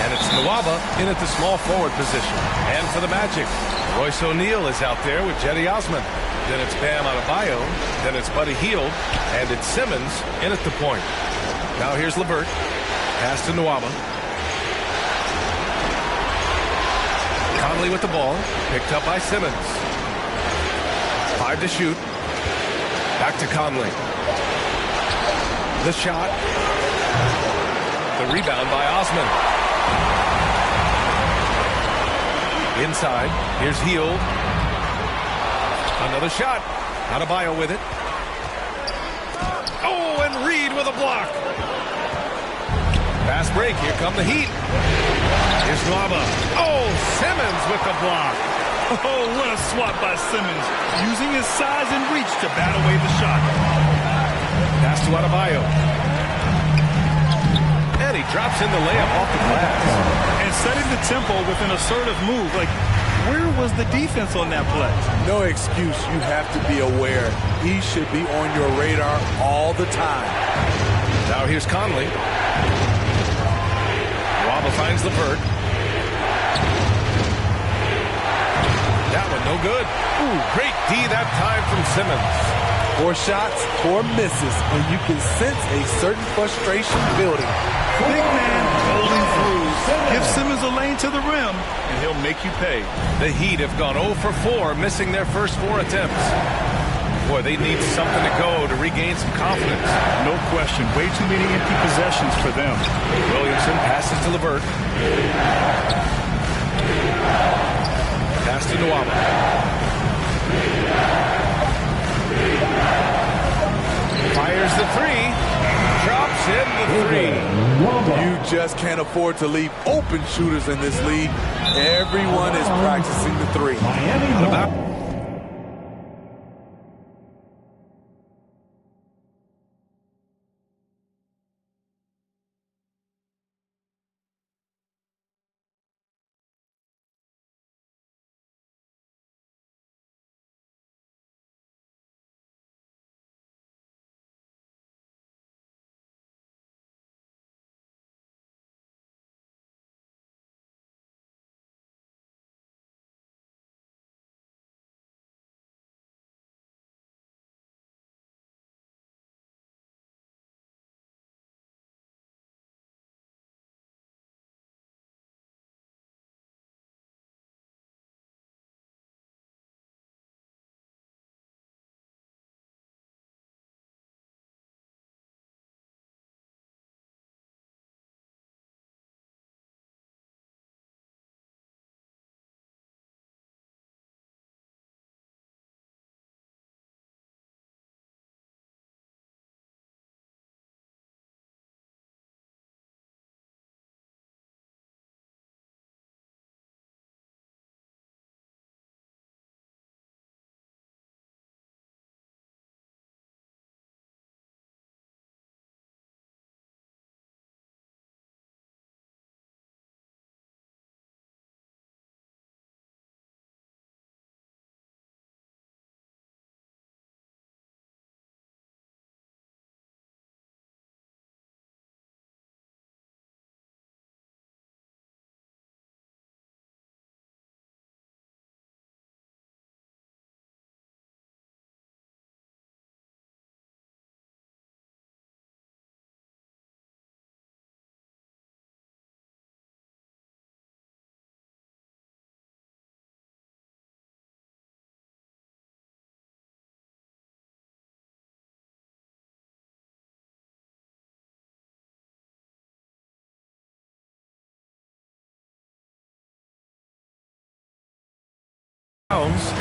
And it's Nwaba in at the small forward position. And for the Magic, Royce O'Neal is out there with Jetty Osman. Then it's Bam Adebayo. Then it's Buddy Hield. And it's Simmons in at the point. Now here's LeVert. Pass to Nwaba. Conley with the ball. Picked up by Simmons. 5 to shoot. Back to Conley. The shot. The rebound by Osman. Inside. Here's Hield. Another shot. Adebayo with it. Oh, and Reed with a block. Fast break. Here come the Heat. Here's Nwaba. Oh, Simmons with the block. Oh, what a swat by Simmons, using his size and reach to bat away the shot. Pass to Adebayo. And he drops in the layup off the glass. And setting the tempo with an assertive move. Like, where was the defense on that play? No excuse. You have to be aware. He should be on your radar all the time. Now here's Conley. Nwaba finds LeVert. That one no good. Ooh, great D that time from Simmons. 4 shots, 4 misses, and you can sense a certain frustration building. Big man rolling through. Give Simmons a lane to the rim, and he'll make you pay. The Heat have gone 0 for 4, missing their first 4 attempts. Boy, they need something to go to regain some confidence. No question. Way too many empty possessions for them. Williamson passes to LeVert. Pass to Nwaba. Fires the 3. Drops in the 3. You just can't afford to leave open shooters in this league. Everyone is practicing the 3.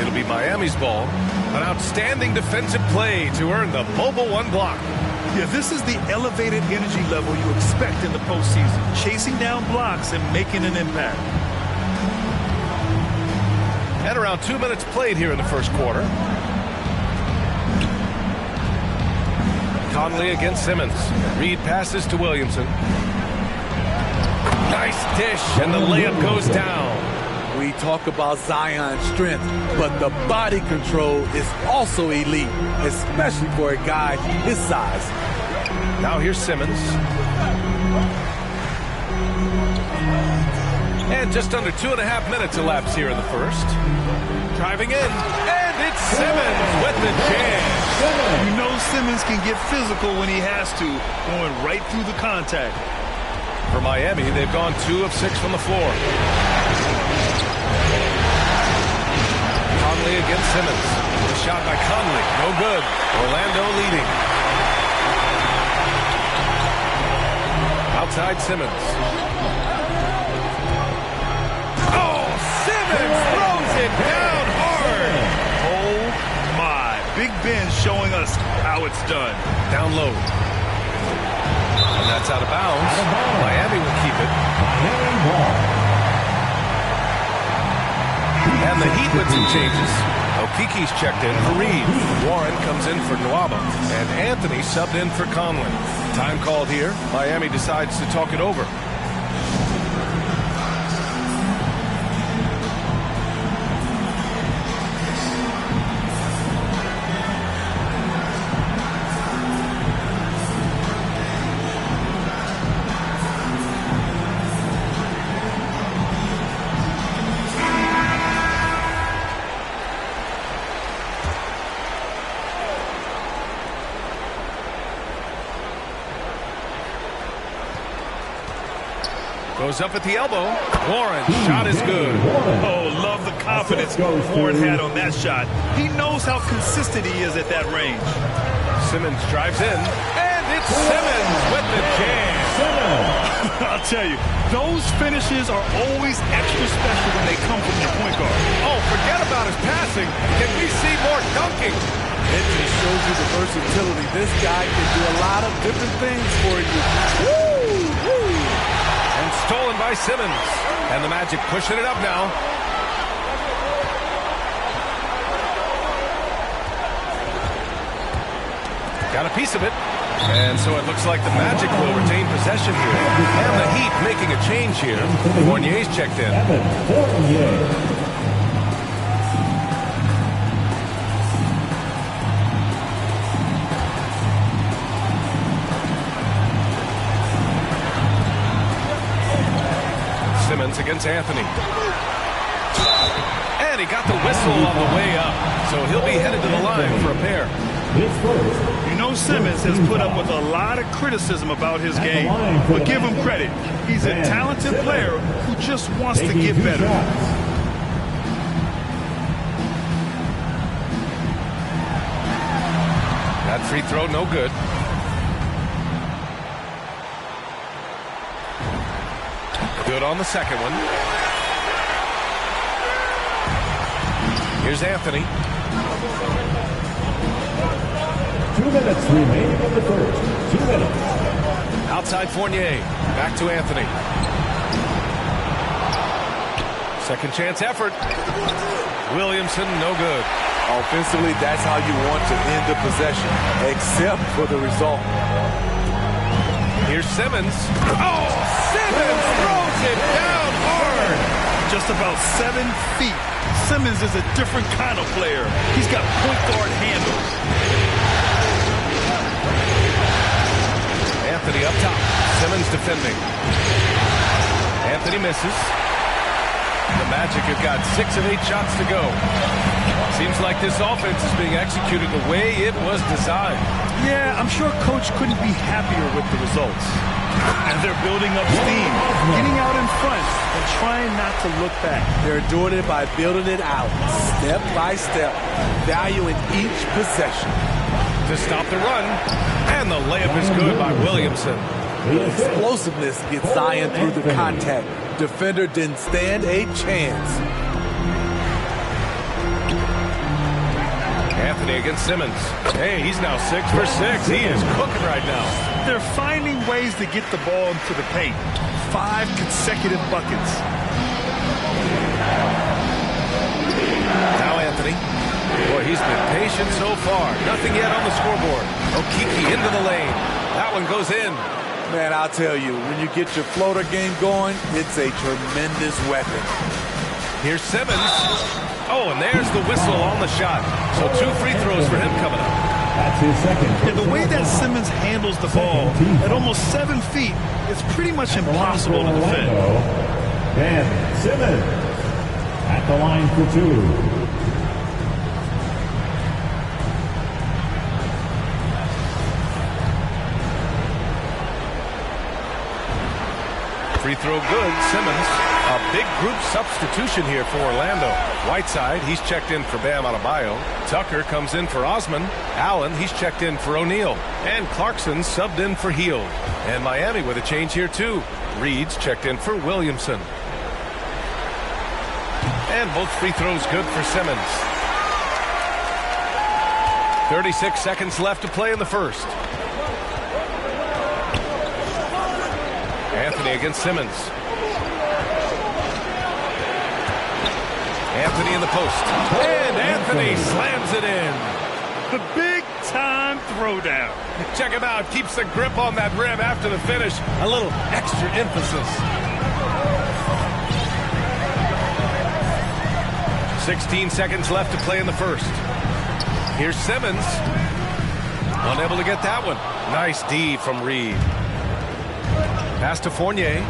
It'll be Miami's ball. An outstanding defensive play to earn the mobile 1 block. Yeah, this is the elevated energy level you expect in the postseason. Chasing down blocks and making an impact. And around 2 minutes played here in the first quarter. Conley against Simmons. Reed passes to Williamson. Nice dish, and the layup goes down. We talk about Zion's strength, but the body control is also elite, especially for a guy his size. Now here's Simmons. And just under 2.5 minutes elapsed here in the first. Driving in, and it's Simmons with the jam. You know Simmons can get physical when he has to, going right through the contact. For Miami, they've gone 2 of 6 from the floor. Conley against Simmons. The shot by Conley, no good. Orlando leading. Outside Simmons. Oh, Simmons throws it down hard. Oh, my. Big Ben showing us how it's done. Down low. And that's out of bounds. Miami will keep it. And the Heat with some changes. Okiki's checked in for Reed. Warren comes in for Nwaba. And Anthony subbed in for Conley. Time called here. Miami decides to talk it over. Goes up at the elbow. Warren, shot is good. Oh, love the confidence Warren had on that shot. He knows how consistent he is at that range. Simmons drives in, and it's Simmons with the jam. I'll tell you, those finishes are always extra special when they come from the point guard. Oh, forget about his passing. Can we see more dunking? It just shows you the versatility. This guy can do a lot of different things for you. Woo! Woo! And stolen by Simmons. And the Magic pushing it up now. Got a piece of it. And so it looks like the Magic will retain possession here. And the Heat making a change here. Fournier's checked in. Simmons against Anthony. And he got the whistle on the way up. So he'll be headed to the line for a pair. You know Simmons has put up with a lot of criticism about his game. But give him credit. He's a talented player who just wants to get better. That free throw, no good. Good on the second one. Here's Anthony. 2 minutes remaining in the first. 2 minutes. Outside Fournier. Back to Anthony. Second chance effort. Williamson, no good. Offensively, that's how you want to end the possession, except for the result. Here's Simmons. Oh, Simmons throws it down hard. Just about 7 feet. Simmons is a different kind of player. He's got point guard handles. Anthony up top. Simmons defending. Anthony misses. The Magic have got 6 of 8 shots to go. Seems like this offense is being executed the way it was designed. Yeah, I'm sure Coach couldn't be happier with the results. And they're building up steam, getting out in front, and trying not to look back. They're doing it by building it out, step by step, valuing each possession. To stop the run, and the layup is good by Williamson. Explosiveness gets Zion through the contact. Defender didn't stand a chance. Anthony against Simmons. Hey, he's now 6 for 6. He is cooking right now. They're finding ways to get the ball into the paint. 5 consecutive buckets. Now Anthony. Boy, he's been patient so far. Nothing yet on the scoreboard. Okiki into the lane. That one goes in. Man, I'll tell you, when you get your floater game going, it's a tremendous weapon. Here's Simmons. Oh, and there's the whistle on the shot. So 2 free throws for him coming up. That's his second. And the way that Simmons handles the ball at almost 7 feet, it's pretty much impossible to defend. Ben Simmons at the line for two. Free throw good. Simmons, a big group substitution here for Orlando. Whiteside, he's checked in for Bam Adebayo. Tucker comes in for Osman. Allen, he's checked in for O'Neal. And Clarkson subbed in for Hield. And Miami with a change here too. Reed's checked in for Williamson. And both free throws good for Simmons. 36 seconds left to play in the first. Anthony against Simmons. Anthony in the post. And Anthony slams it in. The big-time throwdown. Check him out. Keeps the grip on that rim after the finish. A little extra emphasis. 16 seconds left to play in the first. Here's Simmons. Unable to get that one. Nice D from Reed. Pass to Fournier.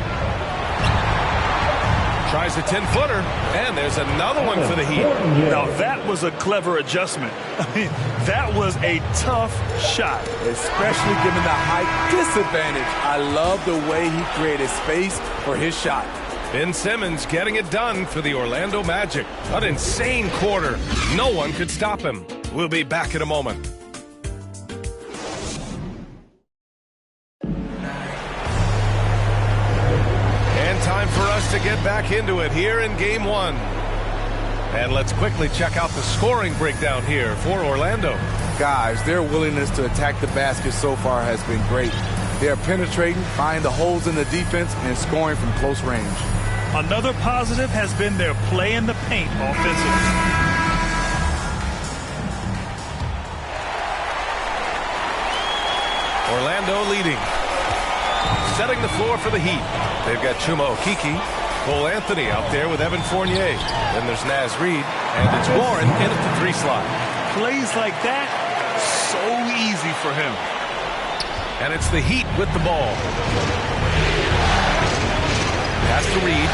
Tries a 10-footer, and there's another one for the Heat. Now that was a clever adjustment. I mean, that was a tough shot. Especially given the height disadvantage. I love the way he created space for his shot. Ben Simmons getting it done for the Orlando Magic. An insane quarter. No one could stop him. We'll be back in a moment. Time for us to get back into it here in game one. And let's quickly check out the scoring breakdown here for Orlando. Guys, their willingness to attack the basket so far has been great. They are penetrating, finding the holes in the defense, and scoring from close range. Another positive has been their play in the paint offensively. Orlando leading. Setting the floor for the Heat. They've got Chuma Okeke, Cole Anthony out there with Evan Fournier. Then there's Naz Reid, and it's Warren in at the 3 slot. Plays like that, so easy for him. And it's the Heat with the ball. Pass to Reid.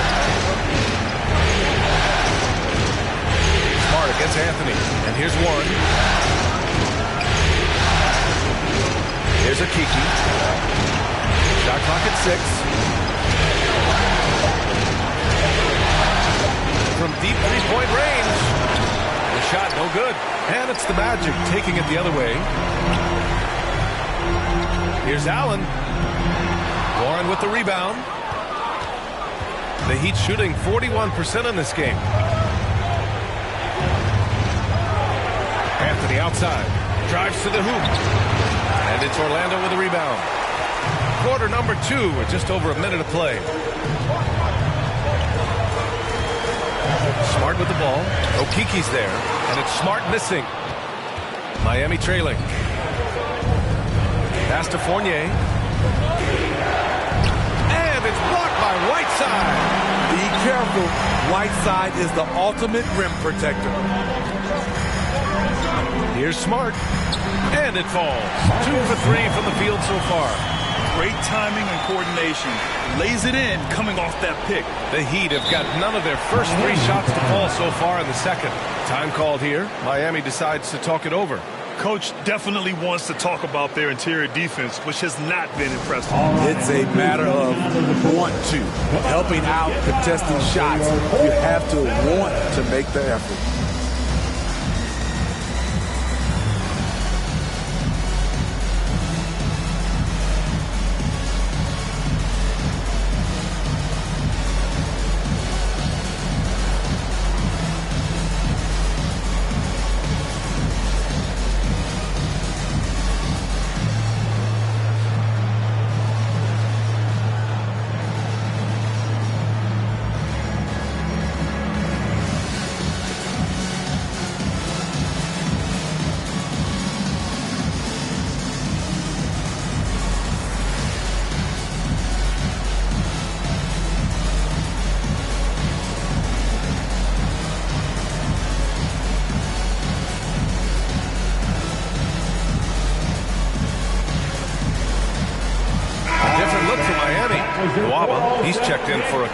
Smart against Anthony. And here's Warren. Here's Okeke. Shot clock at 6. From deep three-point range. The shot no good. And it's the Magic taking it the other way. Here's Allen. Warren with the rebound. The Heat shooting 41% in this game. Anthony outside. Drives to the hoop. And it's Orlando with the rebound. Quarter number 2 with just over a minute of play. Smart with the ball. Okeke's there. And it's Smart missing. Miami trailing. Pass to Fournier. And it's blocked by Whiteside. Be careful. Whiteside is the ultimate rim protector. Here's Smart. And it falls. 2 for 3 from the field so far. Great timing and coordination. Lays it in coming off that pick. The Heat have got none of their first 3 shots to fall so far in the second. Time called here. Miami decides to talk it over. Coach definitely wants to talk about their interior defense, which has not been impressive. It's a matter of want to. Helping out, contesting shots. You have to want to make the effort. He's checked in for a...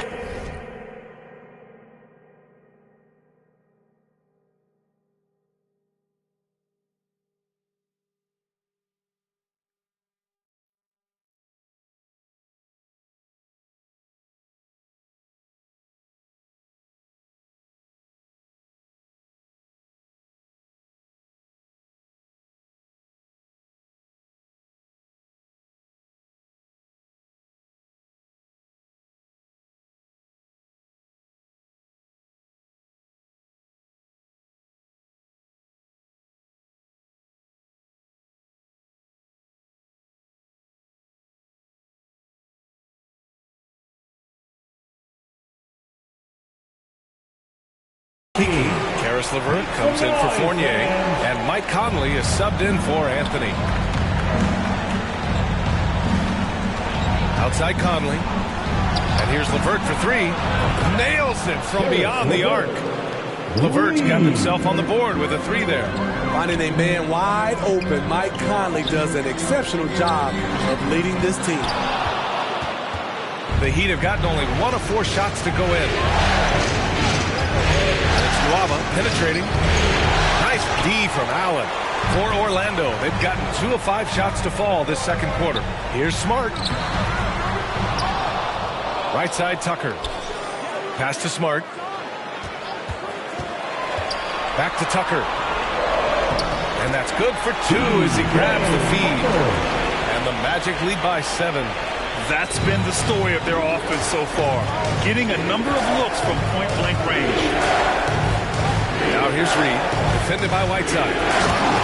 Kiki. Karis LeVert comes in for Fournier. And Mike Conley is subbed in for Anthony. Outside Conley. And here's LeVert for three. Nails it from beyond the arc. LeVert's got himself on the board with a three there. Finding a man wide open, Mike Conley does an exceptional job of leading this team. The Heat have gotten only 1 of 4 shots to go in. It's Nwaba penetrating. Nice D from Allen. For Orlando, they've gotten 2 of 5 shots to fall this second quarter. Here's Smart. Right side Tucker. Pass to Smart. Back to Tucker. And that's good for 2 as he grabs the feed. And the Magic lead by 7. That's been the story of their offense so far. Getting a number of looks from point-blank range. Now here's Reed. Defended by Whiteside.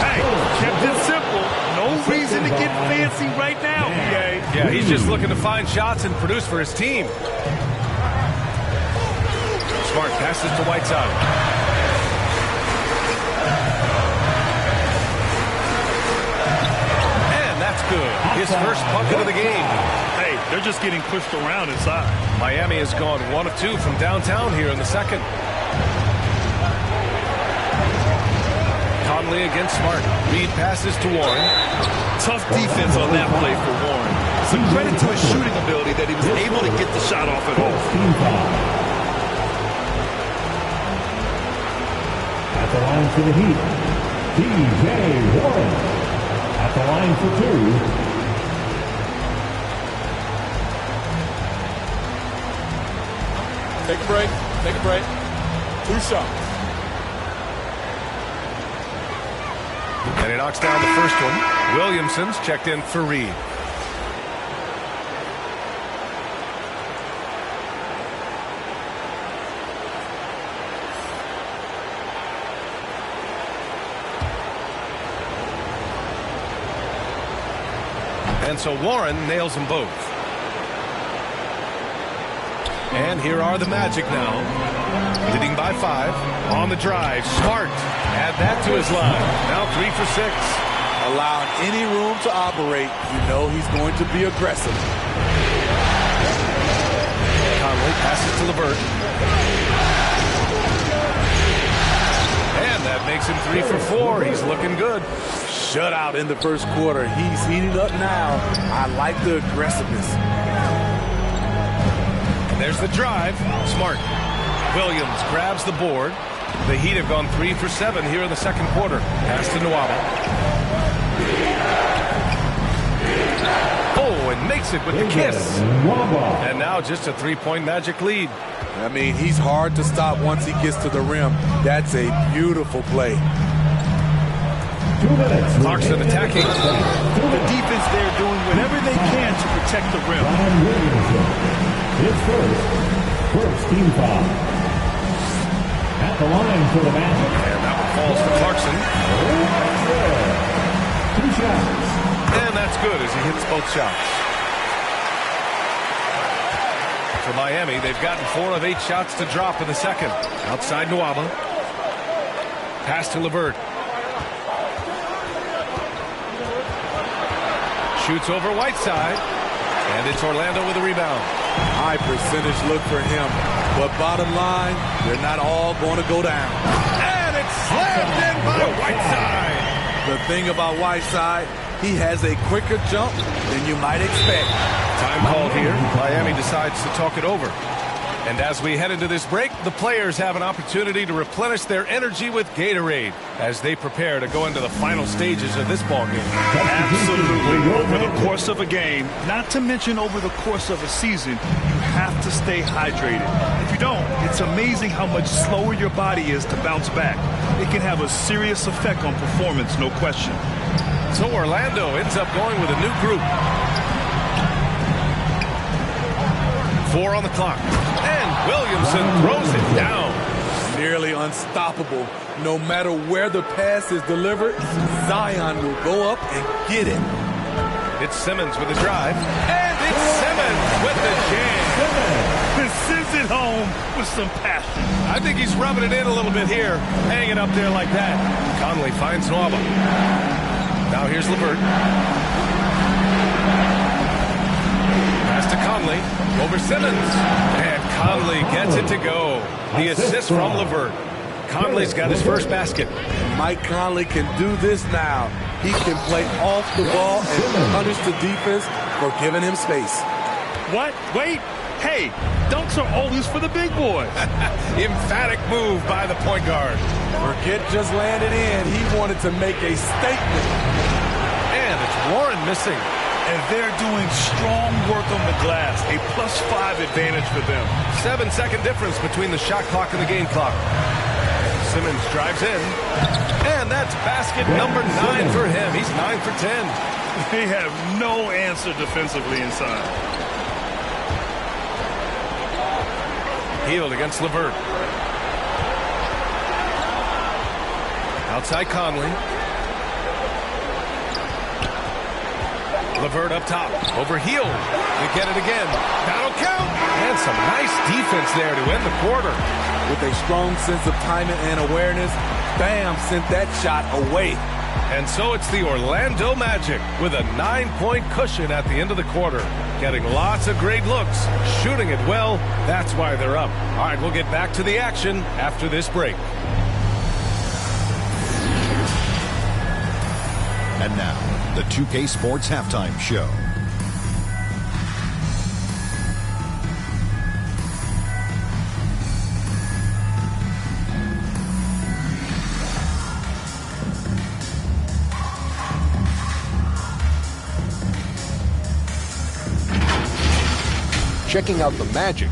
Hey, kept it simple. No reason to get fancy right now, PA. Yeah, he's just looking to find shots and produce for his team. Smart passes to Whiteside. Good. His first bucket of the game. Hey, they're just getting pushed around inside. Miami has gone 1 of 2 from downtown here in the second. Conley against Smart. Reed passes to Warren. Tough defense on that play for Warren. Some credit to his shooting ability that he was able to get the shot off at all. At the line for the Heat, DJ Warren. At the line for 2. Take a break. Take a break. 2 shots. And he knocks down the first one. Williamson's checked in for Reed. And so Warren nails them both. And here are the Magic now. Leading by 5. On the drive. Smart. Add that to his line. Now 3 for 6. Allowing any room to operate, you know he's going to be aggressive. Conley passes to LeVert. And that makes him 3 for 4. He's looking good. Shutout in the first quarter. He's heating up now. I like the aggressiveness. And there's the drive. Smart. Williams grabs the board. The Heat have gone 3 for 7 here in the second quarter. Pass to Nwaba. Oh, and makes it with the kiss. And now just a 3-point Magic lead. I mean, he's hard to stop once he gets to the rim. That's a beautiful play. 2 minutes. Clarkson attacking. The defense there doing whatever they can to protect the rim. His first team foul. At the line for the Magic. And that one falls to Clarkson. 2 shots. And that's good as he hits both shots. For Miami, they've gotten 4 of 8 shots to drop in the second. Outside Nwaba. Pass to LeVert. Shoots over Whiteside. And it's Orlando with a rebound. High percentage look for him. But bottom line, they're not all going to go down. And it's slammed in by Whiteside. The thing about Whiteside, he has a quicker jump than you might expect. Time called here. Miami decides to talk it over. And as we head into this break, the players have an opportunity to replenish their energy with Gatorade as they prepare to go into the final stages of this ballgame. Absolutely. Over the course of a game, not to mention over the course of a season, you have to stay hydrated. If you don't, it's amazing how much slower your body is to bounce back. It can have a serious effect on performance, no question. So Orlando ends up going with a new group. 4 on the clock. And Williamson throws it down. Nearly unstoppable. No matter where the pass is delivered, Zion will go up and get it. It's Simmons with a drive. And it's Simmons with the jam. Sends it home with some passion. I think he's rubbing it in a little bit here. Hanging up there like that. Conley finds Nwaba. Now here's LeVert. Pass to Conley. Over Simmons. And Conley gets it to go. The assist from LeVert. Conley's got his first basket. Mike Conley can do this now. He can play off the ball and punish the defense for giving him space. What? Wait. Hey, dunks are always for the big boys. Emphatic move by the point guard. Burkett just landed in. He wanted to make a statement. And it's Warren missing. And they're doing strong work on the glass. A +5 advantage for them. 7-second difference between the shot clock and the game clock. Simmons drives in. And that's basket number 9 for him. He's 9 for 10. They have no answer defensively inside. Hield against LeVert. Outside Conley. LeVert up top. Over Hield. You get it again. That'll count. And some nice defense there to end the quarter. With a strong sense of timing and awareness, Bam sent that shot away. And so it's the Orlando Magic with a 9-point cushion at the end of the quarter. Getting lots of great looks, shooting it well. That's why they're up. All right, we'll get back to the action after this break. And now, the 2K Sports Halftime Show. Checking out the Magic,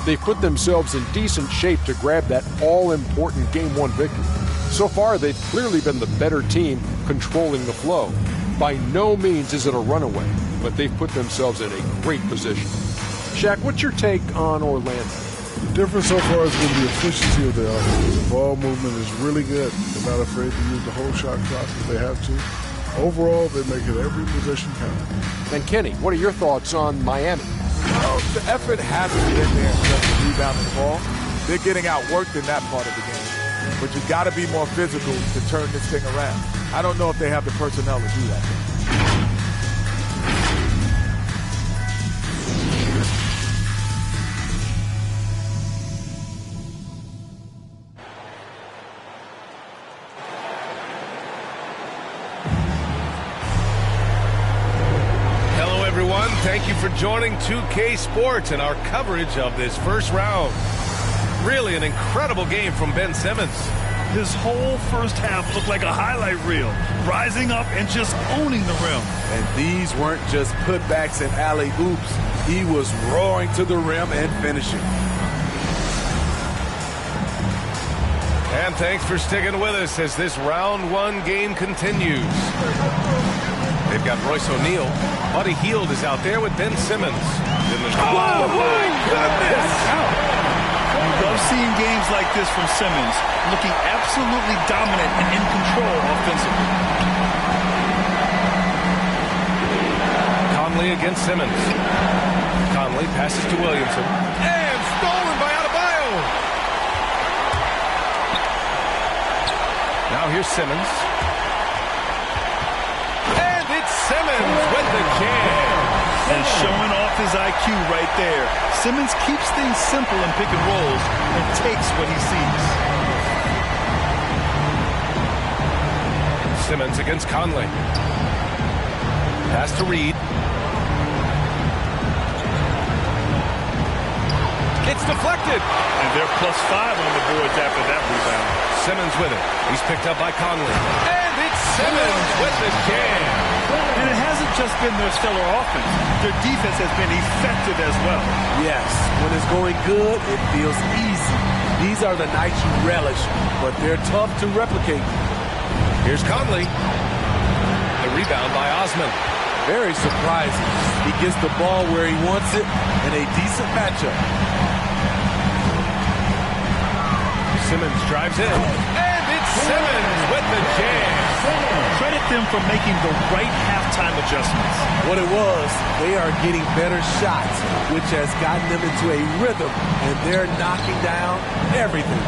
they've put themselves in decent shape to grab that all-important Game 1 victory. So far, they've clearly been the better team controlling the flow. By no means is it a runaway, but they've put themselves in a great position. Shaq, what's your take on Orlando? The difference so far is going to be the efficiency of their offense. The ball movement is really good. They're not afraid to use the whole shot clock if they have to. Overall, they make it every possession count. And Kenny, what are your thoughts on Miami? Well, the effort hasn't been there in terms of rebounding the ball. They're getting outworked in that part of the game. But you've got to be more physical to turn this thing around. I don't know if they have the personnel to do that. Thank you for joining 2K Sports and our coverage of this first round. Really an incredible game from Ben Simmons. His whole first half looked like a highlight reel, rising up and just owning the rim. And these weren't just putbacks and alley-oops. He was roaring to the rim and finishing. And thanks for sticking with us as this round 1 game continues. They've got Royce O'Neal. Buddy Hield is out there with Ben Simmons. Oh, my goodness! You love seeing games like this from Simmons, looking absolutely dominant and in control offensively. Conley against Simmons. Conley passes to Williamson. And stolen by Adebayo. Now here's Simmons. Simmons with the jam. And showing off his IQ right there. Simmons keeps things simple in pick and rolls and takes what he sees. Simmons against Conley. Pass to Reed. It's deflected. And they're +5 on the boards after that rebound. Simmons with it. He's picked up by Conley. And it's Simmons with the jam. And it hasn't just been their stellar offense. Their defense has been effective as well. Yes, when it's going good, it feels easy. These are the nights you relish, but they're tough to replicate. Here's Conley. The rebound by Osman. Very surprising. He gets the ball where he wants it in a decent matchup. Simmons drives in. And it's Simmons with the jam. Credit them from making the right halftime adjustments. What it was, they are getting better shots, which has gotten them into a rhythm, and they're knocking down everything.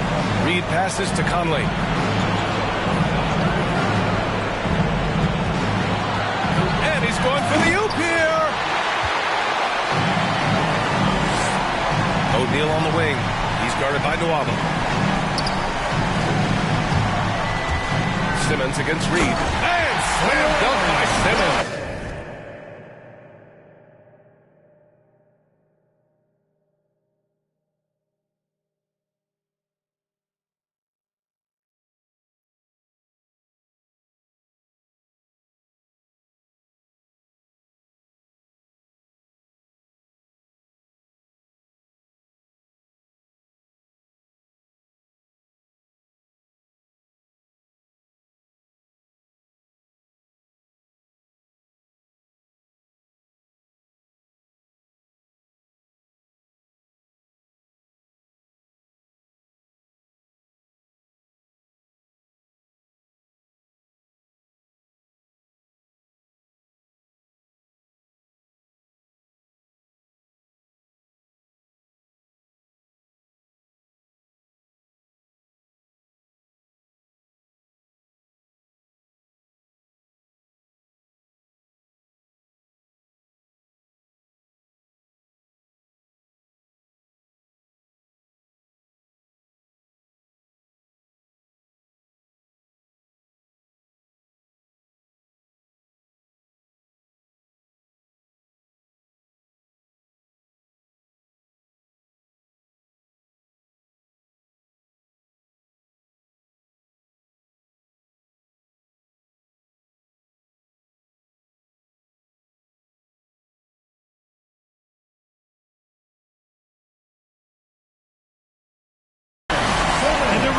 Reed passes to Conley. And he's going for the oop here. O'Neal on the wing. He's guarded by Nwaba. Simmons against Reed. And slam dunk by Simmons.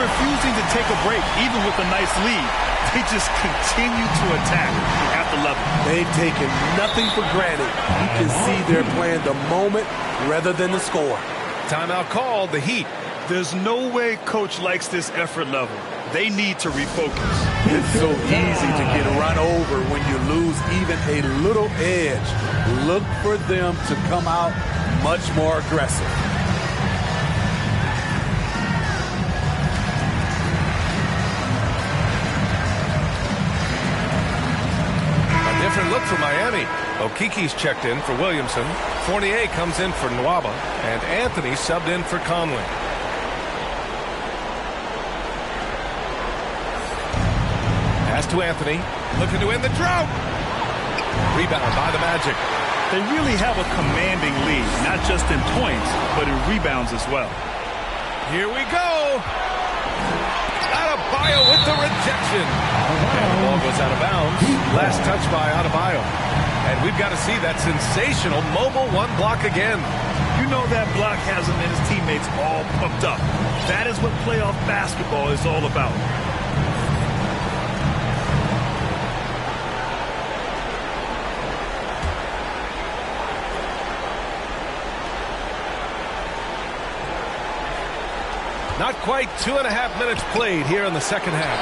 Refusing to take a break, even with a nice lead. They just continue to attack at the level. They've taken nothing for granted. You can see they're playing the moment rather than the score. Timeout called, the Heat. There's no way coach likes this effort level. They need to refocus. It's so easy to get run over when you lose even a little edge. Look for them to come out much more aggressive. Different look for Miami. Okeke's checked in for Williamson. Fournier comes in for Nwaba. And Anthony subbed in for Conley. Pass to Anthony. Looking to end the drought. Rebound by the Magic. They really have a commanding lead, not just in points, but in rebounds as well. Here we go. Adebayo with the rejection. And the ball goes out of bounds. Last touch by Adebayo. And we've got to see that sensational mobile one block again. You know that block has him and his teammates all pumped up. That is what playoff basketball is all about. Not quite 2.5 minutes played here in the second half.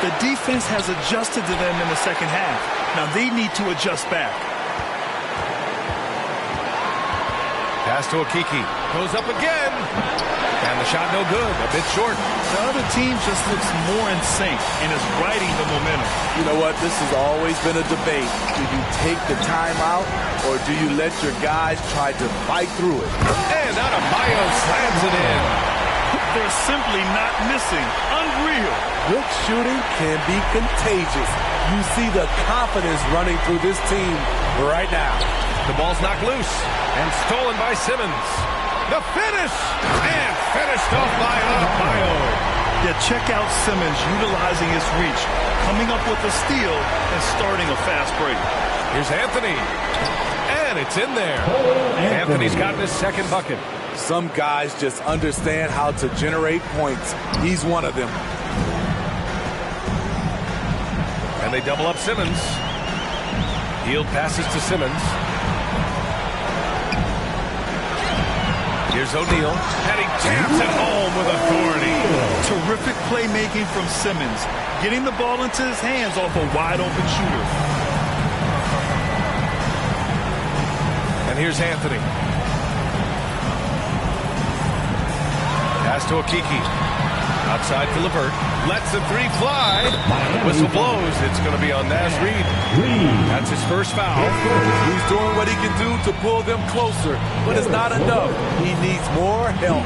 The defense has adjusted to them in the second half. Now they need to adjust back. Pass to Okeke. Goes up again. And the shot no good. A bit short. The other team just looks more in sync and is riding the momentum. You know what? This has always been a debate. Do you take the timeout or do you let your guys try to fight through it? And Adebayo slams it in. They're simply not missing. Unreal. Good shooting can be contagious. You see the confidence running through this team right now. The ball's knocked loose and stolen by Simmons. The finish! And finished off by Adebayo. Yeah, check out Simmons utilizing his reach, coming up with a steal and starting a fast break. Here's Anthony. And it's in there. Anthony's gotten his second bucket. Some guys just understand how to generate points. He's one of them. And they double up Simmons. Hield passes to Simmons. Here's O'Neal. And he jams it home with authority. Terrific playmaking from Simmons, getting the ball into his hands off a wide-open shooter. And here's Anthony. Pass to Okiki. Outside to LeVert. Lets the three fly. The whistle blows. It's going to be on Naz Reid. That's his first foul. He's doing what he can do to pull them closer, but it's not enough. He needs more help.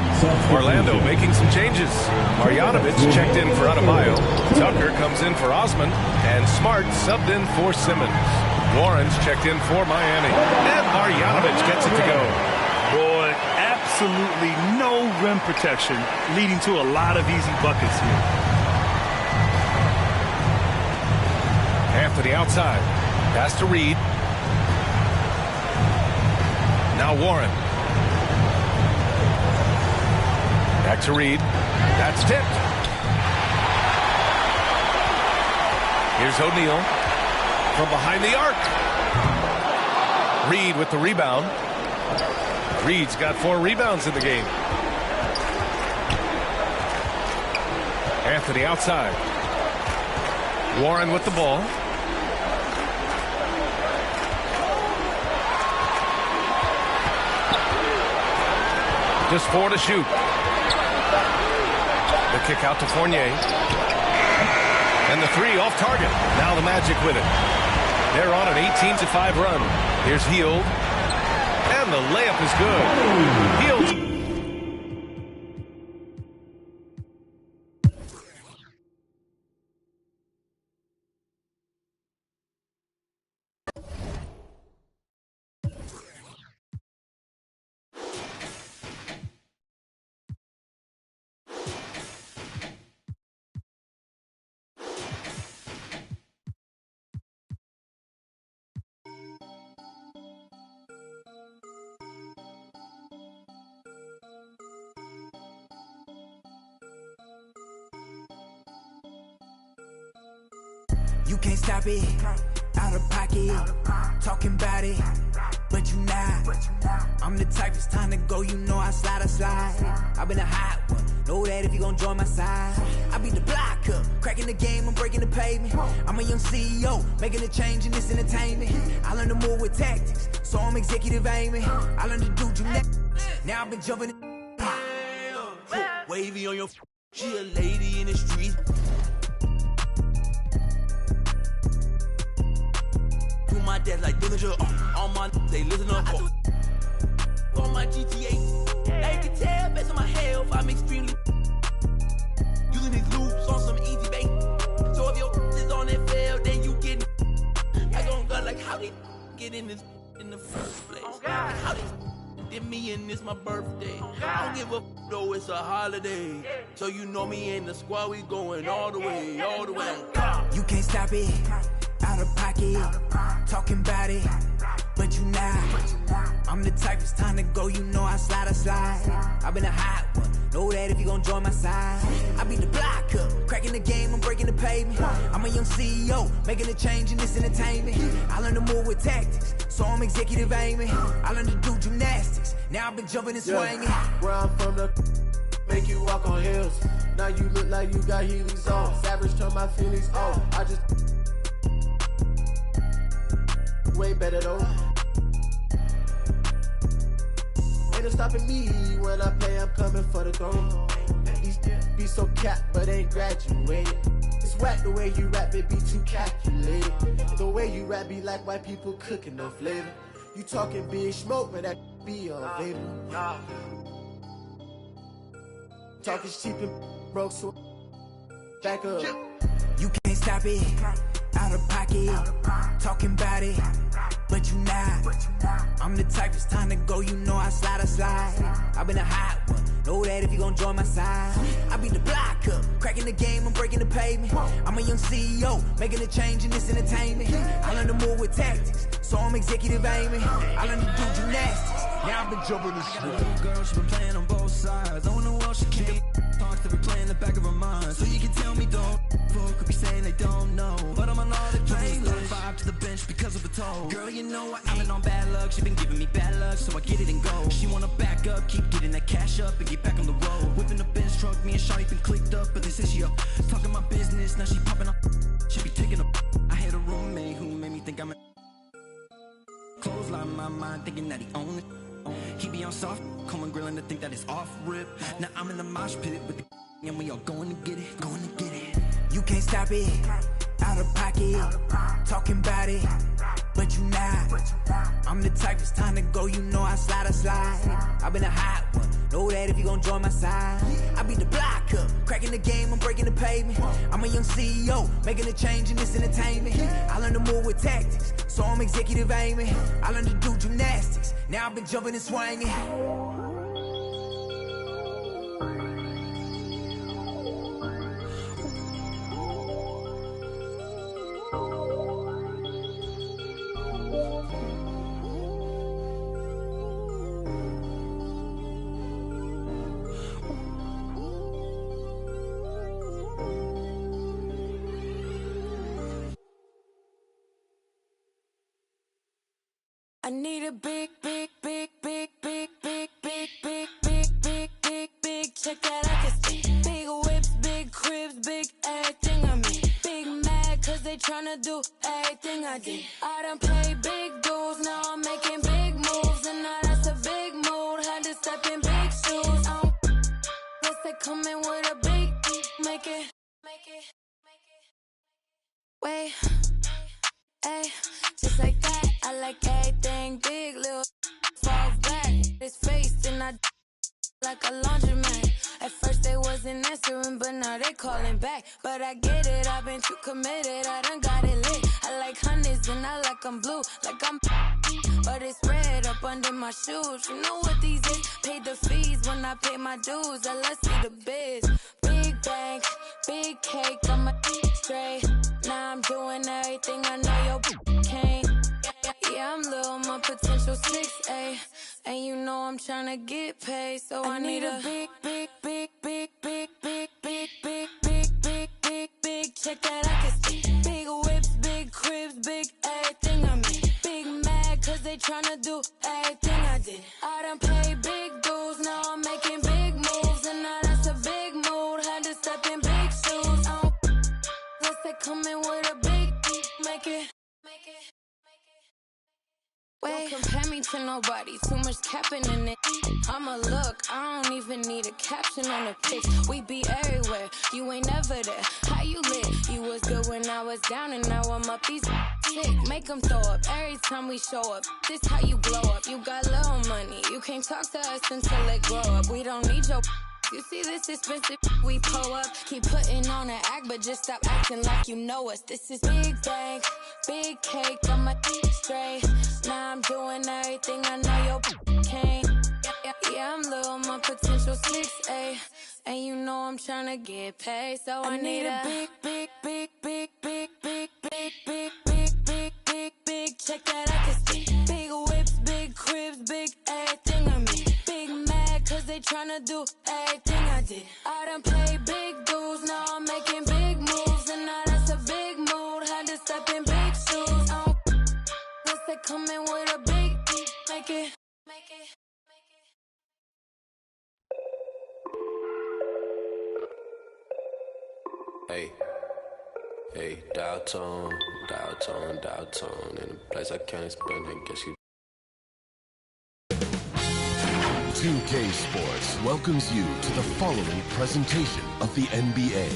Orlando making some changes. Marjanovic checked in for Adebayo. Tucker comes in for Osman. And Smart subbed in for Simmons. Lawrence checked in for Miami. And Marjanovic gets it to go. Boy, absolutely no rim protection, leading to a lot of easy buckets here. Anthony outside. Pass to Reid. Now Warren. Back to Reid. That's tipped. Here's O'Neal from behind the arc. Reid with the rebound. Reid's got 4 rebounds in the game. Anthony outside. Warren with the ball. Just 4 to shoot. The kick out to Fournier. And the 3 off target. Now the Magic with it. They're on an 18-5 run. Here's Hield. And the layup is good. Hield. You can't stop it, out of pocket, talking about it, but you not. I'm the type, it's time to go, you know I slide. I've been a hot one, know that if you gon' join my side. I be the block up, cracking the game, I'm breaking the pavement. I'm a young CEO, making a change in this entertainment. I learned to move with tactics, so I'm executive aiming. I learned to do gymnastics, now I've been jumping in. Wavy on your she a lady in the street. My dad like Dillinger, all my they listen up. On my GTA, they can tell based on my health, I'm extremely using these loops on some easy bait. So if your is on that fail, then you get. I gon' go like how they get in this in the first place. How they did me and this my birthday. I don't give a though it's a holiday. So you know me and the squad, we going all the way, all the way. You can't stop it. Out of pocket, talking about it, but you not. I'm the type, it's time to go, you know I slide. I've been a hot one, know that if you gon' join my side. I be the block up, cracking the game, I'm breaking the pavement. I'm a young CEO, making a change in this entertainment. I learned to move with tactics, so I'm executive aiming. I learned to do gymnastics, now I've been jumping and swinging. Where I'm from, the make you walk on hills. Now you look like you got Heelys on. Savage turn my feelings off. I just way better though. Ain't no stopping me when I play, I'm coming for the throne. These be so capped, but ain't graduated. It's whack the way you rap, it be too calculated. The way you rap be like white people cooking no flavor. You talking big smoke, but that be on vapor. Talking cheap and broke, so back up. You can't stop it, out of pocket, talking about it, but you not. I'm the type, it's time to go, you know I slide. I've been a hot one, know that if you gon' join my side. I be the block up, cracking the game, I'm breaking the pavement. I'm a young CEO, making a change in this entertainment. I learned to move with tactics, so I'm executive aiming. I learned to do gymnastics, now I've been jumping the shit. Girl, she been playing on both sides. On the wall, she can't talk to be playing in the back of her mind. So you can tell me don't fuck, could be saying they don't know. But I'm on all the playlist, 5 to the bench because of the toe. Girl, you know I've been on bad luck. She been giving me bad luck, so I get it and go. She wanna back up, keep getting that cash up and get back on the road. Whipping the Benz truck, me and Shawty been clicked up, but this is your wrist, now she popping up. She be taking a. I had a roommate who made me think I'm a. Clothesline my mind, thinking that he own it. He be on soft, Coleman grilling to think that it's off rip. Now I'm in the mosh pit with the and we all going to get it, going to get it. You can't stop it, out of pocket, talking about it, but you not. I'm the type, it's time to go, you know I slide. I've been a hot one, know that if you gon' join my side. I beat the block up, cracking the game, I'm breaking the pavement. I'm a young CEO, making a change in this entertainment. I learned to move with tactics, so I'm executive aiming. I learned to do gymnastics, now I've been jumping and swinging. I need a big check that I can see. Big whips, big cribs, big everything I mean. Big mad cause they tryna do everything I did. I done paid big dues, now I'm making big moves. And now that's a big mood, had to step in big shoes. Guess they coming with a big, make it. Wait, ayy, just like that, I like everything big, little fall back. His face and I like a laundromat. At first they wasn't answering, but now they calling back. But I get it, I've been too committed, I done got it lit. I like honeys and I like them blue, like I'm but it's red up under my shoes. You know what these is? Paid the fees when I pay my dues. Let's see the biz. Big bank, big cake, I'm a straight. Now I'm doing everything I know your can't. Yeah, I'm little, my potential 6A. And you know I'm tryna get paid, so I need a big check that I can see. Big whips, big cribs, big everything I mean. Big mad cause they tryna do everything I did. I done paid big dues, now I'm making big moves. And now that's a big mood, had to step in big shoes. Guess they coming with a big, make it. Don't compare me to nobody, too much capping in it. I'ma look, I don't even need a caption on the pic. We be everywhere, you ain't never there. How you lit? You was good when I was down and now I'm up. These sick, make them throw up every time we show up. This how you blow up, you got little money. You can't talk to us until they grow up. We don't need your you see this expensive we pull up. Keep putting on an act, but just stop acting like you know us. This is big bank, big cake, I'm a straight. Now I'm doing everything I know your can't. Yeah, I'm little, my potential 6A. And you know I'm tryna get paid, so I need a big check that I can see. Big whips, big cribs, big everything I mean. Big mad cause they tryna do everything I did. I done paid big dues, now I'm making big moves. And now that's a big mood, had to step in big shoes. Guess they coming with a big, make it. Hey, dial tone, in a place I can't explain, I guess you. 2K Sports welcomes you to the following presentation of the NBA.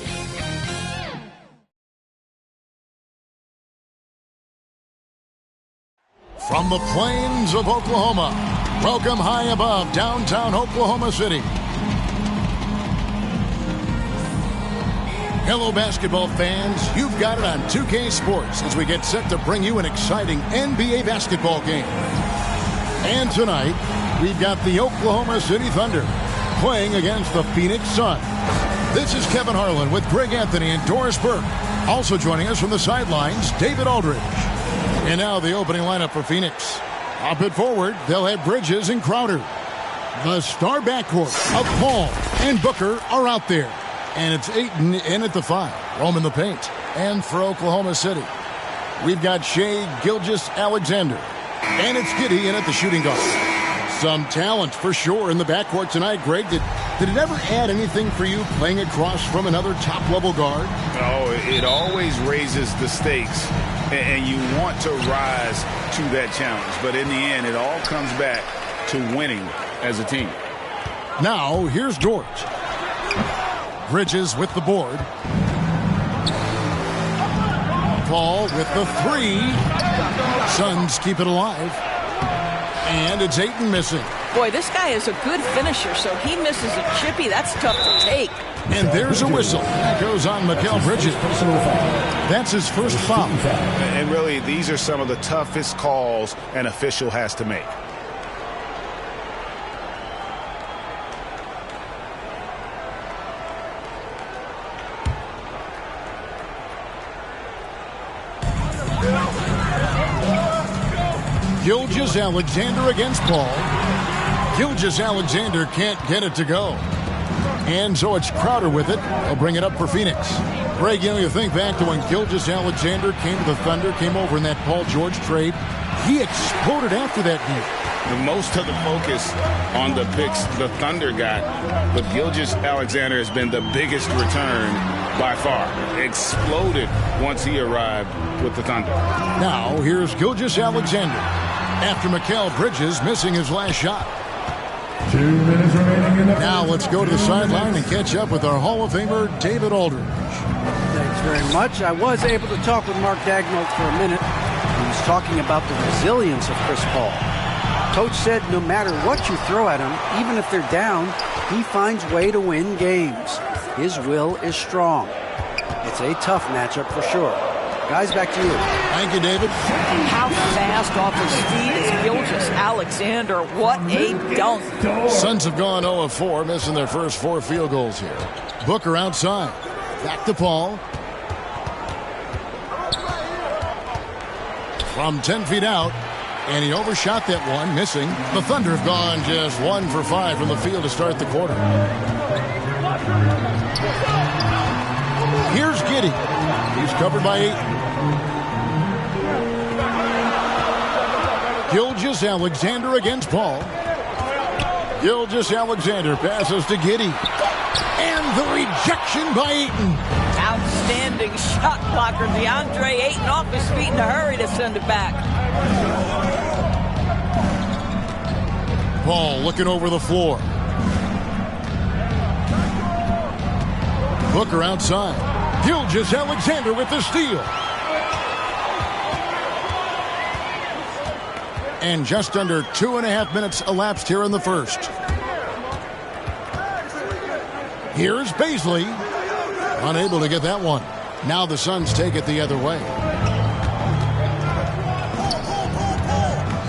From the plains of Oklahoma, welcome high above downtown Oklahoma City. Hello, basketball fans. You've got it on 2K Sports as we get set to bring you an exciting NBA basketball game. And tonight, we've got the Oklahoma City Thunder playing against the Phoenix Suns. This is Kevin Harlan with Greg Anthony and Doris Burke. Also joining us from the sidelines, David Aldridge. And now the opening lineup for Phoenix. Up and forward, they'll have Bridges and Crowder. The star backcourt of Paul and Booker are out there. And it's Ayton in at the 5, roaming the paint. And for Oklahoma City, we've got Shai Gilgeous-Alexander. And it's Giddey in at the shooting guard. Some talent for sure in the backcourt tonight, Greg. Did Did it ever add anything for you playing across from another top-level guard? Oh, it always raises the stakes, and you want to rise to that challenge. But in the end, it all comes back to winning as a team. Now, here's George. Bridges with the board. Paul with the three. Suns keep it alive. And it's Ayton missing. Boy, this guy is a good finisher, so he misses a chippy. That's tough to take. And there's a whistle. That goes on Mikal Bridges. That's his first foul. And really, these are some of the toughest calls an official has to make. Gilgeous-Alexander against Paul. Gilgeous-Alexander can't get it to go. And so it's Crowder with it. He'll bring it up for Phoenix. Greg, you think back to when Gilgeous-Alexander came to the Thunder, came over in that Paul George trade. He exploded after that deal. Most of the focus on the picks the Thunder got, but Gilgeous-Alexander has been the biggest return by far. Exploded once he arrived with the Thunder. Now, here's Gilgeous-Alexander after Mikal Bridges missing his last shot. 2 minutes remaining in the Now let's go to the sideline and catch up with our Hall of Famer, David Aldridge. Thanks very much. I was able to talk with Mark Daigneault for a minute. He was talking about the resilience of Chris Paul. Coach said no matter what you throw at him, even if they're down, he finds way to win games. His will is strong. It's a tough matchup for sure. Guys, back to you. Thank you, David. How fast off his feet is Gilgeous-Alexander. What a dunk. Suns have gone 0 of 4, missing their first 4 field goals here. Booker outside. Back to Paul. From 10 feet out. And he overshot that one, missing. The Thunder have gone just 1 for 5 from the field to start the quarter. Here's Giddey. He's covered by 8. Gilgeous-Alexander against Paul. Gilgeous-Alexander passes to Giddey. And the rejection by Ayton. Outstanding shot blocker. DeAndre Ayton off his feet in a hurry to send it back. Paul looking over the floor. Booker outside. Gilgeous-Alexander with the steal. And just under 2.5 minutes elapsed here in the first. Here's Baisley. Unable to get that one. Now the Suns take it the other way.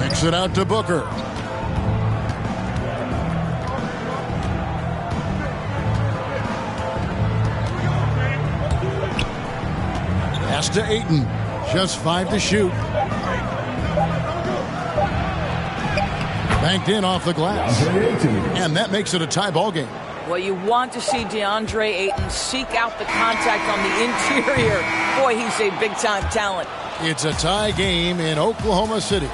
Kicks it out to Booker. Pass to Ayton. Just 5 to shoot. Banked in off the glass. And that makes it a tie ball game. Well, you want to see DeAndre Ayton seek out the contact on the interior. Boy, he's a big-time talent. It's a tie game in Oklahoma City.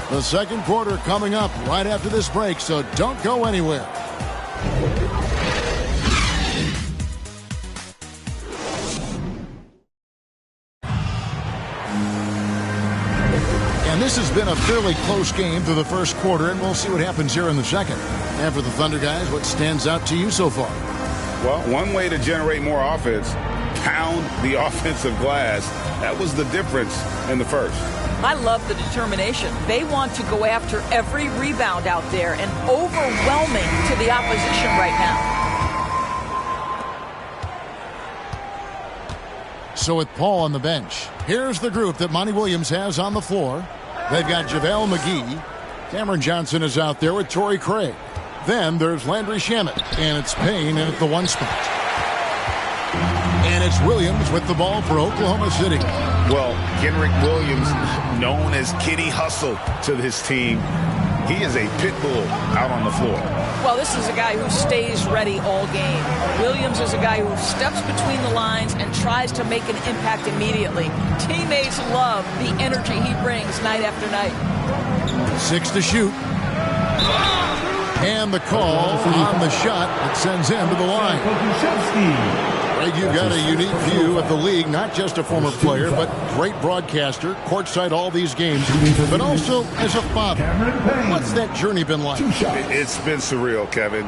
The second quarter coming up right after this break, so don't go anywhere. And this has been a fairly close game through the first quarter, and we'll see what happens here in the second. And for the Thunder guys, what stands out to you so far? Well, one way to generate more offense, pound the offensive glass. That was the difference in the first. I love the determination. They want to go after every rebound out there and overwhelming to the opposition right now. So with Paul on the bench, here's the group that Monty Williams has on the floor. They've got JaVale McGee. Cameron Johnson is out there with Torrey Craig. Then there's Landry Shamet, and it's Payne in at the 1 spot. And it's Williams with the ball for Oklahoma City. Well, Kenrick Williams, known as Kitty Hustle to this team, he is a pit bull out on the floor. Well, this is a guy who stays ready all game. Williams is a guy who steps between the lines and tries to make an impact immediately. Teammates love the energy he brings night after night. 6 to shoot. And the call on the shot that sends him to the line. Greg, you've got a unique view of the league, not just a former player, but great broadcaster, courtside all these games, but also as a father. What's that journey been like? It's been surreal, Kevin.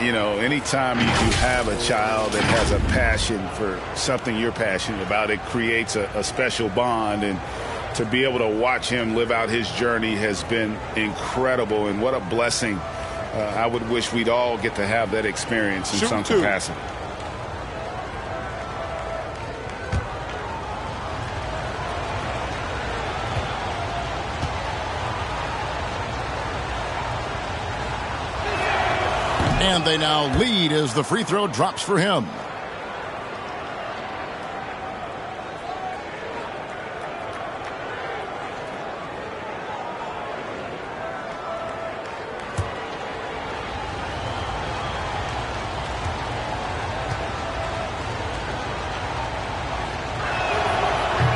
You know, anytime you have a child that has a passion for something you're passionate about, it creates a special bond. And to be able to watch him live out his journey has been incredible. And what a blessing. I would wish we'd all get to have that experience in some capacity. And they now lead as the free throw drops for him.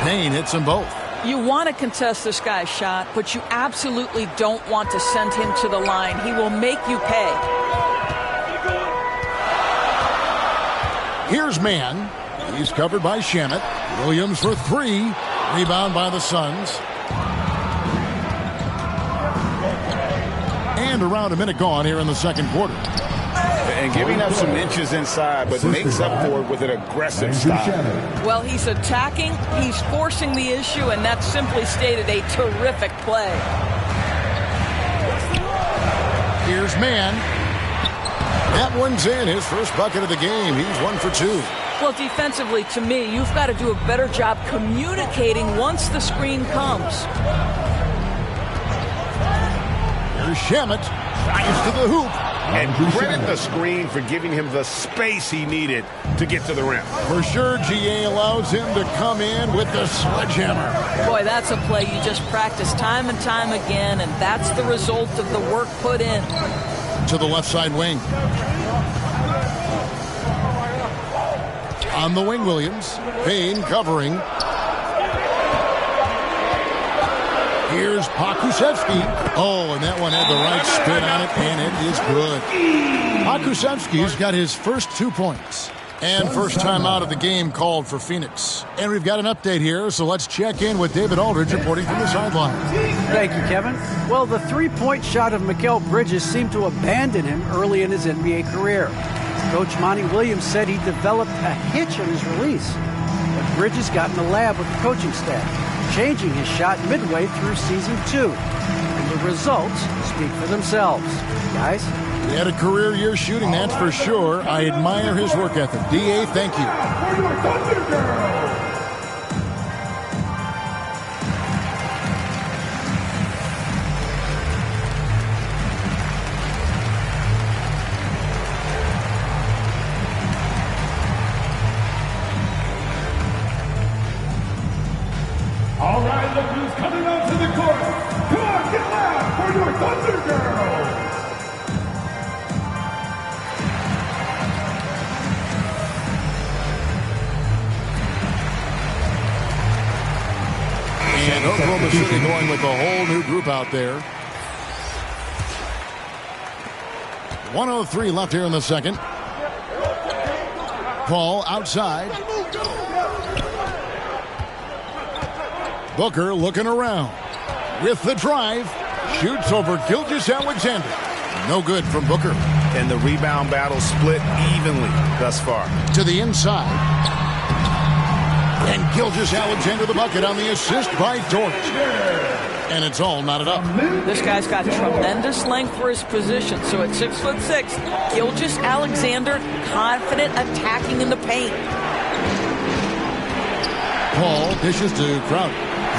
Payne hits them both. You want to contest this guy's shot, but you absolutely don't want to send him to the line. He will make you pay. Here's Mann. He's covered by Shamet. Williams for three. Rebound by the Suns. And around a minute gone here in the second quarter. And giving up some inches inside, but makes up for it with an aggressive style. Well, he's attacking, he's forcing the issue, and that's simply stated a terrific play. Here's Mann. That one's in, his first bucket of the game. He's 1 for 2. Well, defensively, to me, you've got to do a better job communicating once the screen comes. Here's Shamet. Drives to the hoop. And credit the screen for giving him the space he needed to get to the rim. For sure, GA allows him to come in with the sledgehammer. Boy, that's a play you just practice time and time again, and that's the result of the work put in. To the left side wing. On the wing, Williams. Payne covering. Here's Pokusevski. Oh, and that one had the right spin on it, and it is good. Pokusevski's got his first 2 points. And first time out of the game called for Phoenix. And we've got an update here, so let's check in with David Aldridge reporting from the sideline. Thank you, Kevin. Well, the three-point shot of Mikal Bridges seemed to abandon him early in his NBA career. Coach Monty Williams said he developed a hitch on his release. But Bridges got in the lab with the coaching staff, changing his shot midway through season 2. And the results speak for themselves. Guys? He had a career year shooting, that's for sure. I admire his work ethic. D.A., thank you. All right, look who's coming onto the court. Come on, get loud for your Thunder Girls. And Oklahoma City going with a whole new group out there. 1:03 left here in the second. Paul outside. Booker looking around. With the drive. Shoots over Gilgeous-Alexander. No good from Booker. And the rebound battle split evenly thus far. To the inside. And Gilgeous-Alexander the bucket on the assist by Dort. And it's all knotted up. This guy's got tremendous length for his position. So at 6'6", Gilgeous-Alexander confident attacking in the paint. Paul dishes to Crowder.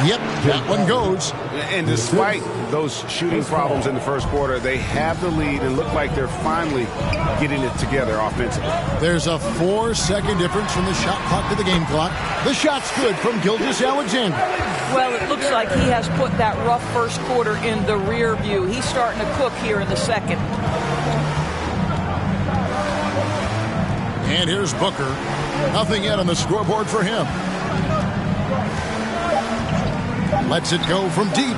Yep, that one goes. And despite those shooting problems in the first quarter, they have the lead and look like they're finally getting it together offensively. There's a 4-second difference from the shot clock to the game clock. The shot's good from Gilgeous-Alexander. Well, it looks like he has put that rough first quarter in the rear view. He's starting to cook here in the second. And here's Booker. Nothing yet on the scoreboard for him. Lets it go from deep.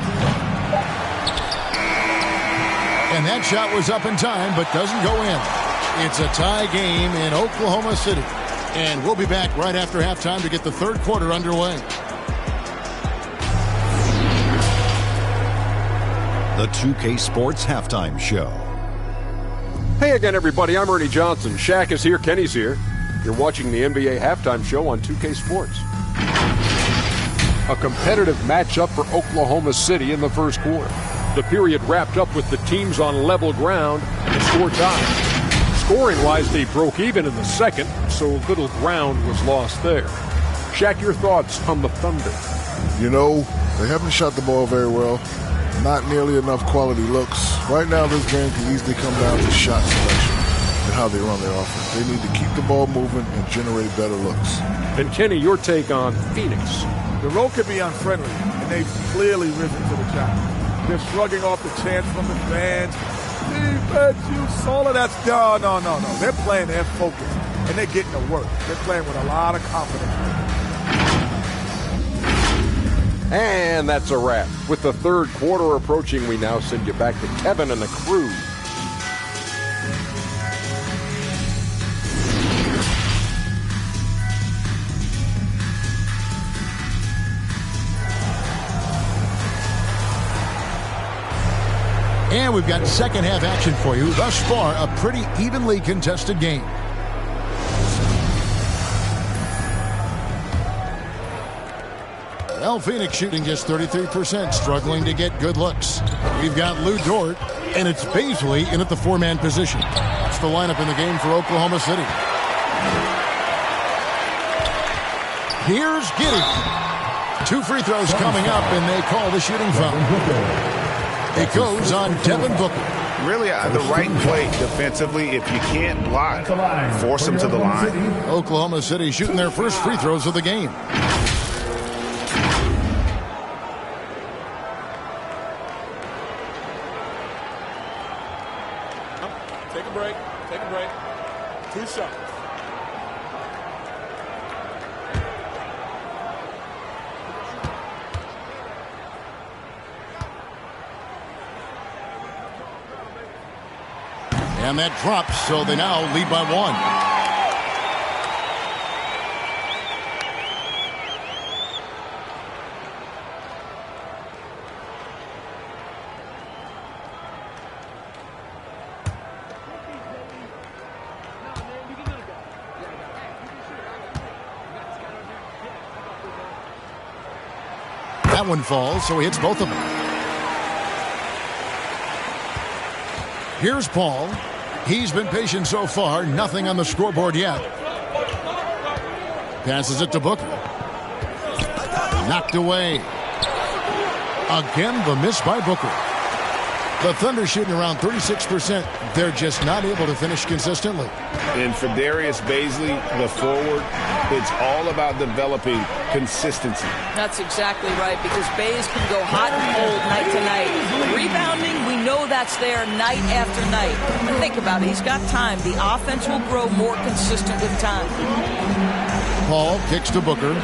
And And that shot was up in time, but doesn't go in. It's a tie game in Oklahoma City. And we'll be back right after halftime to get the third quarter underway. The 2K Sports Halftime Show. Hey again, everybody. I'm Ernie Johnson. Shaq is here. Kenny's here. You're watching the NBA Halftime Show on 2K Sports. A competitive matchup for Oklahoma City in the first quarter. The period wrapped up with the teams on level ground and the score tied. Scoring-wise, they broke even in the second, so little ground was lost there. Shaq, your thoughts on the Thunder? You know, they haven't shot the ball very well. Not nearly enough quality looks. Right now, this game can easily come down to shot selection and how they run their offense. They need to keep the ball moving and generate better looks. And Kenny, your take on Phoenix? The road can be unfriendly, and they've clearly risen to the challenge. They're shrugging off the chants from the fans. Defense, you saw it. That's no. They're playing their focus, and they're getting to work. They're playing with a lot of confidence. And that's a wrap. With the third quarter approaching, we now send you back to Kevin and the crew. And we've got second half action for you. Thus far, a pretty evenly contested game. Phoenix shooting just 33%, struggling to get good looks. We've got Lou Dort, and it's Baisley in at the four-man position. That's the lineup in the game for Oklahoma City. Here's Giddey. 2 free throws coming up, and they call the shooting foul. It goes on Devin Booker. Really, the right play defensively. If you can't block, force them to the line. Oklahoma City shooting their first free throws of the game. Take a break. 2 shots. And that drops, so they now lead by 1. That one falls, so he hits both of them. Here's Paul. He's been patient so far. Nothing on the scoreboard yet. Passes it to Booker. Knocked away. Again, the miss by Booker. The Thunder shooting around 36%. They're just not able to finish consistently. And for Darius Baisley, the forward, it's all about developing consistency. That's exactly right, because Bays can go hot and cold night to night. Rebounding, we know that's there night after night. And think about it, he's got time. The offense will grow more consistent with time. Paul kicks to Booker.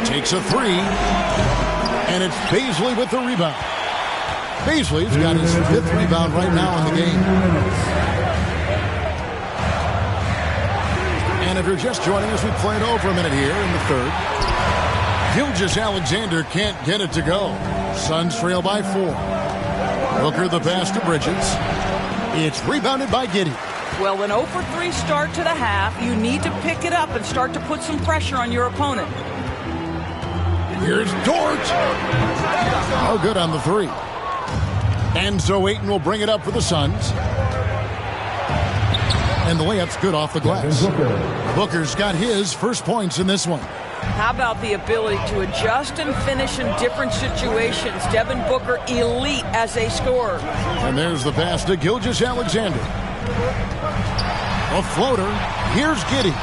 Takes a 3. And it's Baisley with the rebound. Baisley's got his 5th rebound right now in the game. And if you're just joining us, we played over a minute here in the third. Gilgeous-Alexander can't get it to go. Suns trail by 4. Booker the pass to Bridges. It's rebounded by Giddey. Well, an 0 for 3 start to the half. You need to pick it up and start to put some pressure on your opponent. Here's Dort. Oh, good on the 3. And so Ayton will bring it up for the Suns. And the layup's good off the glass. Booker's got his first points in this one. How about the ability to adjust and finish in different situations? Devin Booker, elite as a scorer. And there's the pass to Gilgeous-Alexander. A floater. Here's Giddey.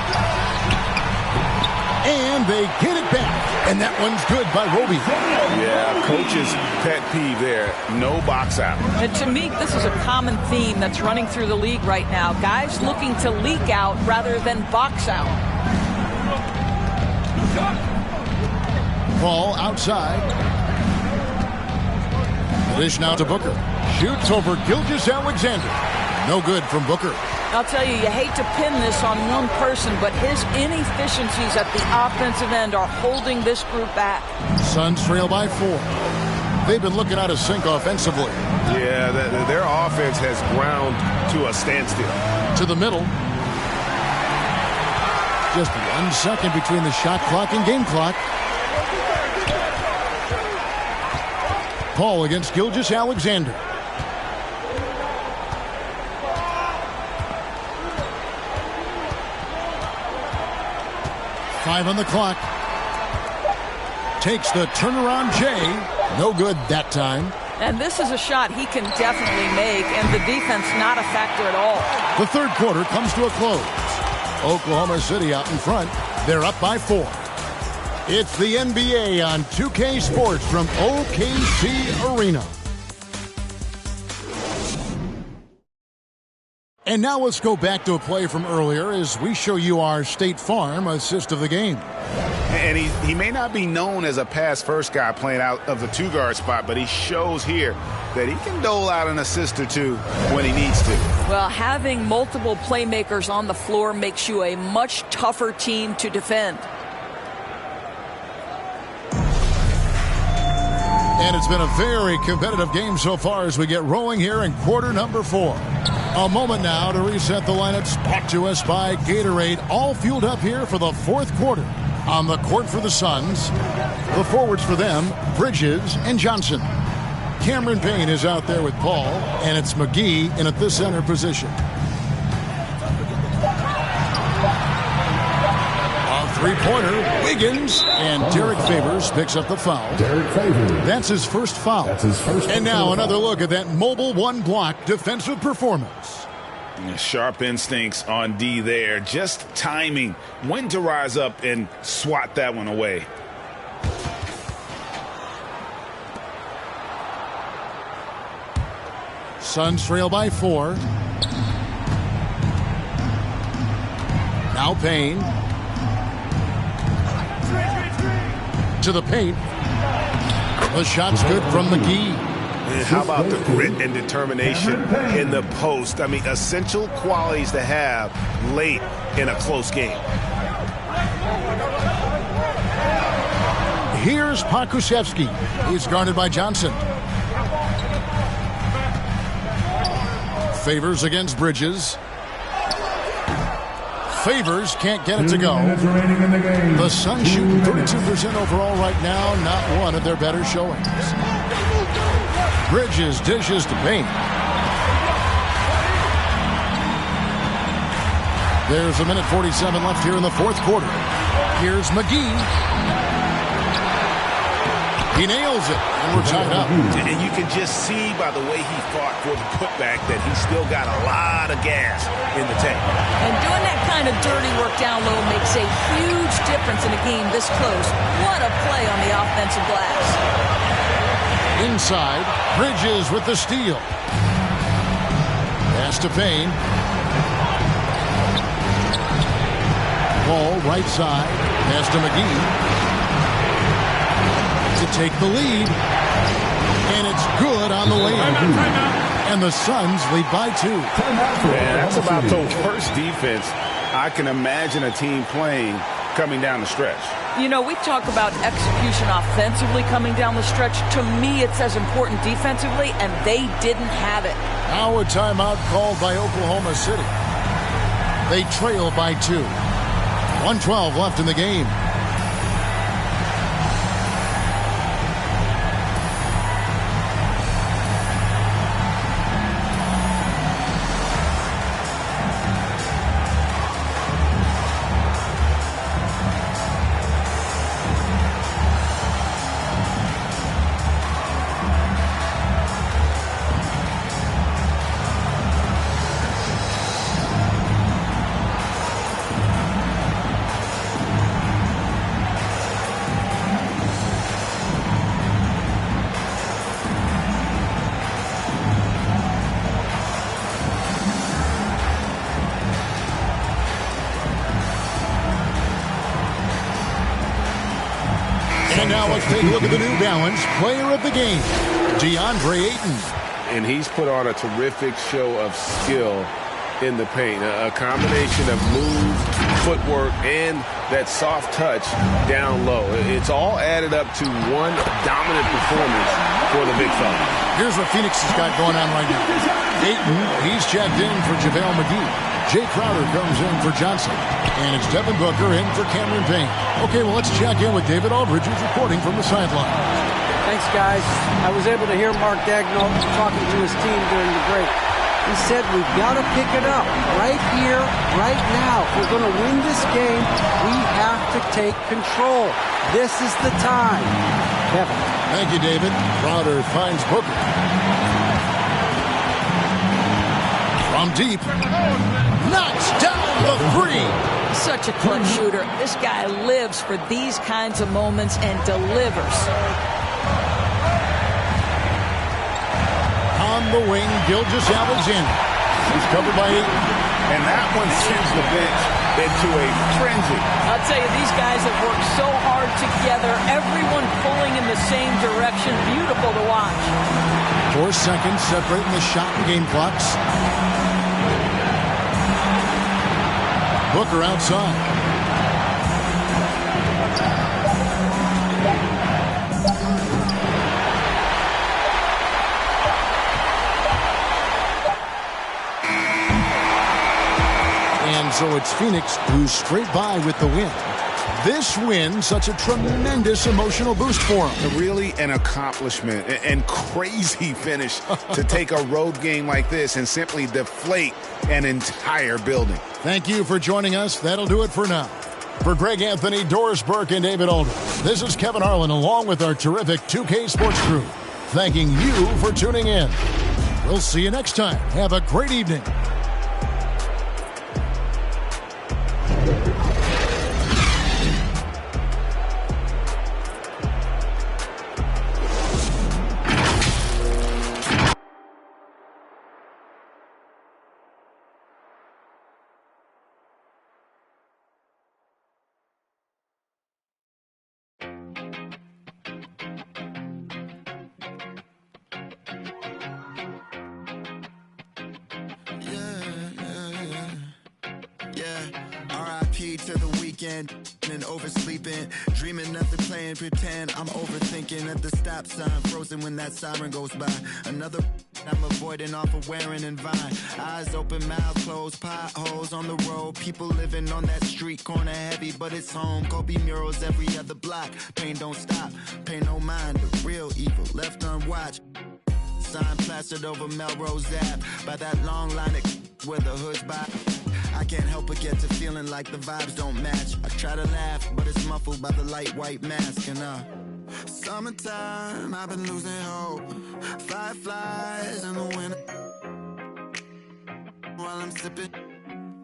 And they get it back. And that one's good by Roby. Yeah, coach's pet peeve there. No box out. And to me, this is a common theme that's running through the league right now. Guys looking to leak out rather than box out. Paul outside. Dish now to Booker. shoots over Gilgeous-Alexander. No good from Booker. I'll tell you, you hate to pin this on one person, but his inefficiencies at the offensive end are holding this group back. Suns trail by 4. They've been looking out of sync offensively. Yeah, their offense has ground to a standstill. To the middle. Just 1 second between the shot clock and game clock. Paul against Gilgeous-Alexander. Five on the clock. Takes the turnaround J. No good that time. And this is a shot he can definitely make, and the defense not a factor at all. The third quarter comes to a close. Oklahoma City out in front. They're up by 4. It's the NBA on 2K Sports from OKC Arena. And now let's go back to a play from earlier as we show you our State Farm assist of the game. And he may not be known as a pass-first guy playing out of the 2-guard spot, but he shows here that he can dole out an assist or two when he needs to. Well, having multiple playmakers on the floor makes you a much tougher team to defend. And it's been a very competitive game so far as we get rolling here in quarter number 4. A moment now to reset the lineups brought to us by Gatorade. All fueled up here for the fourth quarter. On the court for the Suns, the forwards for them, Bridges and Johnson. Cameron Payne is out there with Paul, and it's McGee in at the center position. A three-pointer, Wiggins, and Derek Favors picks up the foul. Derek Favors. That's his first foul. That's his first. And now another look at that mobile one-block defensive performance. Sharp instincts on D there. Just timing when to rise up and swat that one away. Suns trail by 4. Now Payne. To the paint. The shot's good from McGee. How about the grit and determination in the post? I mean, essential qualities to have late in a close game. Here's Pokusevski. He's guarded by Johnson. Favors against Bridges. Favors can't get it to go. The Suns shooting 32% overall right now. Not one of their better showings. Bridges dishes to Payne. There's a minute 47 left here in the fourth quarter. Here's McGee. He nails it, and we're tied up. And you can just see by the way he fought for the putback that he's still got a lot of gas in the tank. And doing that kind of dirty work down low makes a huge difference in a game this close. What a play on the offensive glass. Inside, Bridges with the steal. Pass to Payne. Ball right side. Pass to McGee. To take the lead. And it's good on the layup. And the Suns lead by 2. Man, that's about the worst defense I can imagine a team playing coming down the stretch. You know, we talk about execution offensively coming down the stretch. To me, it's as important defensively, and they didn't have it. Now a timeout called by Oklahoma City. They trail by 2. 1:12 left in the game. And now let's take a look at the New Balance player of the game, DeAndre Ayton. and he's put on a terrific show of skill in the paint. A combination of move, footwork, and that soft touch down low. It's all added up to one dominant performance for the big fella. Here's what Phoenix has got going on right now. Ayton, he's checked in for JaVale McGee. Jay Crowder comes in for Johnson. And it's Devin Booker in for Cameron Payne. Okay, well, let's check in with David Aldridge, who's reporting from the sideline. Thanks, guys. I was able to hear Mark Daigneault talking to his team during the break. He said we've got to pick it up right here, right now. If we're going to win this game, we have to take control. This is the time. Kevin. Thank you, David. Crowder finds Booker. From deep. Knocks down the three. Such a clutch shooter. This guy lives for these kinds of moments and delivers. On the wing, Gilgeous-Alexander. He's covered by 8. And that one sends the bench into a frenzy. I'll tell you, these guys have worked so hard together. Everyone pulling in the same direction. Beautiful to watch. 4 seconds separating the shot and game clocks. Booker outside. And so it's Phoenix who's straight by with the win. This win, such a tremendous emotional boost for them. Really an accomplishment and crazy finish to take a road game like this and simply deflate an entire building. Thank you for joining us. That'll do it for now. For Greg Anthony, Doris Burke, and David Aldridge, this is Kevin Harlan along with our terrific 2K Sports crew, thanking you for tuning in. We'll see you next time. Have a great evening. To the weekend and oversleeping, dreaming nothing, playing pretend. I'm overthinking at the stop sign, frozen when that siren goes by. Another I'm avoiding off of wearing and Vine. Eyes open, mouth closed, potholes on the road. People living on that street corner heavy, but it's home. Kobe murals every other block. Pain don't stop, pay no mind. The real evil left unwatched. Sign plastered over Melrose Ave by that long line of where the hood's by. I can't help but get to feeling like the vibes don't match. I try to laugh, but it's muffled by the light white mask. And summertime, I've been losing hope. Fireflies in the winter. While I'm sipping,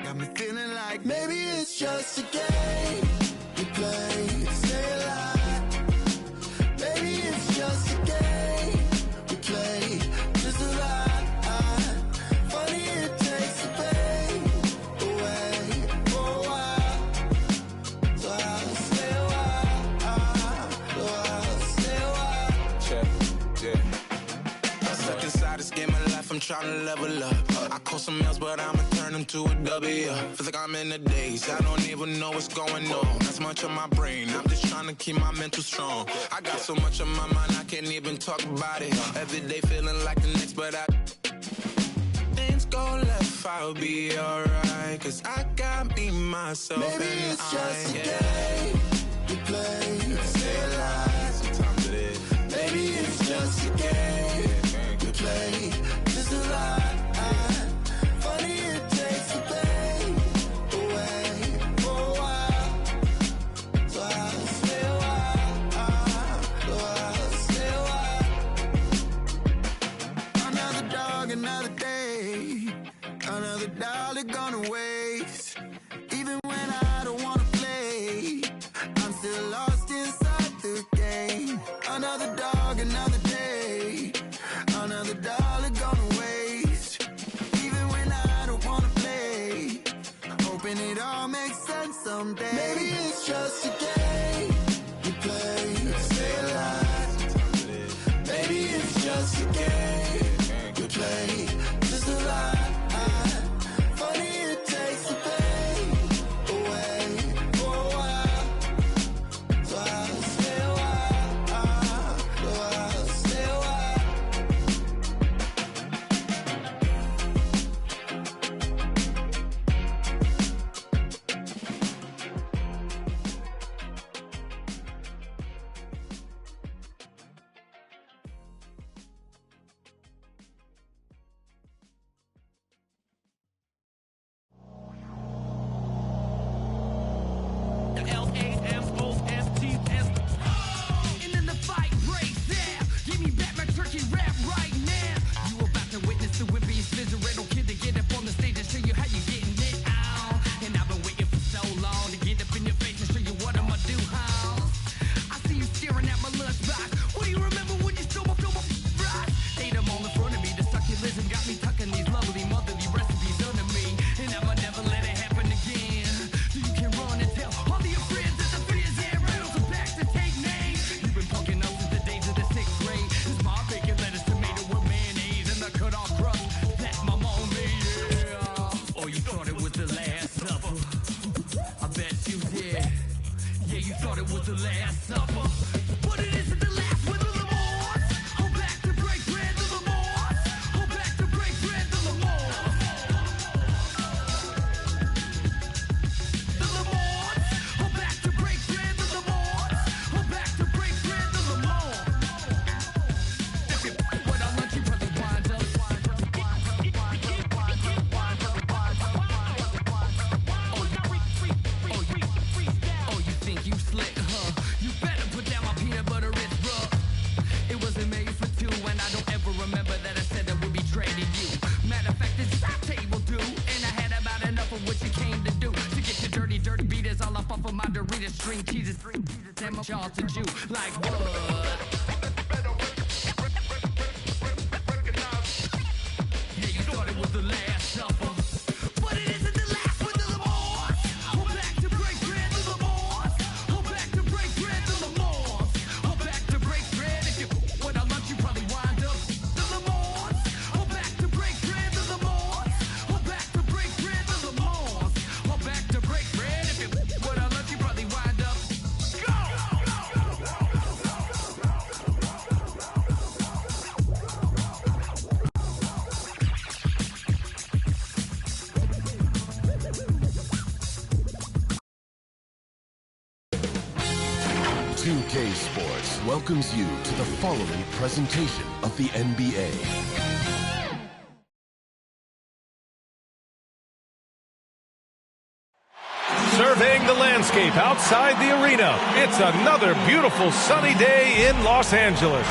got me feeling like maybe it's just a game we play to stay alive. Maybe it's just a game we play to survive. Funny it takes the pain away for a while, so I'll stay a while, so I'll stay a while. Check, yeah. I'm stuck inside this game of life, I'm trying to level up. I call some L's, but I'ma turn them to a W. Feel like I'm in the days, I don't even know what's going on. That's much on my brain, I'm just trying to keep my mental strong. I got so much on my mind, I can't even talk about it. Every day feeling like the next, but things go left, I'll be alright. Cause I got me, myself, maybe and it's just a game we play to stay alive. Sometimes it is. Maybe it's just a game we play to survive. Funny it takes the pain away for a while, so I'll stay a while, so I'll stay a while. Another dog, another day, another dollar gonna waste. Even when I don't wanna play, I'm still lost inside the game. Another dog, another day, another dollar gonna waste. Even when I don't wanna play, hoping it all makes sense someday. Maybe it's just a game we play to stay alive. Maybe it's just a game we it was the last supper. But it isn't the last with the Lamars. Hold back to break bread, the Lamars. Hold back to break bread, the Lamars. The Lamars. Hold back to break bread, the Lamars. Hold back to break bread, the Lamars. If you what I lunch, you probably wind up. Oh, you think you slick, huh? You better put down my peanut butter wrist, bruh. It wasn't made for two, and I don't ever remember that I said I would be trading you. Matter of fact, this is our table, dude. And I had about enough of what you came to do. To get your dirty, dirty beaters all up off of my Doritos, string cheeses, and my jaws to Jew. Like what? Yeah, you thought it was the last supper. But it isn't the last with the Lamars. Hold back to break bread, the Lamars. Hold back to break bread, the Lamars. Hold back to break bread. If you what I lunch, you probably wind up. The Lamars. Hold back to break bread, the Lamars. Hold back to break bread, the Lamars. Hold back to break bread. If you what I lunch, you probably wind up. Go! 2K Sports welcomes you to the following presentation of the NBA. Surveying the landscape outside the arena, it's another beautiful sunny day in Los Angeles.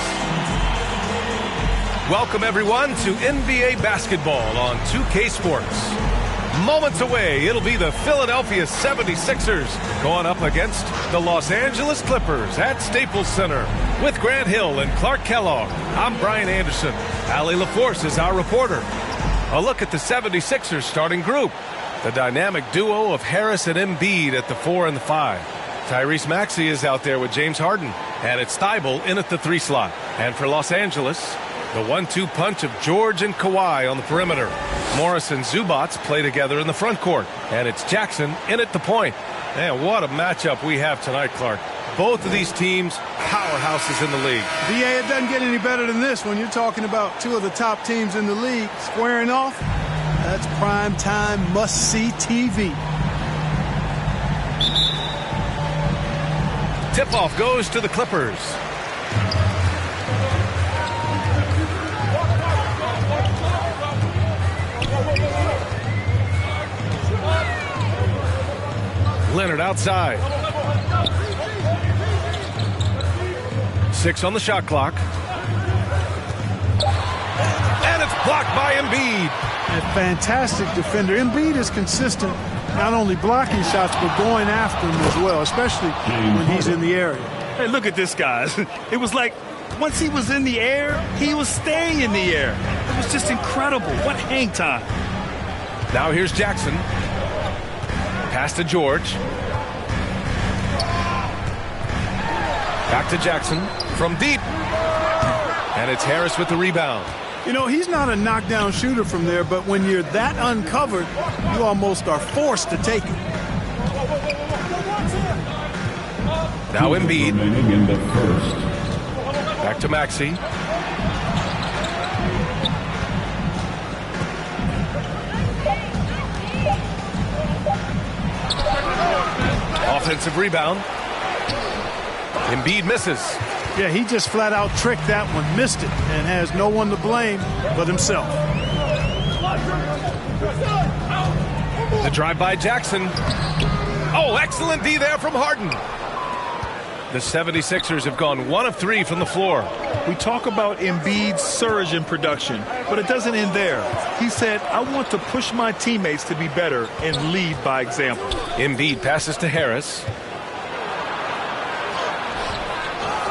Welcome everyone to NBA basketball on 2K Sports. Moments away, it'll be the Philadelphia 76ers going up against the Los Angeles Clippers at Staples Center. With Grant Hill and Clark Kellogg, I'm Brian Anderson. Allie LaForce is our reporter. A look at the 76ers starting group. The dynamic duo of Harris and Embiid at the 4 and the 5. Tyrese Maxey is out there with James Harden. And it's Thibault in at the 3 slot. And for Los Angeles, the 1-2 punch of George and Kawhi on the perimeter. Morris and Zubats play together in the front court. And it's Jackson in at the point. Man, what a matchup we have tonight, Clark. Both of these teams, powerhouses in the league. VA, it doesn't get any better than this when you're talking about two of the top teams in the league squaring off. That's prime time, must-see TV. Tip-off goes to the Clippers. Leonard outside. 6 on the shot clock. And it's blocked by Embiid. A fantastic defender. Embiid is consistent, not only blocking shots, but going after them as well, especially when he's in the area. Hey, look at this, guys. It was like once he was in the air, he was staying in the air. It was just incredible. What hang time. Now here's Jackson. Pass to George. Back to Jackson from deep. And it's Harris with the rebound. You know, he's not a knockdown shooter from there, but when you're that uncovered, you almost are forced to take it. Now Embiid. In the first. Back to Maxey. Offensive rebound. Embiid misses. Yeah, he just flat out tricked that one, missed it, and has no one to blame but himself. The drive by Jackson. Oh, excellent D there from Harden. The 76ers have gone 1 of 3 from the floor. We talk about Embiid's surge in production, but it doesn't end there. He said, I want to push my teammates to be better and lead by example. Embiid passes to Harris.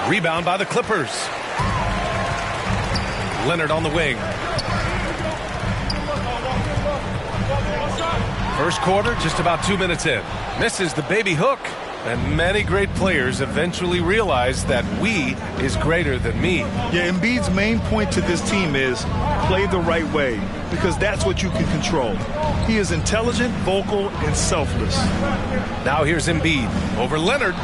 Rebound by the Clippers. Leonard on the wing. First quarter, just about 2 minutes in. Misses the baby hook. And many great players eventually realize that we is greater than me. Yeah, Embiid's main point to this team is play the right way, because that's what you can control. He is intelligent, vocal, and selfless. Now here's Embiid over Leonard.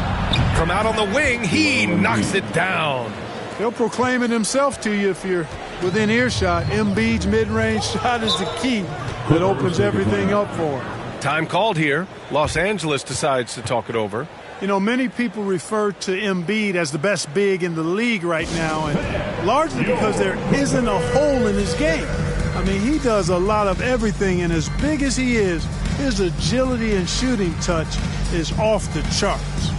From out on the wing, he knocks it down. He'll proclaim it himself to you if you're within earshot. Embiid's mid-range shot is the key that opens everything up for him. Time called here. Los Angeles decides to talk it over. You know, many people refer to Embiid as the best big in the league right now, and largely because there isn't a hole in his game. I mean, he does a lot of everything, and as big as he is, his agility and shooting touch is off the charts.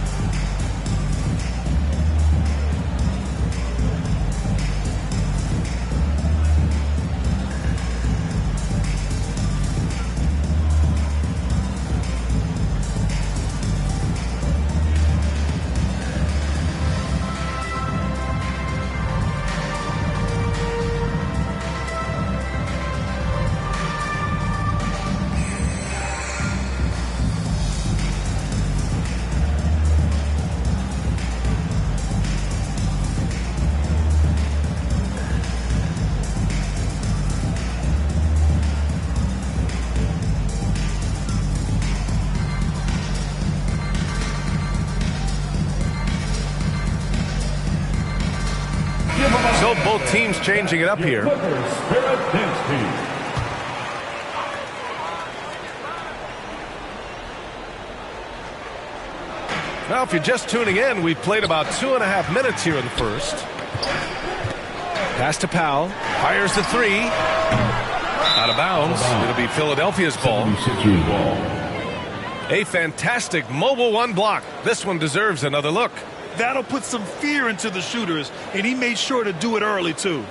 So both teams changing it up here. Now, if you're just tuning in, we've played about 2.5 minutes here in the first. Pass to Powell. Fires the three. Out of bounds. It'll be Philadelphia's ball. A fantastic mobile one block. This one deserves another look. That'll put some fear into the shooters, and he made sure to do it early, too.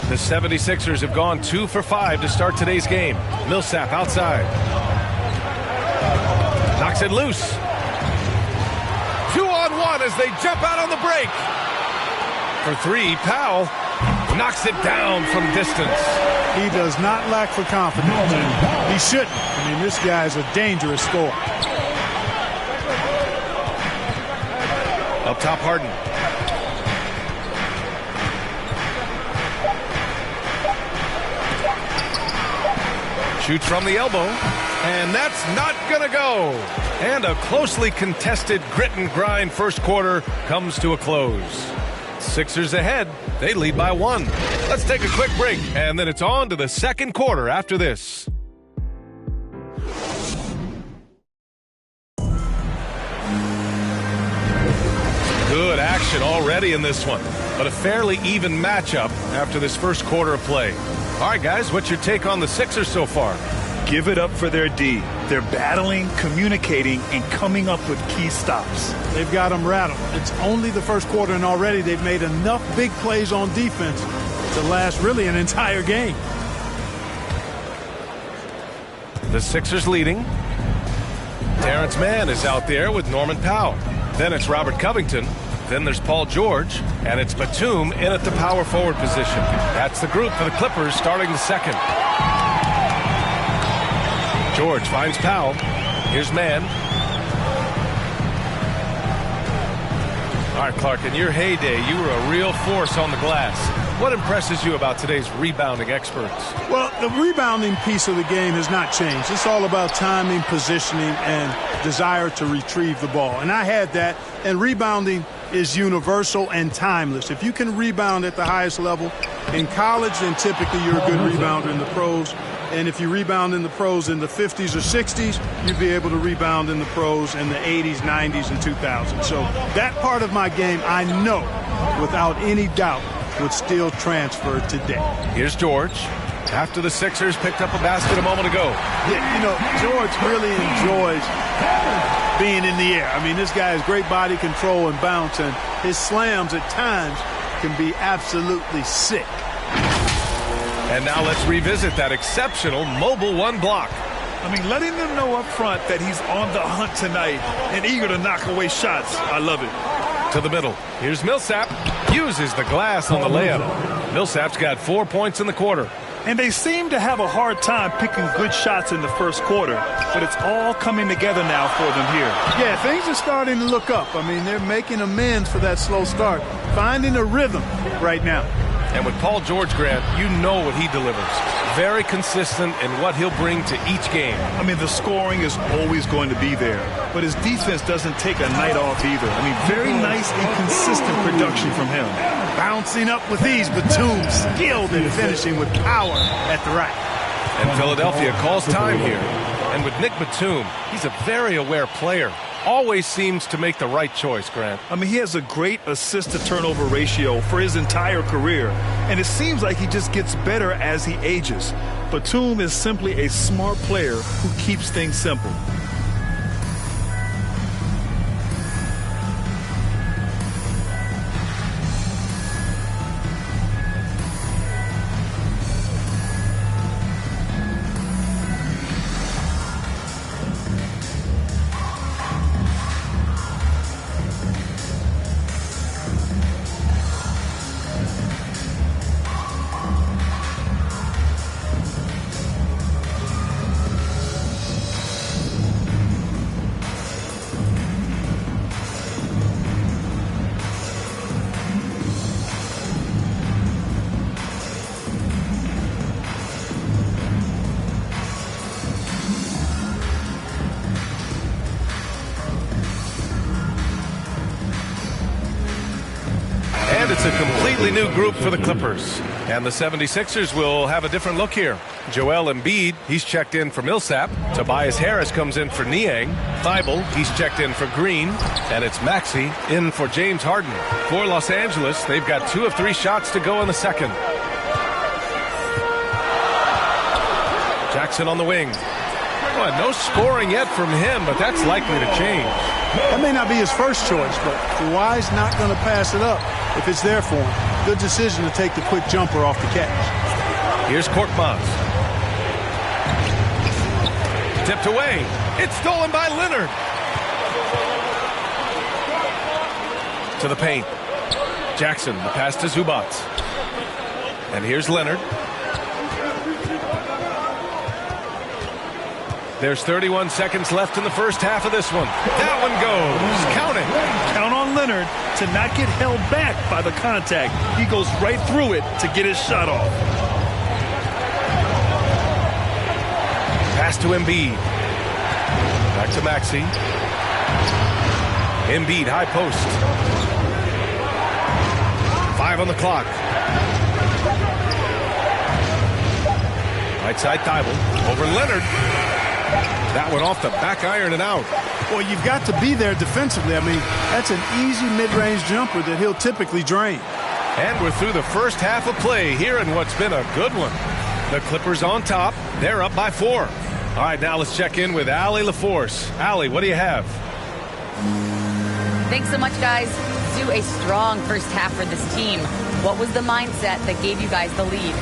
The 76ers have gone 2 for 5 to start today's game. Millsap outside. Knocks it loose. 2-on-1 as they jump out on the break. For three, Powell knocks it down from distance. He does not lack for confidence. He shouldn't. I mean, this guy's a dangerous scorer. Up top, Harden. Shoots from the elbow, and that's not gonna go. And a closely contested grit and grind first quarter comes to a close. Sixers ahead. They lead by 1. Let's take a quick break, and then it's on to the second quarter after this. Good action already in this one, but a fairly even matchup after this first quarter of play. All right, guys, what's your take on the Sixers so far? Give it up for their D. They're battling, communicating, and coming up with key stops. They've got them rattled. It's only the first quarter, and already they've made enough big plays on defense to last really an entire game. The Sixers leading. Terrence Mann is out there with Norman Powell. Then it's Robert Covington. Then there's Paul George, and it's Batum in at the power forward position. That's the group for the Clippers starting the second. George finds Powell. Here's Mann. All right, Clark, in your heyday, you were a real force on the glass. What impresses you about today's rebounding experts? Well, the rebounding piece of the game has not changed. It's all about timing, positioning, and desire to retrieve the ball. And I had that, and rebounding is universal and timeless. If you can rebound at the highest level in college, then typically you're a good rebounder in the pros. And if you rebound in the pros in the 50s or 60s, you'd be able to rebound in the pros in the 80s, 90s, and 2000s. So that part of my game, I know, without any doubt, would still transfer today. Here's George. After the Sixers picked up a basket a moment ago. Yeah, you know, George really enjoys being in the air. I mean, this guy has great body control and bounce, and his slams at times can be absolutely sick. And now let's revisit that exceptional mobile one block. I mean, letting them know up front that he's on the hunt tonight and eager to knock away shots. I love it. To the middle. Here's Millsap. Uses the glass on the layup. Millsap's got 4 points in the quarter. And they seem to have a hard time picking good shots in the first quarter, but it's all coming together now for them here. Yeah, things are starting to look up. I mean, they're making amends for that slow start, finding a rhythm right now. And with Paul George, Grant, you know what he delivers. Very consistent in what he'll bring to each game. I mean, the scoring is always going to be there, but his defense doesn't take a night off either. I mean, very nice and consistent production from him. Bouncing up with ease, Batum skilled in finishing with power at the rack. And Philadelphia calls time here. And with Nick Batum, he's a very aware player. Always seems to make the right choice, Grant. I mean, he has a great assist-to-turnover ratio for his entire career, and it seems like he just gets better as he ages. Batum is simply a smart player who keeps things simple. And it's a completely new group for the Clippers. And the 76ers will have a different look here. Joel Embiid, he's checked in for Millsap. Tobias Harris comes in for Niang. Thibault, he's checked in for Green. And it's Maxey in for James Harden. For Los Angeles, they've got 2 of 3 shots to go in the second. Jackson on the wing. Well, no scoring yet from him, but that's likely to change. That may not be his first choice, but Kawhi's not going to pass it up if it's there for him. Good decision to take the quick jumper off the catch. Here's Korkmaz. Tipped away. It's stolen by Leonard. To the paint. Jackson, the pass to Zubac. And here's Leonard. There's 31 seconds left in the first half of this one. That one goes. Count it. Count on Leonard to not get held back by the contact. He goes right through it to get his shot off. Pass to Embiid. Back to Maxey. Embiid, high post. 5 on the clock. Right side Thibault. Over Leonard. That one off the back iron and out. Well, you've got to be there defensively. I mean, that's an easy mid-range jumper that he'll typically drain. And we're through the first half of play here in what's been a good one. The Clippers on top. They're up by 4. All right, now let's check in with Allie LaForce. Allie, what do you have? Thanks so much, guys. Do a strong first half for this team. What was the mindset that gave you guys the lead?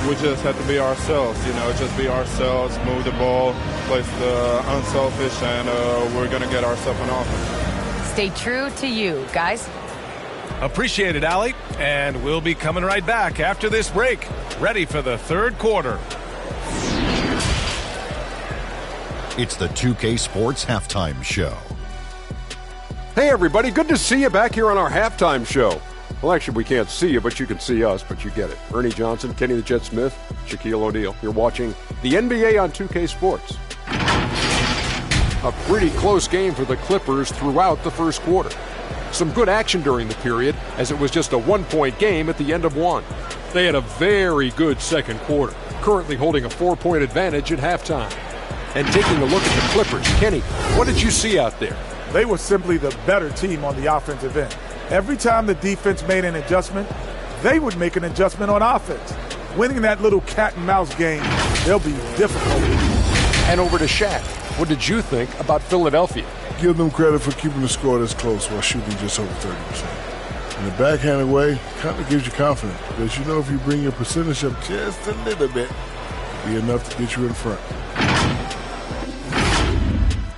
We just have to be ourselves, just be ourselves, move the ball, play the unselfish, and we're going to get ourselves an offense. Stay true to you, guys. Appreciate it, Allie. And we'll be coming right back after this break. Ready for the third quarter. It's the 2K Sports Halftime Show. Hey, everybody. Good to see you back here on our halftime show. Well, actually, we can't see you, but you can see us, but you get it. Ernie Johnson, Kenny the Jet Smith, Shaquille O'Neal. You're watching the NBA on 2K Sports. A pretty close game for the Clippers throughout the first quarter. Some good action during the period, as it was just a one-point game at the end of one. They had a very good second quarter, currently holding a 4-point advantage at halftime. And taking a look at the Clippers, Kenny, what did you see out there? They were simply the better team on the offensive end. Every time the defense made an adjustment, they would make an adjustment on offense. Winning that little cat and mouse game, they'll be difficult. And over to Shaq. What did you think about Philadelphia? Give them credit for keeping the score this close while shooting just over 30%. In a backhanded way, kind of gives you confidence because you know if you bring your percentage up just a little bit, it'll be enough to get you in front.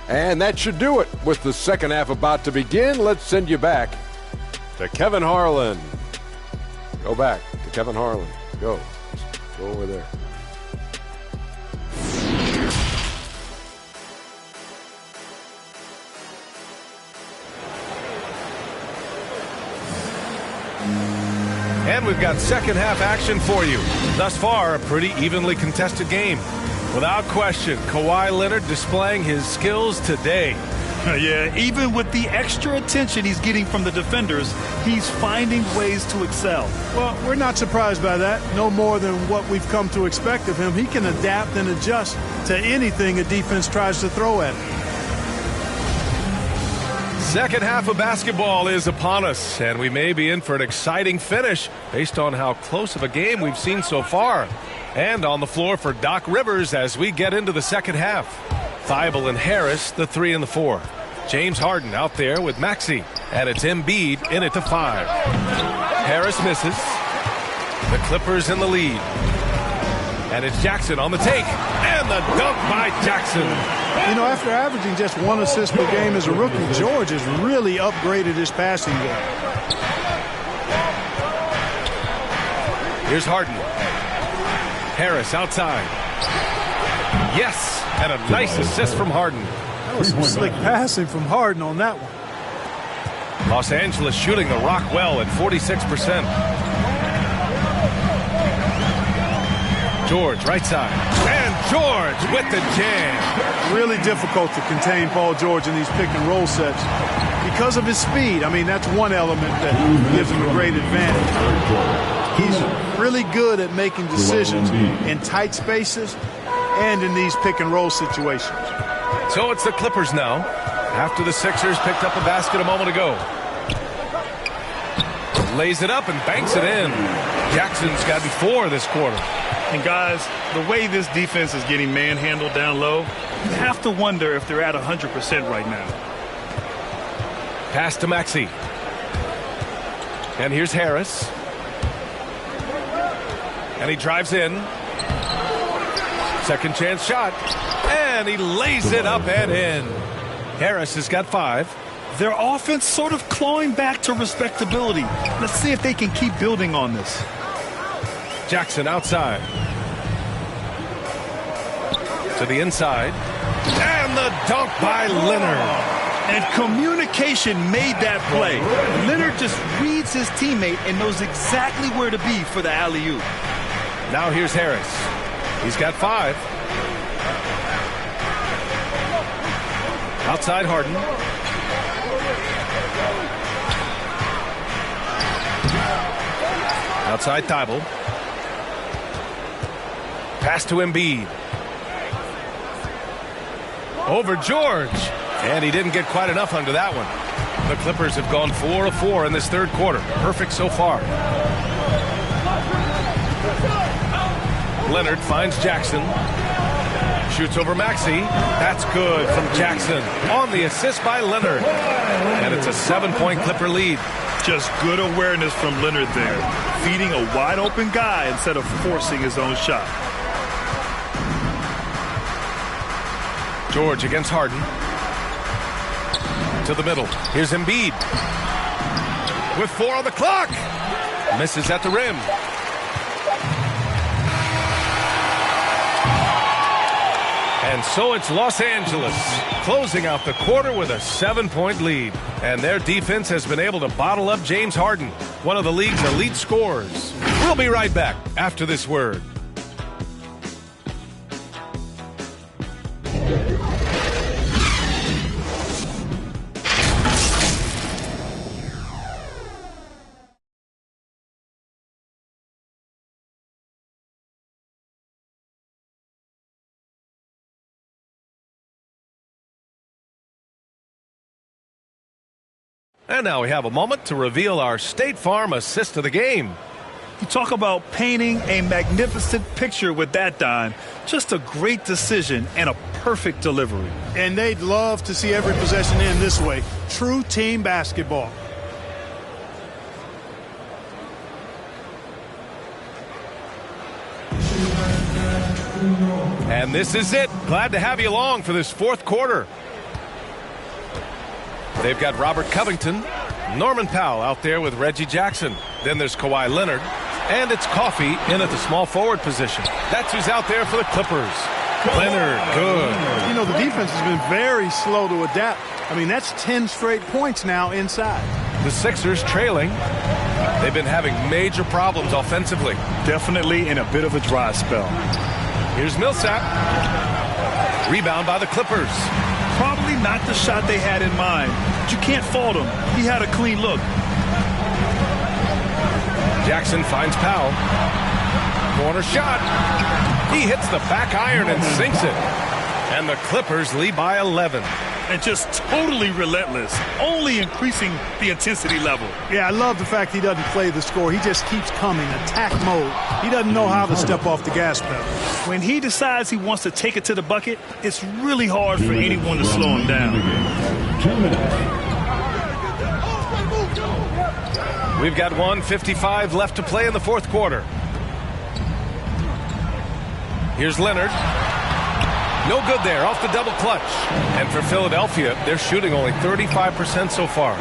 And that should do it. With the second half about to begin, let's send you back to Kevin Harlan. Go back to Kevin Harlan. Go. Go over there. And we've got second half action for you. Thus far, a pretty evenly contested game. Without question, Kawhi Leonard displaying his skills today. Yeah, even with the extra attention he's getting from the defenders, he's finding ways to excel. Well, we're not surprised by that. No more than what we've come to expect of him. He can adapt and adjust to anything a defense tries to throw at him. Second half of basketball is upon us, and we may be in for an exciting finish based on how close of a game we've seen so far. And on the floor for Doc Rivers as we get into the second half. Thibault and Harris, the 3 and the 4. James Harden out there with Maxey, and it's Embiid in at the 5. Harris misses. The Clippers in the lead. And it's Jackson on the take. And the dunk by Jackson. You know, after averaging just 1 assist per game as a rookie, George has really upgraded his passing game. Here's Harden. Harris outside. Yes, and a nice assist from Harden. That was some slick passing from Harden on that one. Los Angeles shooting the rock well at 46%. George, right side. And George with the jam. Really difficult to contain Paul George in these pick and roll sets because of his speed. I mean, that's one element that gives him a great advantage. He's really good at making decisions in tight spaces and in these pick and roll situations. So it's the Clippers now, after the Sixers picked up a basket a moment ago. Lays it up and banks it in. Jackson's got 4 this quarter. And guys, the way this defense is getting manhandled down low, you have to wonder if they're at 100% right now. Pass to Maxey. And here's Harris. And he drives in. Second chance shot. And he lays it up and in. Harris has got 5. Their offense sort of clawing back to respectability. Let's see if they can keep building on this. Jackson outside. To the inside. And the dunk by Leonard. And communication made that play. Leonard just reads his teammate and knows exactly where to be for the alley-oop. Now here's Harris. He's got 5. Outside Harden. Outside Thibault. Pass to Embiid. Over George. And he didn't get quite enough under that one. The Clippers have gone 4 of 4 in this third quarter. Perfect so far. Leonard finds Jackson. Shoots over Maxey. That's good from Jackson. On the assist by Leonard. And it's a 7-point Clipper lead. Just good awareness from Leonard there. Feeding a wide open guy instead of forcing his own shot. George against Harden. To the middle. Here's Embiid. With 4 on the clock. Misses at the rim. And so it's Los Angeles closing out the quarter with a 7-point lead. And their defense has been able to bottle up James Harden, one of the league's elite scorers. We'll be right back after this word. And now we have a moment to reveal our State Farm assist of the game. You talk about painting a magnificent picture with that dime. Just a great decision and a perfect delivery. And they'd love to see every possession end this way. True team basketball. And this is it. Glad to have you along for this fourth quarter. They've got Robert Covington, Norman Powell out there with Reggie Jackson. Then there's Kawhi Leonard, And it's Coffey in at the small forward position. That's who's out there for the Clippers. Leonard, good. You know, the defense has been very slow to adapt. I mean, that's 10 straight points now inside. The Sixers trailing. They've been having major problems offensively. Definitely in a bit of a dry spell. Here's Millsap. Rebound by the Clippers. Probably not the shot they had in mind, but you can't fault him. He had a clean look. Jackson finds Powell. Corner shot. He hits the back iron and sinks it. And the Clippers lead by 11. And just totally relentless, only increasing the intensity level. Yeah, I love the fact he doesn't play the score. He just keeps coming, attack mode. He doesn't know how to step off the gas pedal. When he decides he wants to take it to the bucket, it's really hard for anyone to slow him down. 2 minutes. We've got 1:55 left to play in the fourth quarter. Here's Leonard. No good there, off the double clutch. And for Philadelphia, they're shooting only 35% so far.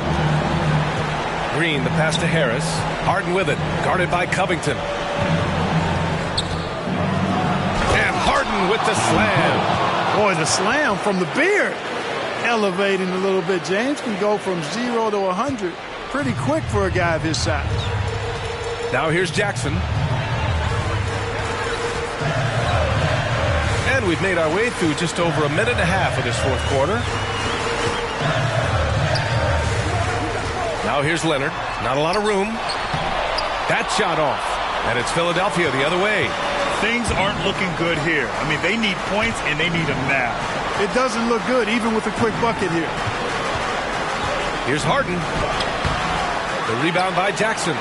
Green, the pass to Harris. Harden with it, guarded by Covington. And Harden with the slam. Boy, the slam from the beard. Elevating a little bit. James can go from 0 to 100 pretty quick for a guy of his size. Now here's Jackson. And we've made our way through just over a minute and a half of this fourth quarter. Now here's Leonard. Not a lot of room. That shot off. And it's Philadelphia the other way. Things aren't looking good here. I mean, they need points, and they need them now. It doesn't look good, even with a quick bucket here. Here's Harden. The rebound by Jackson.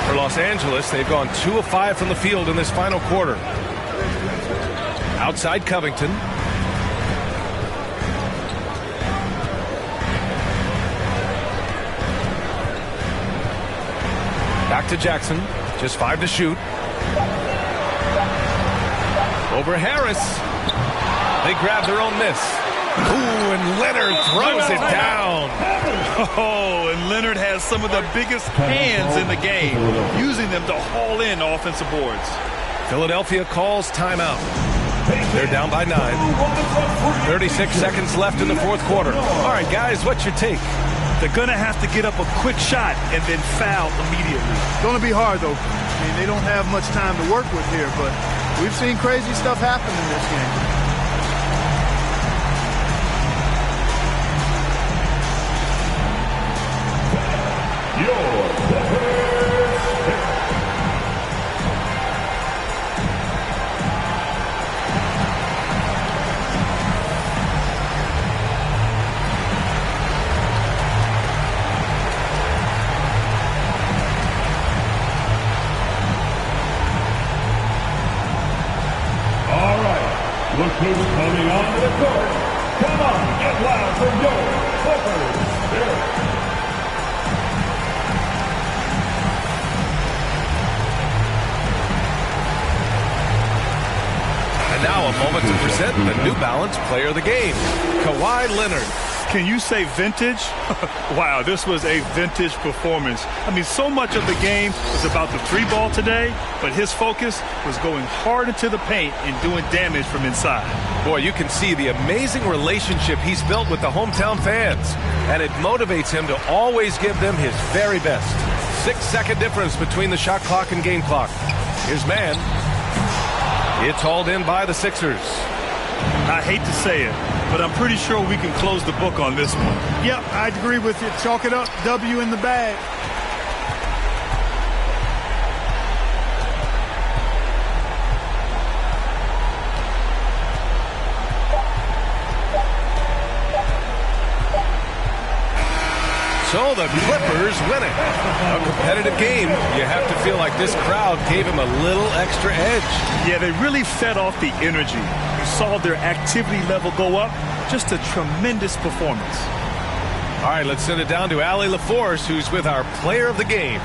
For Los Angeles, they've gone 2 of 5 from the field in this final quarter. Outside Covington. Back to Jackson. Just 5 to shoot. Over Harris. They grab their own miss. Ooh, and Leonard throws it down. Oh, and Leonard has some of the biggest hands in the game, using them to haul in offensive boards. Philadelphia calls timeout. They're down by 9. 36 seconds left in the fourth quarter. All right, guys, what's your take? They're going to have to get up a quick shot and then foul immediately. It's going to be hard, though. I mean, they don't have much time to work with here, but we've seen crazy stuff happen in this game. Look who's coming onto the court. Come on, get loud for your Clippers. And now a moment to present the New Balance Player of the Game, Kawhi Leonard. Can you say vintage? Wow, this was a vintage performance. I mean, so much of the game was about the 3-ball today, but his focus was going hard into the paint and doing damage from inside. Boy, you can see the amazing relationship he's built with the hometown fans, and it motivates him to always give them his very best. 6-second difference between the shot clock and game clock. Here's man. It's hauled in by the Sixers. I hate to say it, but I'm pretty sure we can close the book on this one. Yep, I'd agree with you. Chalk it up. W in the bag. So the Clippers win it. A competitive game. You have to feel like this crowd gave him a little extra edge. Yeah, they really fed off the energy. You saw their activity level go up. Just a tremendous performance. All right, let's send it down to Allie LaForce, who's with our player of the game.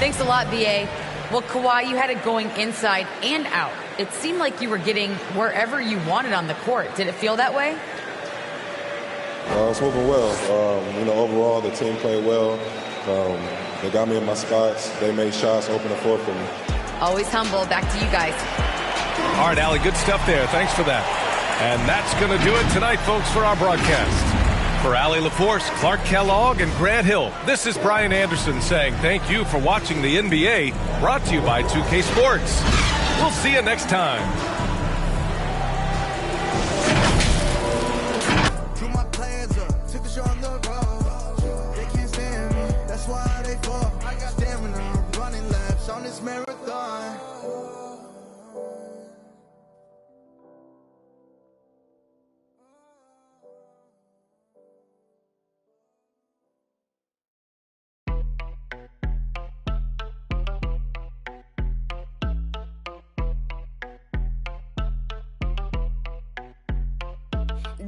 Thanks a lot, B.A. Well, Kawhi, you had it going inside and out. It seemed like you were getting wherever you wanted on the court. Did it feel that way? It's moving well. Overall, the team played well. They got me in my spots. They made shots, open the floor for me. Always humble. Back to you guys. All right, Allie, good stuff there. Thanks for that. And that's going to do it tonight, folks, for our broadcast. For Allie LaForce, Clark Kellogg, and Grant Hill, this is Brian Anderson saying thank you for watching the NBA, brought to you by 2K Sports. We'll see you next time. My players up, took the show on the road. They can't stand me, that's why they fall. I got stamina, running laps on this marathon.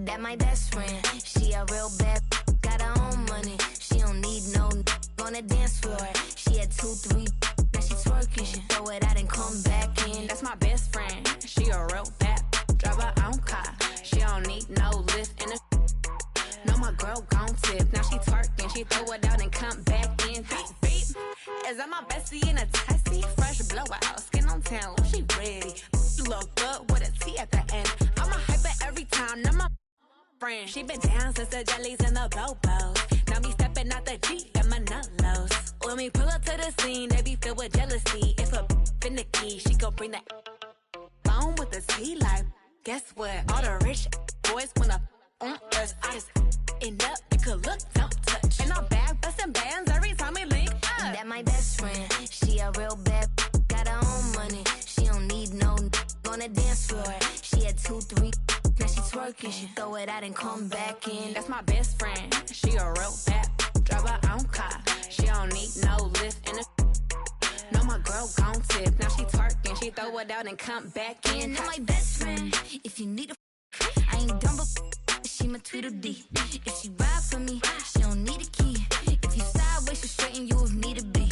That my best friend, she a real bad, got her own money. She don't need no on the dance floor. She had 2, 3, now she twerking. She throw it out and come back in. That's my best friend, she a real bad, drive her own car. She don't need no lift in the. No, my girl gon' tip. Now she twerking, she throw it out and come back in. Beep, beep. Is that my bestie in a tessie? Fresh blowout, skin on town, she ready. You look good with a T at the end. I'm a hyper every time, now my friend. She been down since the jellies and the bobos. Now me stepping out the Jeep and my nut-lows. When we pull up to the scene, they be filled with jealousy. If a finicky, she gon' bring that phone with the T like. Guess what? All the rich boys wanna on us. I just end up, you could look, don't touch. And I'm back busting bands every time we link up. That my best friend, she a real bad, got her own money. She don't need no on the dance floor. She had 2, 3, now she twerking. She throw it out and come back in. That's my best friend, she a real bad, drive her own car. She don't need no lift in the. No, my girl gon' tip. Now she twerking, she throw it out and come back in. That my best friend, if you need a, I ain't dumb but she my Tweedledee. If she ride for me, she don't need a key. If you sideways, she straighten you if need to be.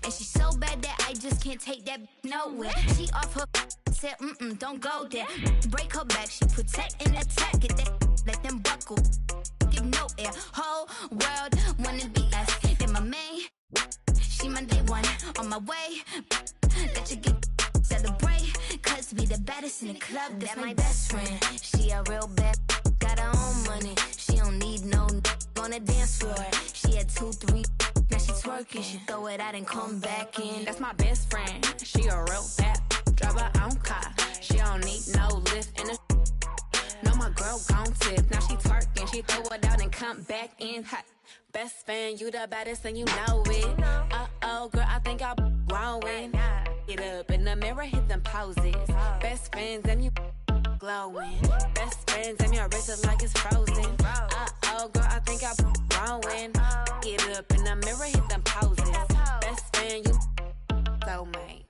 And she so bad that I just can't take that nowhere. She off her said, don't go there. Break her back, she protect and attack. Get that, let them buckle. Give no air. Whole world wanna be us. Then my main, she my day one. On my way, let you get celebrate. Cause we the baddest in the club. That's my best friend. She a real bad, got her own money. She don't need no on the dance floor. She had 2, 3, now she twerking. She throw it out and come back in. That's my best friend, she a real bad, drive her own car. She don't need no lift in the. No, my girl gon' tip. Now she twerking, she throw it out and come back in. Hot. Best friend, you the baddest and you know it. Uh-oh, girl, I think I'm growing. Get up in the mirror, hit them poses. Best friends and you glowing. Best friends and your wrist is like it's frozen. Uh-oh, girl, I think I'm growing. Get up in the mirror, hit them poses. Best friend, you soulmate.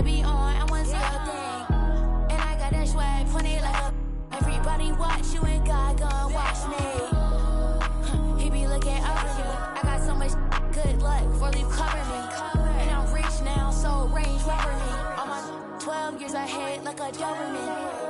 be on, I want to see your thing. And I got that swag, funny like a. Everybody watch you and God gon' watch me. He be looking up at you. I got so much good luck for you cover me. And I'm rich now, so Range Rover me. All my 12 years ahead like a Doberman.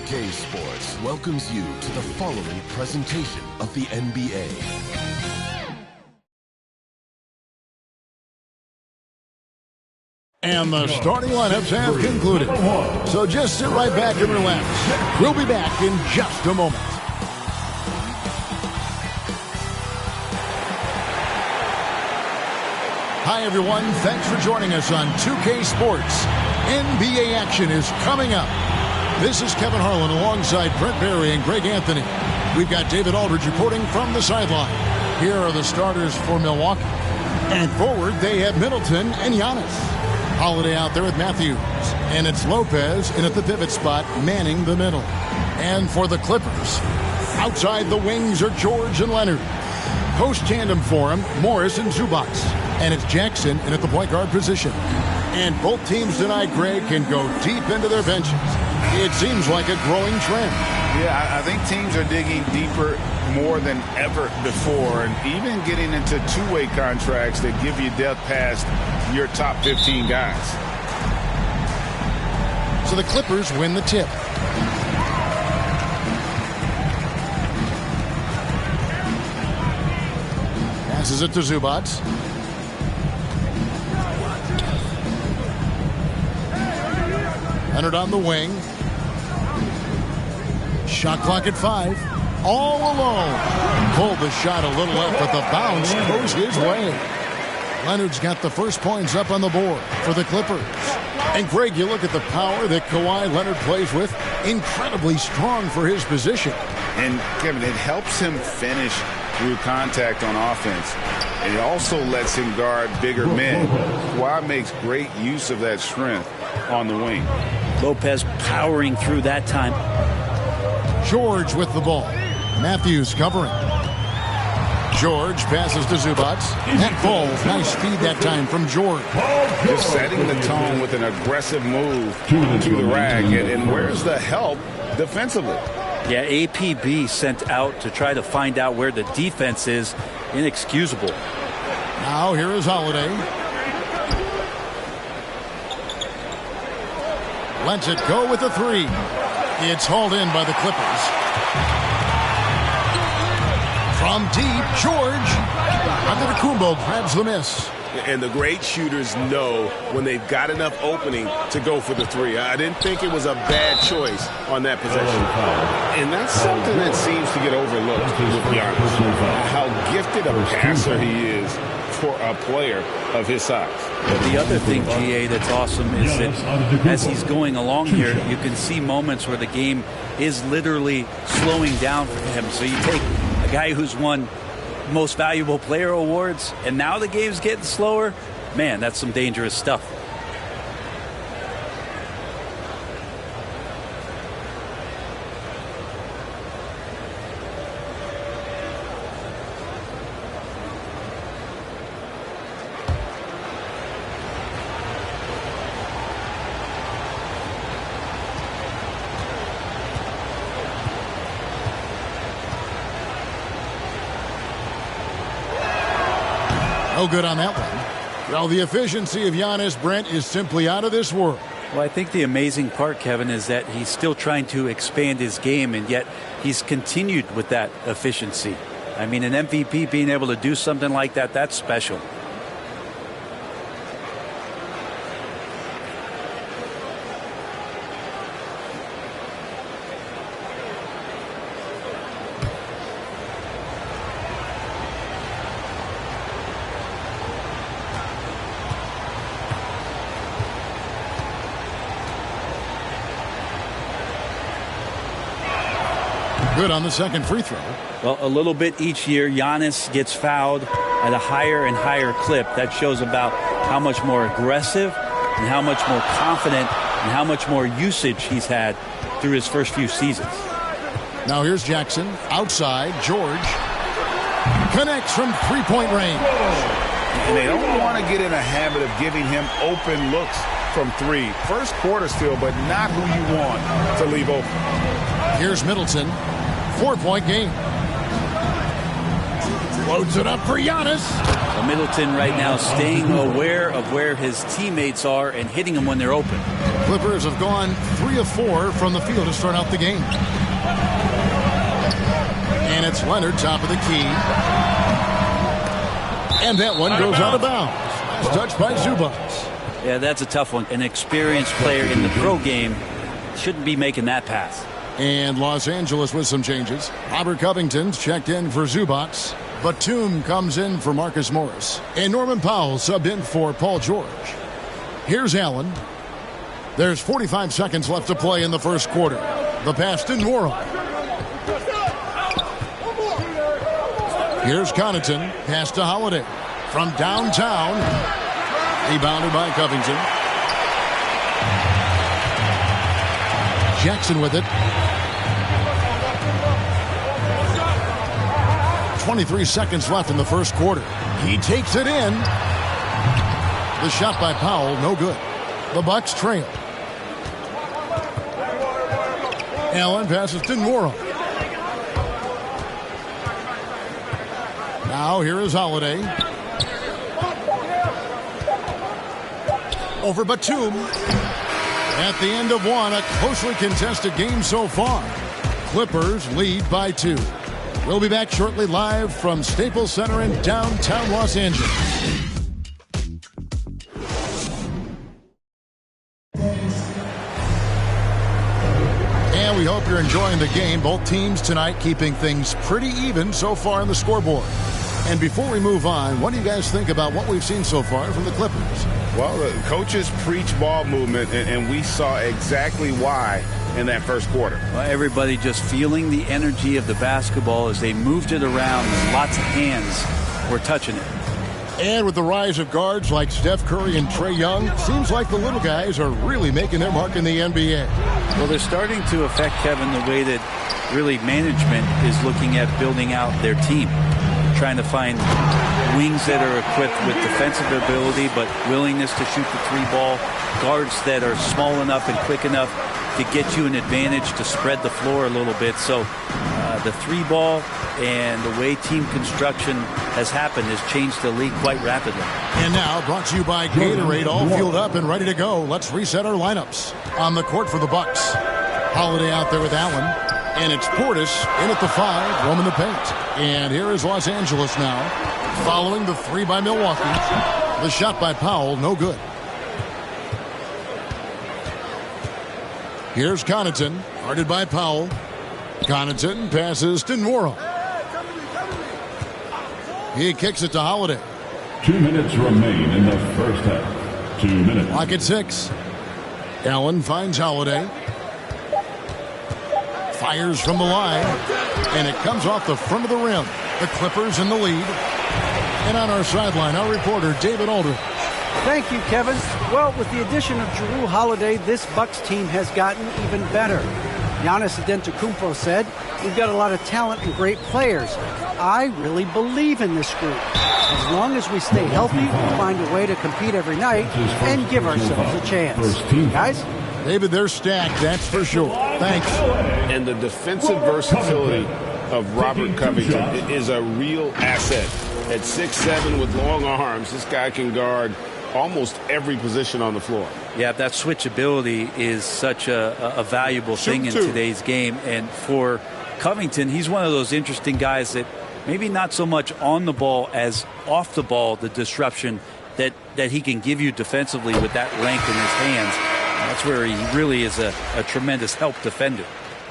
K Sports welcomes you to the following presentation of the NBA. And the starting lineups have concluded. So just sit right back and relax. We'll be back in just a moment. Hi, everyone. Thanks for joining us on 2K Sports. NBA action is coming up. This is Kevin Harlan alongside Brent Barry and Greg Anthony. We've got David Aldridge reporting from the sideline. Here are the starters for Milwaukee. And forward, they have Middleton and Giannis. Holiday out there with Matthews. And it's Lopez in at the pivot spot, manning the middle. And for the Clippers, outside the wings are George and Leonard. Post tandem for him, Morris and Zubac. And it's Jackson in at the point guard position. And both teams tonight, Greg, can go deep into their benches. It seems like a growing trend. Yeah, I think teams are digging deeper more than ever before, and even getting into two-way contracts that give you depth past your top 15 guys. So the Clippers win the tip. Passes it to Zubac. Leonard on the wing. Shot clock at 5. All alone. Pulled the shot a little up, but the bounce goes his way. Leonard's got the first points up on the board for the Clippers. And Greg, you look at the power that Kawhi Leonard plays with. Incredibly strong for his position. And Kevin, it helps him finish through contact on offense. And it also lets him guard bigger men. Kawhi makes great use of that strength on the wing. Lopez powering through that time. George with the ball. Matthews covering. George passes to Zubac. That ball, nice speed that time from George. Just setting the tone with an aggressive move to the rack. And where's the help defensively? Yeah, APB sent out to try to find out where the defense is. Inexcusable. Now here is Holiday. Lets it go with the 3. It's hauled in by the Clippers. From deep, George. Antetokounmpo grabs the miss. And the great shooters know when they've got enough opening to go for the 3. I didn't think it was a bad choice on that possession. And that's something that seems to get overlooked with Giannis. How gifted a passer he is for a player of his size. The other thing, GA, that's awesome is that as he's going along here, you can see moments where the game is literally slowing down for him. So you take a guy who's won most valuable player awards, and now the game's getting slower. Man, that's some dangerous stuff. No good on that one. Well, the efficiency of Giannis, Brent, is simply out of this world. Well, I think the amazing part, Kevin, is that he's still trying to expand his game, and yet he's continued with that efficiency. I mean, an MVP being able to do something like that, that's special. Good on the second free throw. Well, a little bit each year, Giannis gets fouled at a higher and higher clip. That shows about how much more aggressive and how much more confident and how much more usage he's had through his first few seasons. Now here's Jackson. Outside, George. Connects from three-point range. And they don't want to get in a habit of giving him open looks from three. First quarter still, but not who you want to leave open. Here's Middleton. 4-point game. Loads it up for Giannis. Well, Middleton right now staying aware of where his teammates are and hitting them when they're open. Clippers have gone 3 of 4 from the field to start out the game. And it's Leonard, top of the key. And that one goes out of bounds. Nice touch by Zubac. Yeah, that's a tough one. An experienced player in the pro game shouldn't be making that pass. And Los Angeles with some changes. Robert Covington's checked in for Zubac. Batum comes in for Marcus Morris. And Norman Powell subbed in for Paul George. Here's Allen. There's 45 seconds left to play in the first quarter. The pass to Nwora. Here's Connaughton. Pass to Holiday. From downtown. Rebounded by Covington. Jackson with it. 23 seconds left in the first quarter. He takes it in. The shot by Powell, no good. The Bucks trail. Allen passes to Nwora. Now here is Holiday. Over Batum. At the end of one, a closely contested game so far. Clippers lead by 2. We'll be back shortly live from Staples Center in downtown Los Angeles. And we hope you're enjoying the game. Both teams tonight keeping things pretty even so far on the scoreboard. And before we move on, what do you guys think about what we've seen so far from the Clippers? Well, the coaches preach ball movement, and we saw exactly why in that first quarter. Well, everybody just feeling the energy of the basketball as they moved it around, and lots of hands were touching it. And with the rise of guards like Steph Curry and Trae Young, seems like the little guys are really making their mark in the NBA. Well, they're starting to affect, Kevin, the way that really management is looking at building out their team. Trying to find wings that are equipped with defensive ability but willingness to shoot the 3-ball, guards that are small enough and quick enough to get you an advantage to spread the floor a little bit. So the 3-ball and the way team construction has happened has changed the league quite rapidly. And now, brought to you by Gatorade, all fueled up and ready to go. Let's reset our lineups. On the court for the Bucks, Holiday out there with Allen. And it's Portis in at the 5, roaming the paint. And here is Los Angeles now, following the 3 by Milwaukee. The shot by Powell, no good. Here's Connaughton, guarded by Powell. Connaughton passes to Nwora. He kicks it to Holiday. 2 minutes remain in the first half. 2 minutes. Clock at 6. Allen finds Holiday. Fires from the line, and it comes off the front of the rim. The Clippers in the lead. And on our sideline, our reporter, David Aldridge. Thank you, Kevin. Well, with the addition of Jrue Holiday, this Bucks team has gotten even better. Giannis Antetokounmpo said, "We've got a lot of talent and great players. I really believe in this group. As long as we stay healthy, we'll find a way to compete every night and give ourselves a chance." Guys? David, they're stacked, that's for sure. Thanks. And the defensive versatility of Robert Covington is a real asset. At 6'7" with long arms, this guy can guard almost every position on the floor. Yeah, that switchability is such a valuable thing in today's game. And for Covington, he's one of those interesting guys that maybe not so much on the ball as off the ball, the disruption that he can give you defensively with that length in his hands. That's where he really is a tremendous help defender.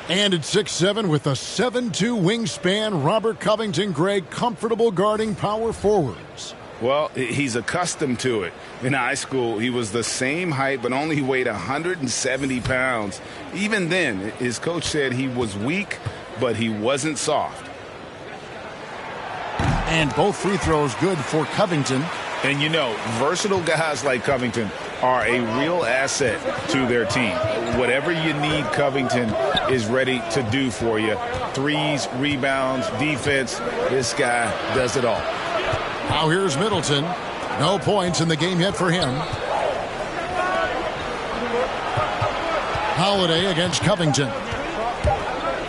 And at 6'7" with a 7'2" wingspan, Robert Covington, Greg, comfortable guarding power forwards. Well, he's accustomed to it. In high school, he was the same height, but only weighed 170 pounds. Even then, his coach said he was weak, but he wasn't soft. And both free throws good for Covington. And you know, versatile guys like Covington are a real asset to their team. Whatever you need, Covington is ready to do for you. Threes, rebounds, defense, this guy does it all. Now here's Middleton. No points in the game yet for him. Holiday against Covington.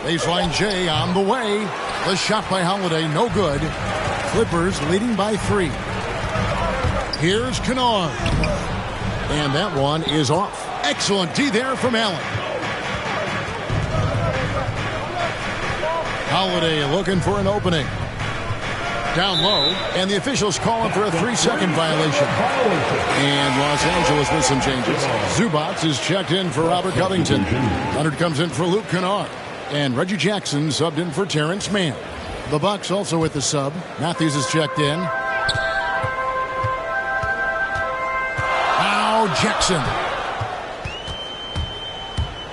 Baseline J on the way. The shot by Holiday, no good. Clippers leading by 3. Here's Kennard. And that one is off. Excellent D there from Allen. Holiday looking for an opening. Down low, and the officials call him for a 3-second violation. And Los Angeles with some changes. Zubac is checked in for Robert Covington. Leonard comes in for Luke Kennard. And Reggie Jackson subbed in for Terrence Mann. The Bucks also with the sub. Matthews is checked in. Now Jackson.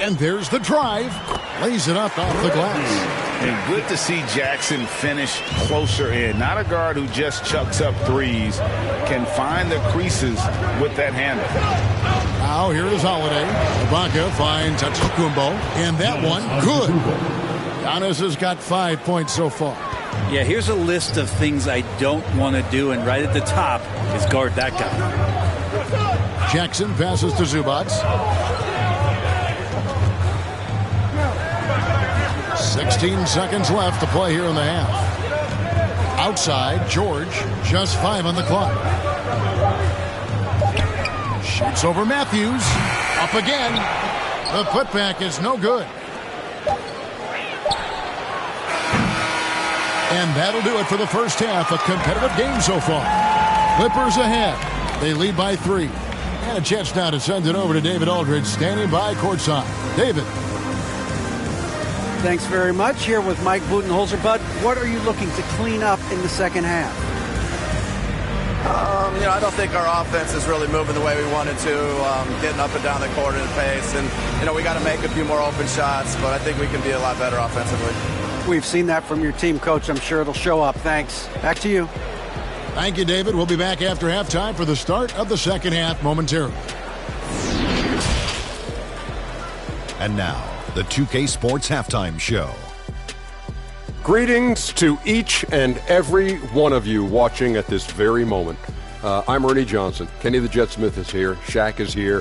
And there's the drive. Lays it up off the glass. And good to see Jackson finish closer in. Not a guard who just chucks up threes. Can find the creases with that handle. Now here is Holiday. Ibaka finds Antetokounmpo. And that one, good. Giannis has got 5 points so far. Yeah, here's a list of things I don't want to do, and right at the top is guard that guy. Jackson passes to Zubac. 16 seconds left to play here in the half. Outside, George, just 5 on the clock. Shoots over Matthews. Up again. The putback is no good. And that'll do it for the first half. A competitive game so far. Clippers ahead. They lead by 3. And a chance now to send it over to David Aldridge, standing by courtside. David. Thanks very much. Here with Mike Budenholzer. Bud, what are you looking to clean up in the second half? I don't think our offense is really moving the way we wanted to, getting up and down the court at a pace. And, we got to make a few more open shots, but I think we can be a lot better offensively. We've seen that from your team, Coach. I'm sure it'll show up. Thanks. Back to you. Thank you, David. We'll be back after halftime for the start of the second half momentarily. And now, the 2K Sports Halftime Show. Greetings to each and every one of you watching at this very moment. I'm Ernie Johnson. Kenny the Jet Smith is here. Shaq is here.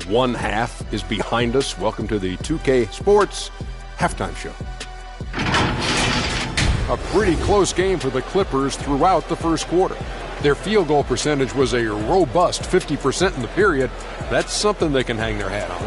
One half is behind us. Welcome to the 2K Sports Halftime Show. A pretty close game for the Clippers throughout the first quarter. Their field goal percentage was a robust 50% in the period. That's something they can hang their hat on.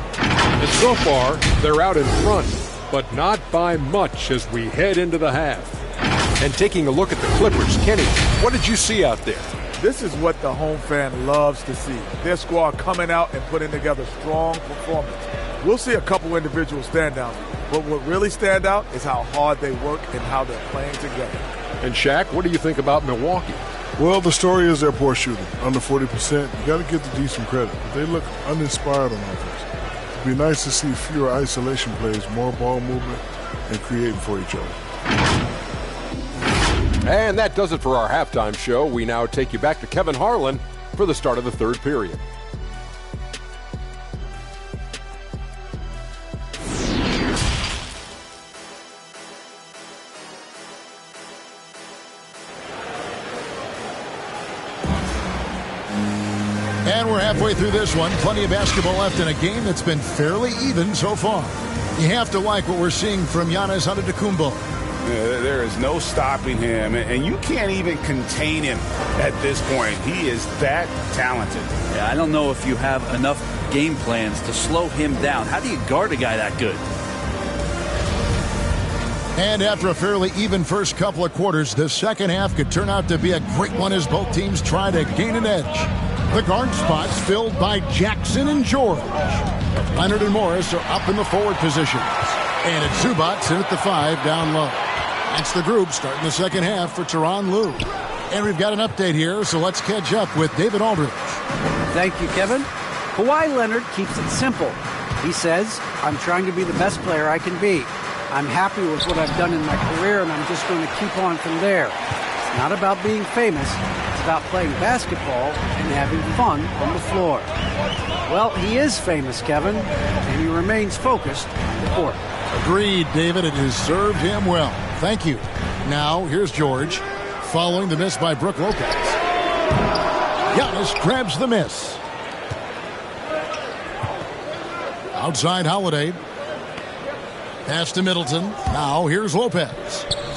And so far, they're out in front, but not by much as we head into the half. And taking a look at the Clippers, Kenny, what did you see out there? This is what the home fan loves to see. Their squad coming out and putting together strong performance. We'll see a couple individual standouts, but what really stand out is how hard they work and how they're playing together. And Shaq, what do you think about Milwaukee? Well, the story is their poor shooting. Under 40%, you got to give the D some credit. But they look uninspired on offense. It'd be nice to see fewer isolation plays, more ball movement, and creating for each other. And that does it for our halftime show. We now take you back to Kevin Harlan for the start of the third period. And we're halfway through this one. Plenty of basketball left in a game that's been fairly even so far. You have to like what we're seeing from Giannis Antetokounmpo. There is no stopping him, and you can't even contain him at this point. He is that talented. Yeah, I don't know if you have enough game plans to slow him down. How do you guard a guy that good? And after a fairly even first couple of quarters, the second half could turn out to be a great one as both teams try to gain an edge. The guard spots filled by Jackson and George. Leonard and Morris are up in the forward positions. And it's Zubac in at the 5 down low. That's the group starting the second half for Tyronn Lue. And we've got an update here, so let's catch up with David Aldridge. Thank you, Kevin. Kawhi Leonard keeps it simple. He says, I'm trying to be the best player I can be. I'm happy with what I've done in my career, and I'm just going to keep on from there. It's not about being famous. It's about playing basketball and having fun on the floor. Well, he is famous, Kevin, and he remains focused on the court. Agreed, David. It has served him well. Thank you. Now, here's George, following the miss by Brook Lopez. Giannis grabs the miss. Outside Holiday. Pass to Middleton. Now here's Lopez.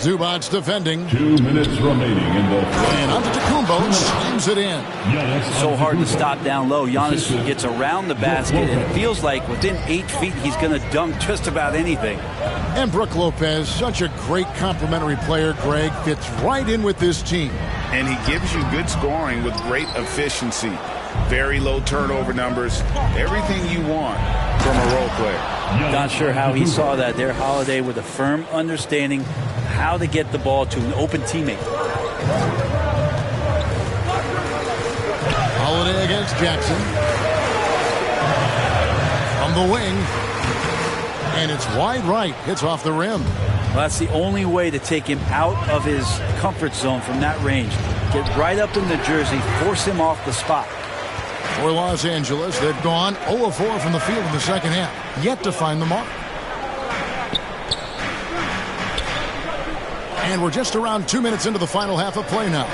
Zubac's defending. 2 minutes remaining in the first. And Antetokounmpo slams it in. So hard to stop down low. Giannis gets around the basket, and it feels like within 8 feet he's going to dunk just about anything. And Brook Lopez, such a great complimentary player, Greg, fits right in with this team. And he gives you good scoring with great efficiency. Very low turnover numbers. Everything you want from a role player. Not sure how he saw that there. Holiday with a firm understanding how to get the ball to an open teammate. Holiday against Jackson. From the wing. And it's wide right. Hits off the rim. Well, that's the only way to take him out of his comfort zone from that range. Get right up in the jersey, force him off the spot. For Los Angeles, they've gone 0 of 4 from the field in the second half. Yet to find the mark. And we're just around 2 minutes into the final half of play now.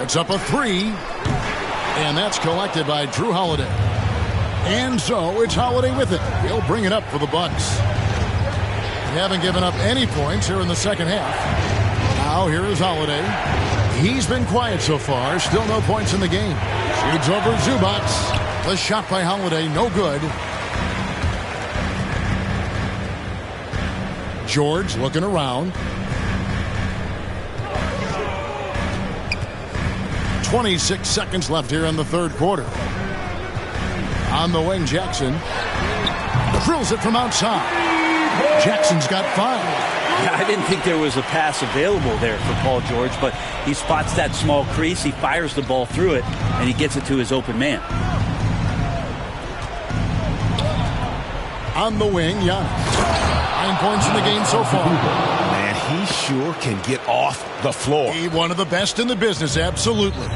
It's up a 3. And that's collected by Drew Holiday. And so it's Holiday with it. He'll bring it up for the Bucks. They haven't given up any points here in the second half. Now here is Holiday. He's been quiet so far. Still no points in the game. Shoots over Zubac. The shot by Holiday, no good. George looking around. 26 seconds left here in the third quarter. On the wing, Jackson drills it from outside. Jackson's got 5. Yeah, I didn't think there was a pass available there for Paul George, but he spots that small crease, he fires the ball through it, and he gets it to his open man. On the wing, Giannis. 9 points in the game so far. Man, he sure can get off the floor. He's one of the best in the business, absolutely.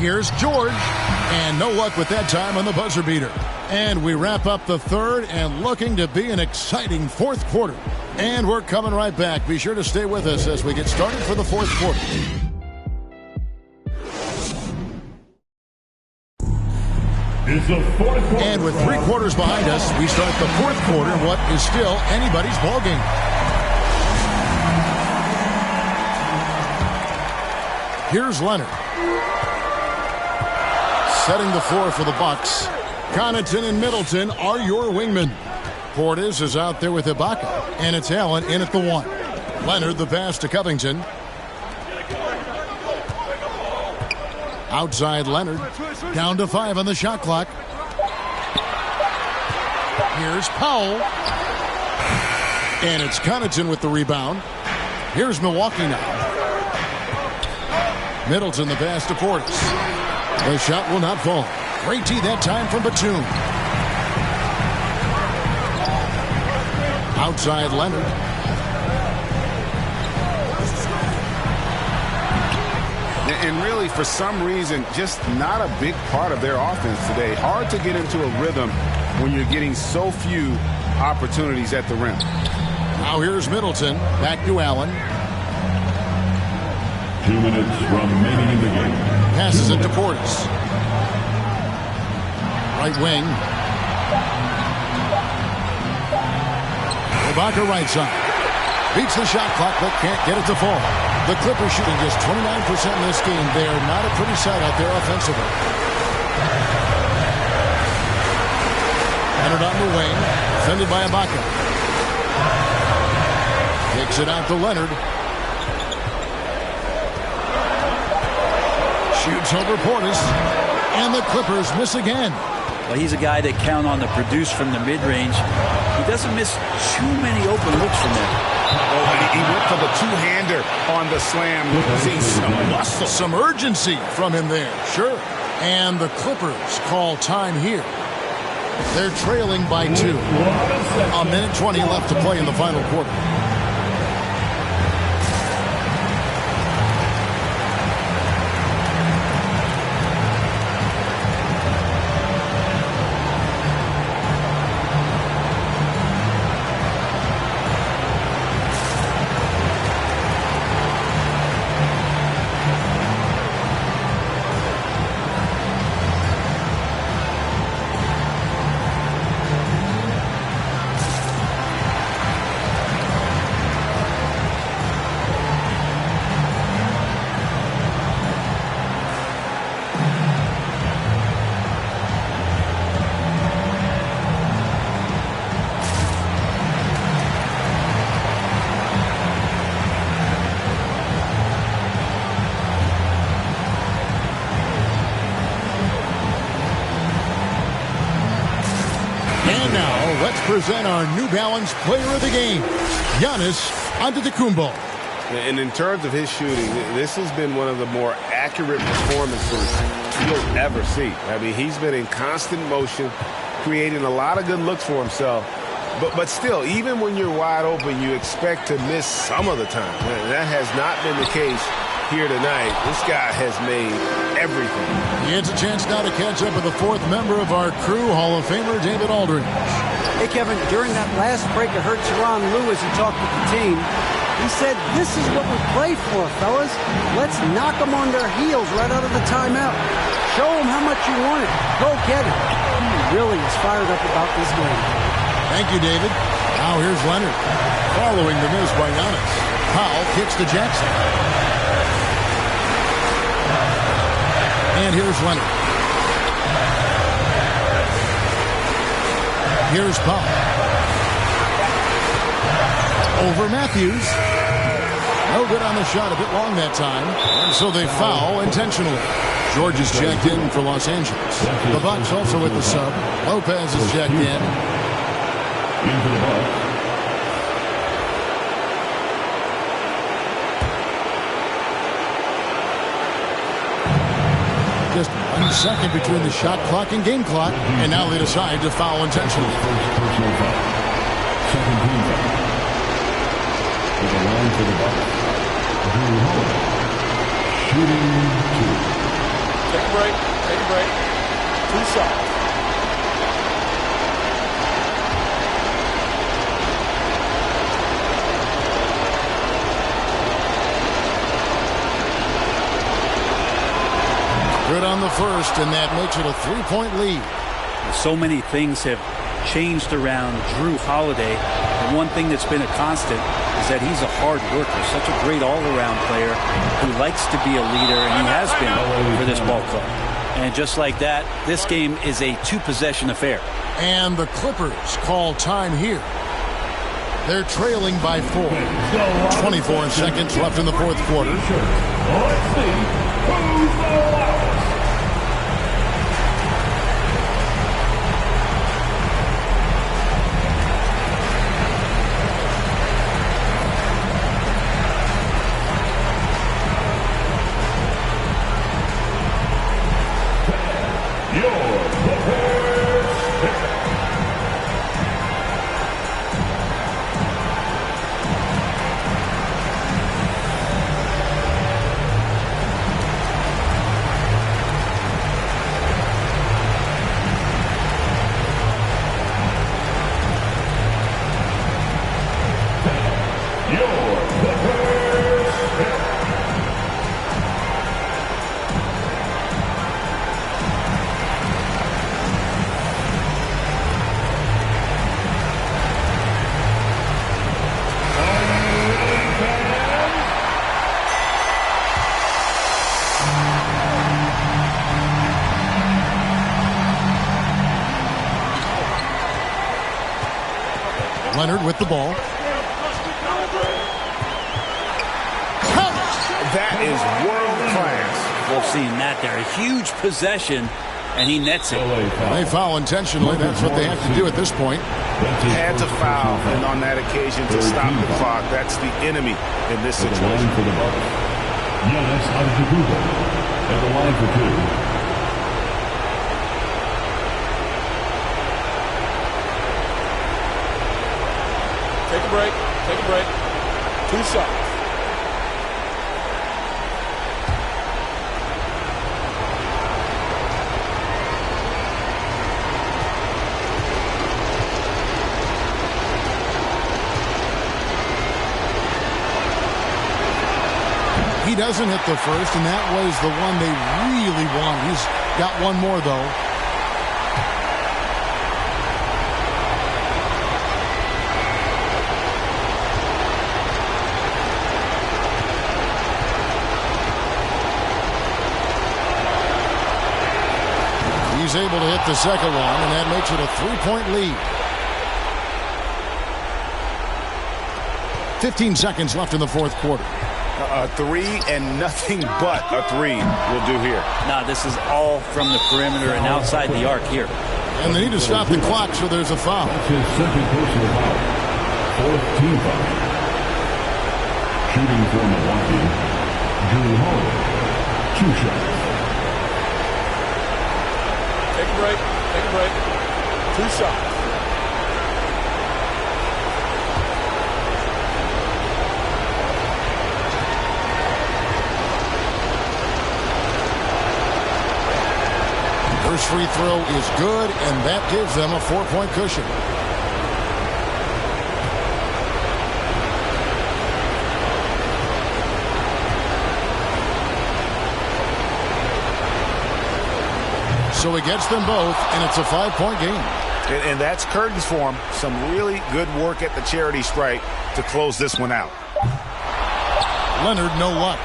Here's George, and no luck with that time on the buzzer beater. And we wrap up the third and looking to be an exciting fourth quarter. And we're coming right back. Be sure to stay with us as we get started for the fourth quarter. It's the fourth quarter. And with 3 quarters behind us, we start the fourth quarter in what is still anybody's ballgame. Here's Leonard. Setting the floor for the Bucks. Connaughton and Middleton are your wingmen. Portis is out there with Ibaka. And it's Allen in at the 1. Leonard the pass to Covington. Outside Leonard. Down to 5 on the shot clock. Here's Powell. And it's Connaughton with the rebound. Here's Milwaukee now. Middleton the pass to Portis. The shot will not fall. Great tee that time from Batum. Outside Leonard. And really, for some reason, just not a big part of their offense today. Hard to get into a rhythm when you're getting so few opportunities at the rim. Now here's Middleton. Back to Allen. 2 minutes remaining in the game. Passes it to Portis. Right wing. Ibaka right side. Beats the shot clock but can't get it to fall. The Clippers shooting just 29% in this game. They are not a pretty sight out there offensively. Leonard on the wing. Defended by Ibaka. Takes it out to Leonard. Shoots over Portis. And the Clippers miss again. Well, he's a guy that count on to produce from the mid-range. He doesn't miss too many open looks from there. Oh, he went for the two-hander on the slam. See some muscle. Some urgency from him there. Sure. And the Clippers call time here. They're trailing by 2. A minute 20 left to play in the final quarter. Present our New Balance Player of the Game, Giannis Antetokounmpo. And in terms of his shooting, this has been one of the more accurate performances you'll ever see. I mean, he's been in constant motion, creating a lot of good looks for himself. But still, even when you're wide open, you expect to miss some of the time. That has not been the case here tonight. This guy has made everything. He gets a chance now to catch up with the fourth member of our crew, Hall of Famer David Aldridge. Hey, Kevin, during that last break, I heard Tyronn Lue as he talked with the team. He said, this is what we play for, fellas. Let's knock them on their heels right out of the timeout. Show them how much you want it. Go get it. He really is fired up about this game. Thank you, David. Now here's Leonard. Following the miss by Giannis. Powell kicks to Jackson. And here's Leonard. Here's Powell. Over Matthews. No good on the shot, a bit long that time. And so they foul intentionally. George is checked in for Los Angeles. The Bucks also with the sub. Lopez is checked in. Into the Bucks. Just 1 second between the shot clock and game clock, and now they decide to foul intentionally. Personal foul. Second team foul. To the line for the Bucks. Drew Holiday. Shooting 2. Take a break. Take a break. 2 shots. Good on the first, and that makes it a 3-point lead. So many things have changed around Drew Holiday. And one thing that's been a constant is that he's a hard worker, such a great all-around player who likes to be a leader, and he has been for this ball club. And just like that, this game is a 2-possession affair. And the Clippers call time here. They're trailing by 4. 24 seconds left in the fourth quarter. Let's see who's the loudest. Leonard with the ball. That is world class. We've seen that there. A huge possession, and he nets it. They foul intentionally. That's what they have to do at this point. Had to foul, and on that occasion to stop the clock. That's the enemy in this situation. For the Bucks. Giannis Antetokounmpo at the line for 2. break. Take a break. 2 shots. He doesn't hit the first, and that was the one they really wanted. He's got one more, though. He's able to hit the second one, and that makes it a 3-point lead. 15 seconds left in the fourth quarter. A three and nothing but a three will do here. Now this is all from the perimeter and outside the arc here. And they need to stop the clock, so there's a foul. That's his second personal foul. Fourth team foul. Shooting for Milwaukee, Drew Holiday. 2 shots. Take a break. Take a break. 2 shots. First free throw is good, and that gives them a 4-point cushion. So he gets them both, and it's a 5-point game. And that's curtains for him. Some really good work at the charity stripe to close this one out. Leonard, no luck.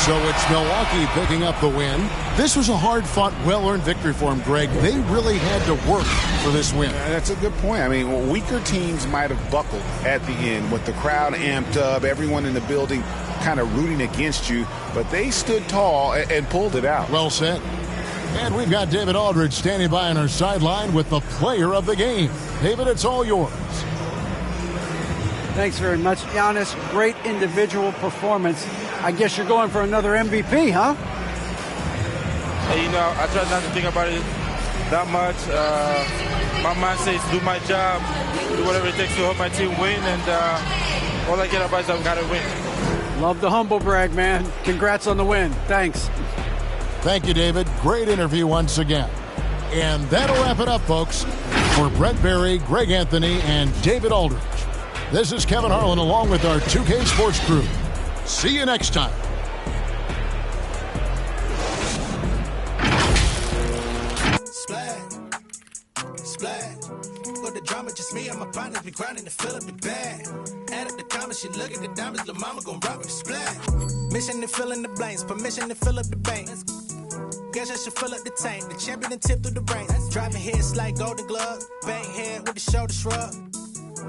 So it's Milwaukee picking up the win. This was a hard-fought, well-earned victory for them, Greg. They really had to work for this win. That's a good point. I mean, weaker teams might have buckled at the end with the crowd amped up, everyone in the building kind of rooting against you, but they stood tall and pulled it out. Well said. And we've got David Aldridge standing by on our sideline with the player of the game. David, it's all yours. Thanks very much, Giannis. Great individual performance. I guess you're going for another MVP, huh? Hey, you know, I try not to think about it that much. My mind says do my job, do whatever it takes to help my team win, and all I get advice is I've got to win. Love the humble brag, man. Congrats on the win. Thanks. Thank you, David. Great interview once again. And that'll wrap it up, folks. For Brett Berry, Greg Anthony, and David Aldridge, this is Kevin Harlan along with our 2K Sports crew. See you next time. The drama, just me and my partners be grinding to fill up the bag. Add up the comments, she look at the diamonds, the mama gon' rock with the splat. Mission to fill in the blanks, permission to fill up the bank. Guess I should fill up the tank. The champion and tip through the ranks. Driving heads like Golden Glove, bang head with the shoulder shrug.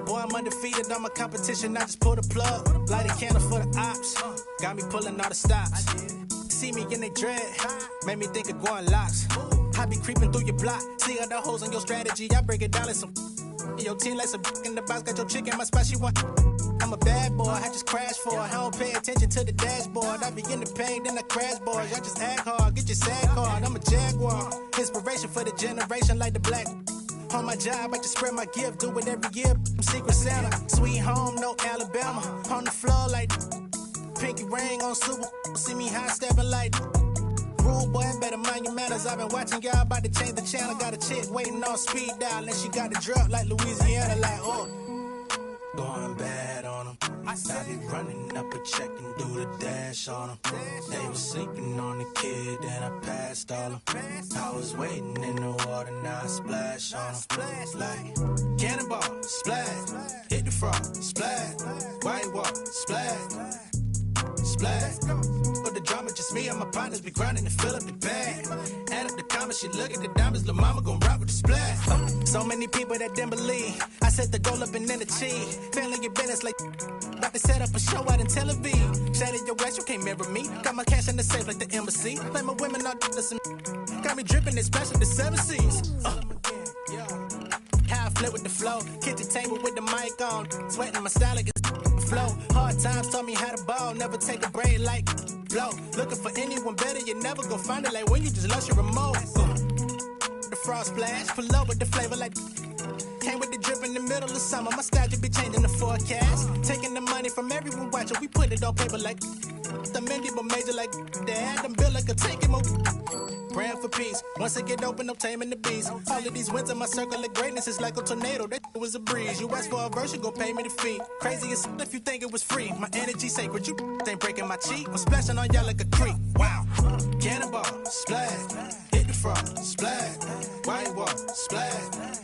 Boy, I'm undefeated on my competition, I just pull the plug. Light a candle for the ops, got me pulling all the stops. See me in they dread, made me think of going locks. I be creeping through your block, see all the holes on your strategy, I break it down in some. Your team like some in the box, got your chick in my spot, she want. I'm a bad boy, I just crash for it. I don't pay attention to the dashboard. I be in the pain, then I crash boys. Y'all just act hard, get your sad card. I'm a jaguar, inspiration for the generation like the black. On my job, I just spread my gift, do it every year. I'm Secret Santa, sweet home, no Alabama. On the floor like pinky ring on super. See me high stepping like rude boy, better mind your manners. I've been watching y'all about to change the channel. Got a chick waiting on speed dial, and she got the drop like Louisiana, like oh. Going bad on them. I be running up a check and do the dash on them. They was sleeping on the kid, then I passed all them. I was waiting in the water, now I splash on them. Like cannonball, splash. Hit the frog, splash. White wall, splash. Splash. But the drama, just me and my partners be grinding to fill up the bag. Add up the comments, she look at the diamonds, the mama gon' rock with the splash. So many people that didn't believe. I set the goal up and then achieve. Failing your business like about to set up a show out in Tel Aviv. Shattered your ass, you can't mirror me. Got my cash in the safe like the embassy. Like my women all some. Got me dripping, it's special the 7 seas. How I flip with the flow. Kitchen table with the mic on. Sweating my style like it's flow. Hard times taught me how to ball. Never take a break like blow. Looking for anyone better, you never gon' find it like when you just lost your remote. The frost splash, pull up with the flavor like Came with the drip in the middle of summer. My style just be changing the forecast. Taking the money from everyone watching. We put it on paper like the Mindy, but major like dad. I'm built like a tank move. Praying for peace. Once I get open, I'm taming the beast. All of these wins in my circle of greatness is like a tornado. That was a breeze. You ask for a verse, you go pay me the fee. Crazy as if you think it was free. My energy sacred. You ain't breaking my cheek. I'm splashing on y'all like a creek. Wow. Cannonball, splash. Hit the frog, splash. White wall, splash.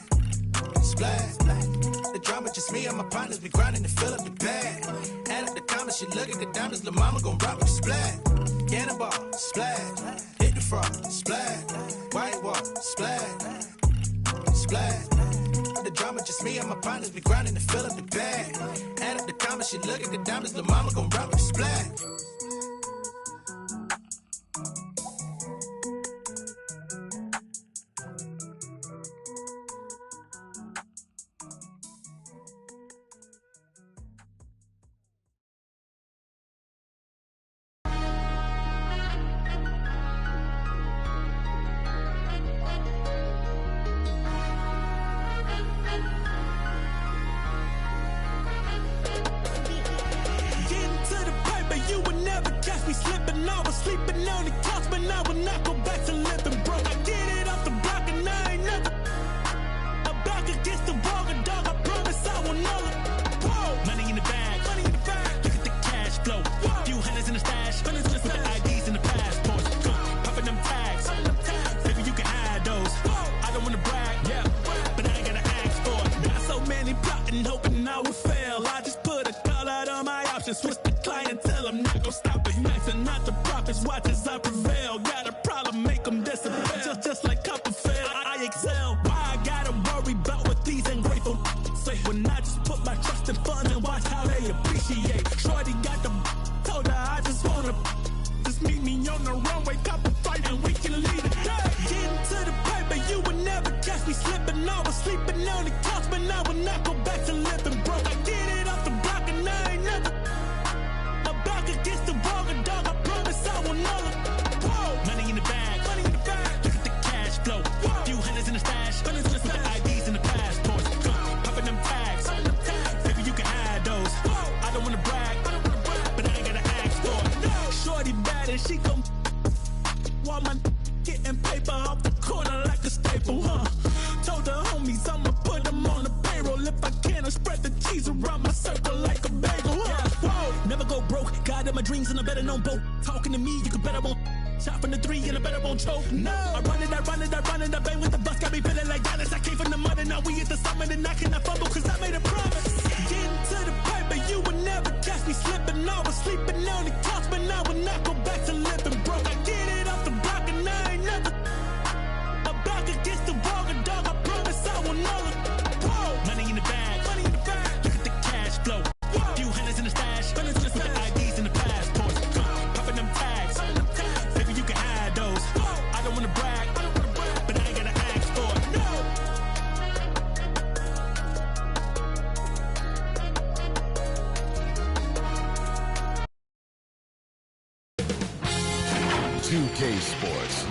Splash. The drama just me and my partners. We grinding to fill up the bag. Add up the comments, you look at the diamonds. Lil' mama gon' rock with the splash. Cannonball, splash. Hit the frog, splash. White wall, splash. Splash. The drama just me and my partners. We grinding to fill up the bag. Add up the comments, you look at the diamonds. Lil' mama gon' rock with the splash.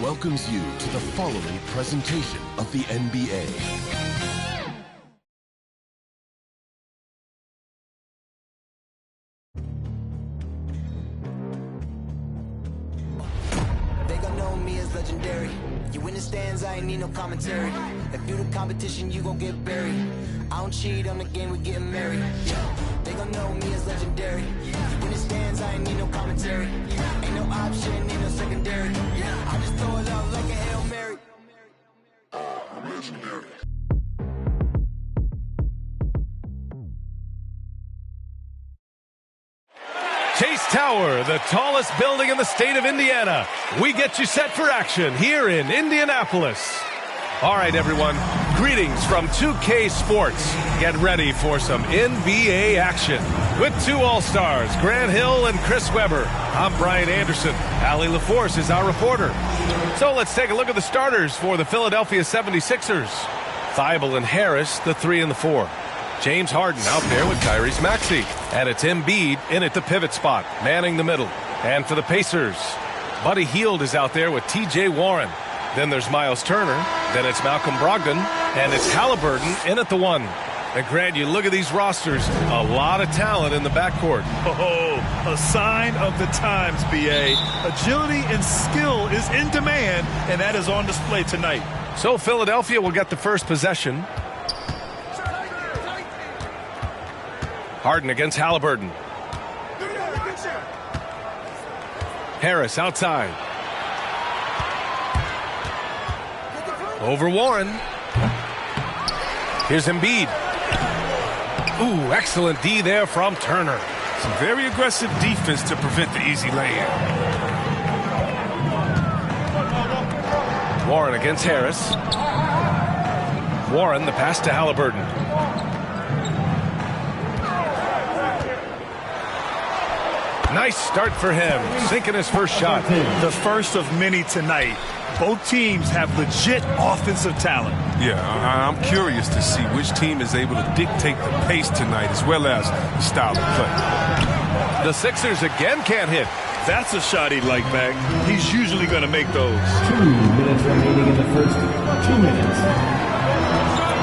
Welcomes you to the following presentation of the NBA. They gon' know me as legendary. You in the stands, I ain't need no commentary. If you the competition, you gon' get buried. I don't cheat on the game, we getting married. They gon' know me as legendary. You in the stands, I ain't need no commentary. Ain't no option, ain't no secondary. I just throw it out like a Hail Mary. I'm legendary. Chase Tower, the tallest building in the state of Indiana. We get you set for action here in Indianapolis. All right, everyone. Greetings from 2K Sports. Get ready for some NBA action. With two All-Stars, Grant Hill and Chris Webber. I'm Brian Anderson. Allie LaForce is our reporter. So let's take a look at the starters for the Philadelphia 76ers. Thibault and Harris, the 3 and the 4. James Harden out there with Tyrese Maxey. And it's Embiid in at the pivot spot, manning the middle. And for the Pacers, Buddy Hield is out there with T.J. Warren. Then there's Miles Turner. Then it's Malcolm Brogdon. And it's Halliburton in at the 1. And Grant, you look at these rosters, a lot of talent in the backcourt. Oh, a sign of the times, B.A. Agility and skill is in demand, and that is on display tonight. So Philadelphia will get the first possession. Harden against Halliburton. Harris outside. Over Warren. Here's Embiid. Ooh, excellent D there from Turner. Some very aggressive defense to prevent the easy lay-in. Warren against Harris. Warren, the pass to Halliburton. Nice start for him, sinking his first shot. The first of many tonight. Both teams have legit offensive talent. Yeah, I'm curious to see which team is able to dictate the pace tonight as well as the style of play. The Sixers again can't hit. That's a shot he'd like back. He's usually going to make those. 2 minutes remaining in the first. 2 minutes.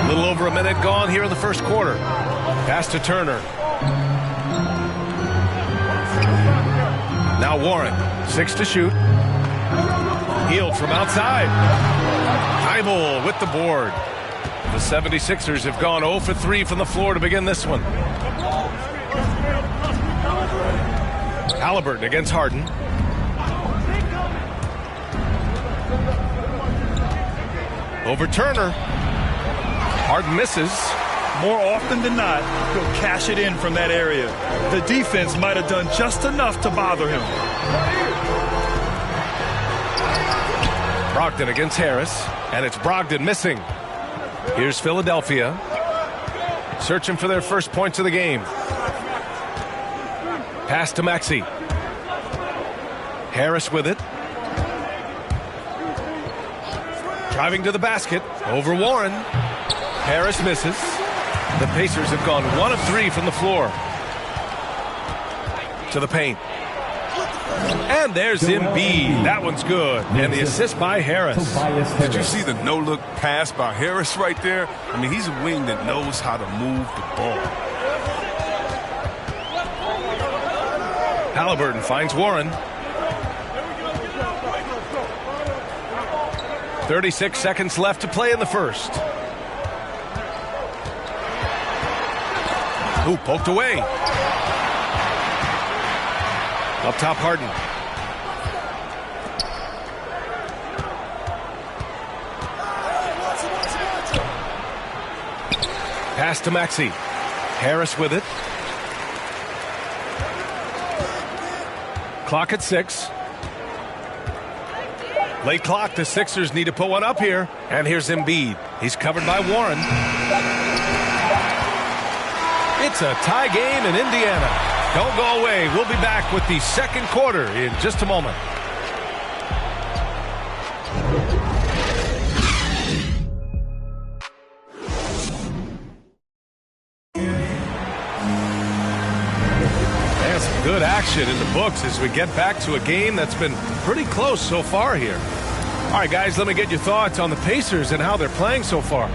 A little over a minute gone here in the first quarter. Pass to Turner. Now Warren, 6 to shoot. Healed from outside. Thibault with the board. The 76ers have gone 0 for 3 from the floor to begin this one. Halliburton against Harden. Over Turner. Harden misses. More often than not, he'll cash it in from that area. The defense might have done just enough to bother him. Brogdon against Harris, and it's Brogdon missing. Here's Philadelphia, searching for their first points of the game. Pass to Maxey. Harris with it. Driving to the basket, over Warren. Harris misses. The Pacers have gone 1 of 3 from the floor. To the paint. And there's Embiid. That one's good. And the assist by Harris. Did you see the no-look pass by Harris right there? I mean, he's a wing that knows how to move the ball. Halliburton finds Warren. 36 seconds left to play in the first. Ooh, poked away. Up top, Harden. Pass to Maxey. Harris with it. Clock at 6. Late clock. The Sixers need to put one up here. And here's Embiid. He's covered by Warren. It's a tie game in Indiana. Don't go away. We'll be back with the second quarter in just a moment. There's some good action in the books as we get back to a game that's been pretty close so far here. All right, guys, let me get your thoughts on the Pacers and how they're playing so far.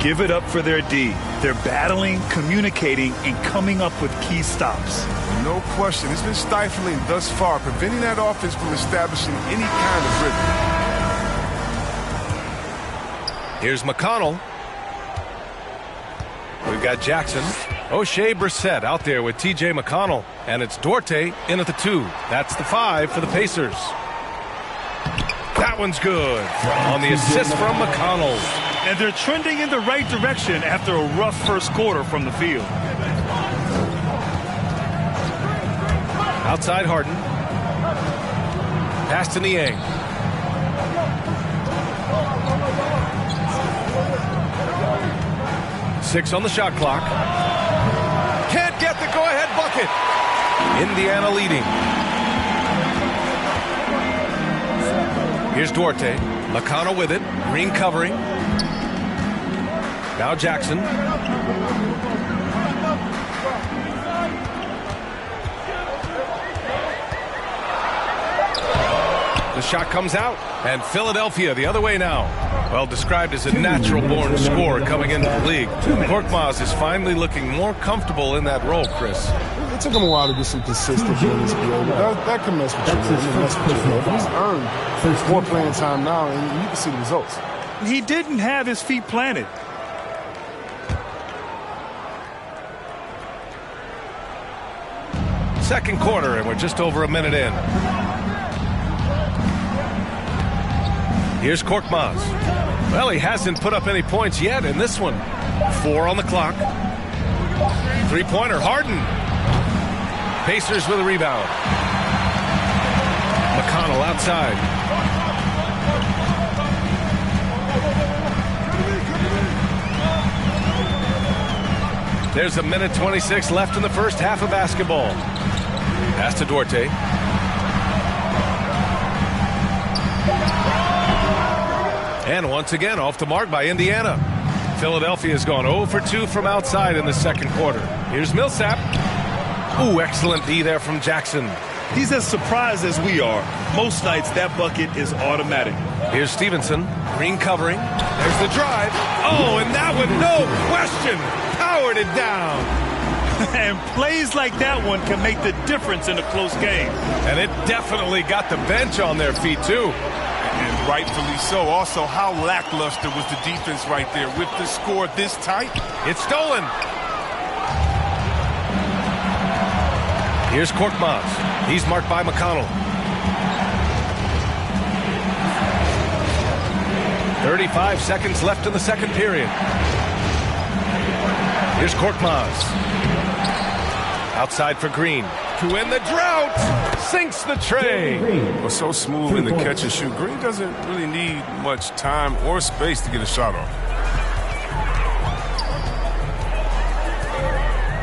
Give it up for their D. They're battling, communicating, and coming up with key stops. No question. It's been stifling thus far, preventing that offense from establishing any kind of rhythm. Here's McConnell. We've got Jackson. O'Shea Brissett out there with T.J. McConnell. And it's Duarte in at the 2. That's the 5 for the Pacers. That one's good on the assist from McConnell. And they're trending in the right direction after a rough first quarter from the field. Outside Harden. Pass to Niang. Six on the shot clock. Can't get the go-ahead bucket. Indiana leading. Here's Duarte. McConnell with it. Green covering. Now Jackson. The shot comes out. And Philadelphia the other way now. Well, described as a natural-born scorer coming into the league. Korkmaz is finally looking more comfortable in that role, Chris. It took him a while to get some consistency in his play. That can mess with you. He's earned more playing time now, and you can see the results. He didn't have his feet planted. Second quarter, and we're just over a minute in. Here's Korkmaz. Well, he hasn't put up any points yet in this one. 4 on the clock. Three-pointer, Harden. Pacers with a rebound. McConnell outside. There's a minute 26 left in the first half of basketball. Pass to Duarte. And once again, off the mark by Indiana. Philadelphia has gone 0 for 2 from outside in the second quarter. Here's Millsap. Ooh, excellent D there from Jackson. He's as surprised as we are. Most nights, that bucket is automatic. Here's Stevenson. Green covering. There's the drive. Oh, and that one, no question, powered it down. And plays like that one can make the difference in a close game. And it definitely got the bench on their feet, too. And rightfully so. Also, how lackluster was the defense right there with the score this tight? It's stolen. Here's Korkmaz. He's marked by McConnell. 35 seconds left in the second period. Here's Korkmaz. Outside for Green. To win the drought. Sinks the tray. Was so smooth in the catch and shoot. Green doesn't really need much time or space to get a shot off.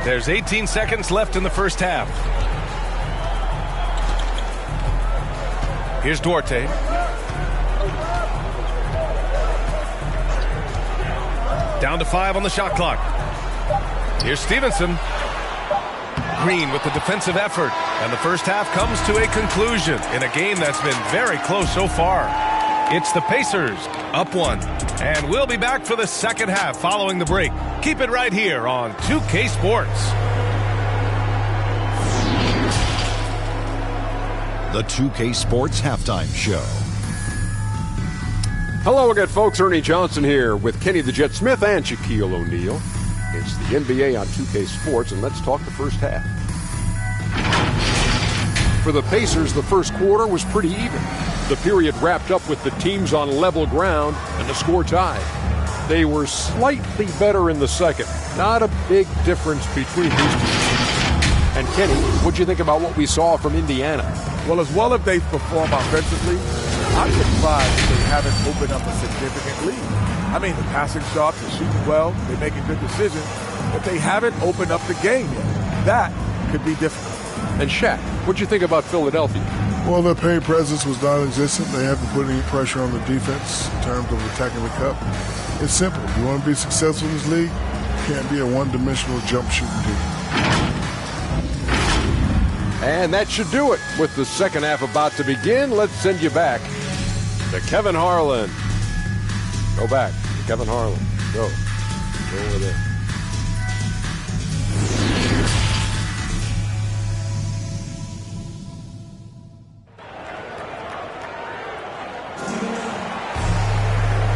There's 18 seconds left in the first half. Here's Duarte. Down to 5 on the shot clock. Here's Stevenson. Green with the defensive effort. And the first half comes to a conclusion in a game that's been very close so far. It's the Pacers up 1. And we'll be back for the second half following the break. Keep it right here on 2K Sports. The 2K Sports Halftime Show. Hello again, folks. Ernie Johnson here with Kenny the Jet Smith and Shaquille O'Neal. It's the NBA on 2K Sports, and let's talk the first half. For the Pacers, the first quarter was pretty even. The period wrapped up with the teams on level ground and the score tied. They were slightly better in the second. Not a big difference between these two. And Kenny, what'd you think about what we saw from Indiana? Well, as well as they perform offensively, I'm surprised that they haven't opened up a significant lead. I mean, the passing shots, they're shooting well, they're making good decisions, but they haven't opened up the game yet. That could be difficult. And Shaq, what'd you think about Philadelphia? Well, their paint presence was non-existent. They haven't put any pressure on the defense in terms of attacking the cup. It's simple. If you want to be successful in this league, you can't be a one-dimensional jump shooting team. And that should do it. With the second half about to begin, let's send you back to Kevin Harlan. Go back to Kevin Harlan. Go over there.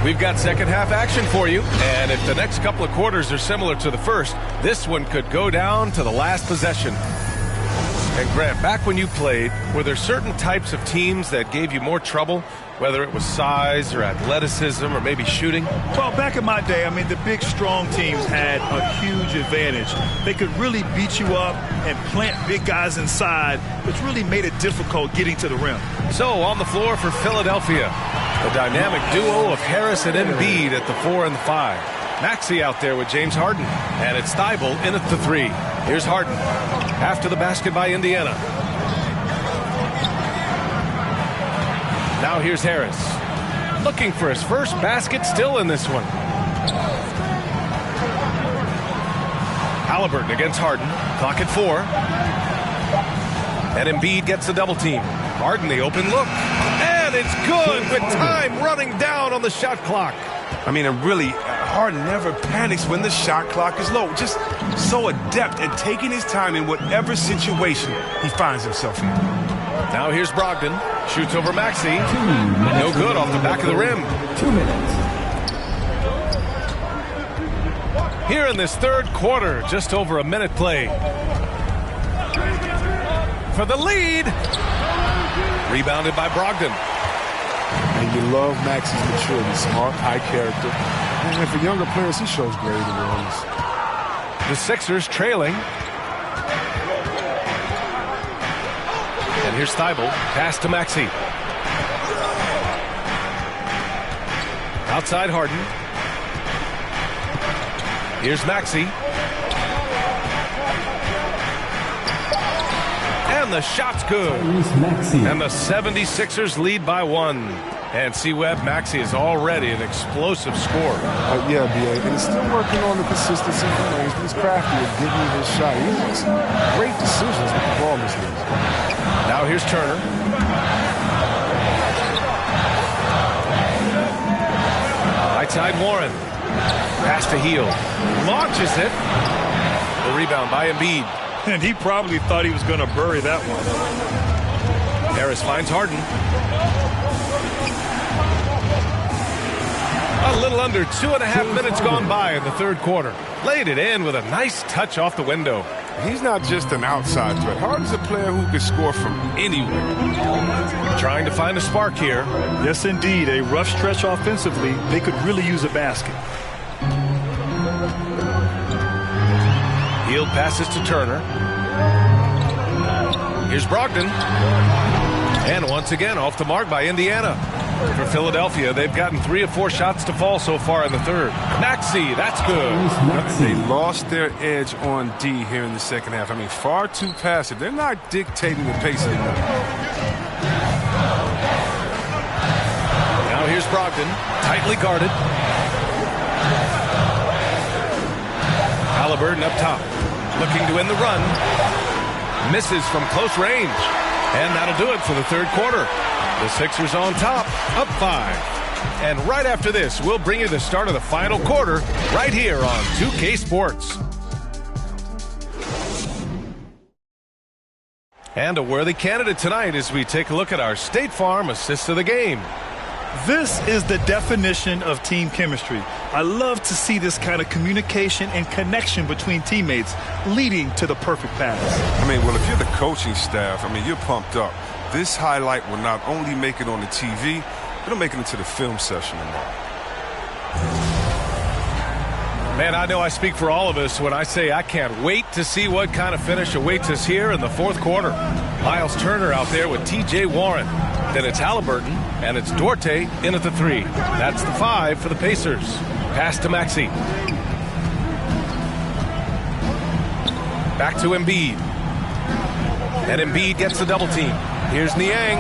We've got second half action for you, and if the next couple of quarters are similar to the first, this one could go down to the last possession. And Grant, back when you played, were there certain types of teams that gave you more trouble, whether it was size or athleticism or maybe shooting? Well, back in my day, I mean, the big, strong teams had a huge advantage. They could really beat you up and plant big guys inside, which really made it difficult getting to the rim. So, on the floor for Philadelphia, the dynamic duo of Harris and Embiid at the 4 and the 5. Maxey out there with James Harden. And it's Thibault in at the 3. Here's Harden. After the basket by Indiana. Now here's Harris. Looking for his first basket, still in this one. Halliburton against Harden. Clock at 4. And Embiid gets a double team. Harden the open look. And And it's good with time running down on the shot clock. I mean, and really, Harden never panics when the shot clock is low. Just so adept at taking his time in whatever situation he finds himself in. Now here's Brogdon. Shoots over Maxey. No good off the back of the rim. 2 minutes. Here in this third quarter, just over a minute played. For the lead. Rebounded by Brogdon. And you love Maxey's maturity, smart, high character. And for younger players, he shows great awareness. The Sixers trailing. And here's Thibault. Pass to Maxey. Outside Harden. Here's Maxey. And the shot's good. And the 76ers lead by 1. And C-Web, Maxey is already an explosive scorer. Yeah, B.A. And he's still working on the consistency from range. He's crafty at digging his shot. He makes great decisions with the ball misleads. Now here's Turner. Right side Warren. Pass to Hield. Launches it. The rebound by Embiid. And he probably thought he was going to bury that one. Harris finds Harden. A little under 2.5 minutes gone by in the third quarter. Laid it in with a nice touch off the window. He's not just an outside threat. Harden's a player who can score from anywhere. Trying to find a spark here. Yes, indeed. A rough stretch offensively. They could really use a basket. Hield passes to Turner. Here's Brogdon. And once again, off the mark by Indiana. For Philadelphia, they've gotten 3 of 4 shots to fall so far in the third. Maxey, that's good. They lost their edge on D here in the second half. I mean, far too passive. They're not dictating the pace anymore. Now here's Brogdon, tightly guarded. Halliburton up top, looking to win the run. Misses from close range. And that'll do it for the third quarter. The Sixers on top, up 5. And right after this, we'll bring you the start of the final quarter right here on 2K Sports. And a worthy candidate tonight as we take a look at our State Farm assist of the game. This is the definition of team chemistry. I love to see this kind of communication and connection between teammates leading to the perfect pass. I mean, well, if you're the coaching staff, I mean, you're pumped up. This highlight will not only make it on the TV, it'll make it into the film session tomorrow. Man, I know I speak for all of us when I say I can't wait to see what kind of finish awaits us here in the fourth quarter. Miles Turner out there with T.J. Warren. Then it's Halliburton, and it's Duarte in at the 3. That's the 5 for the Pacers. Pass to Maxey. Back to Embiid. And Embiid gets the double team. Here's Niang.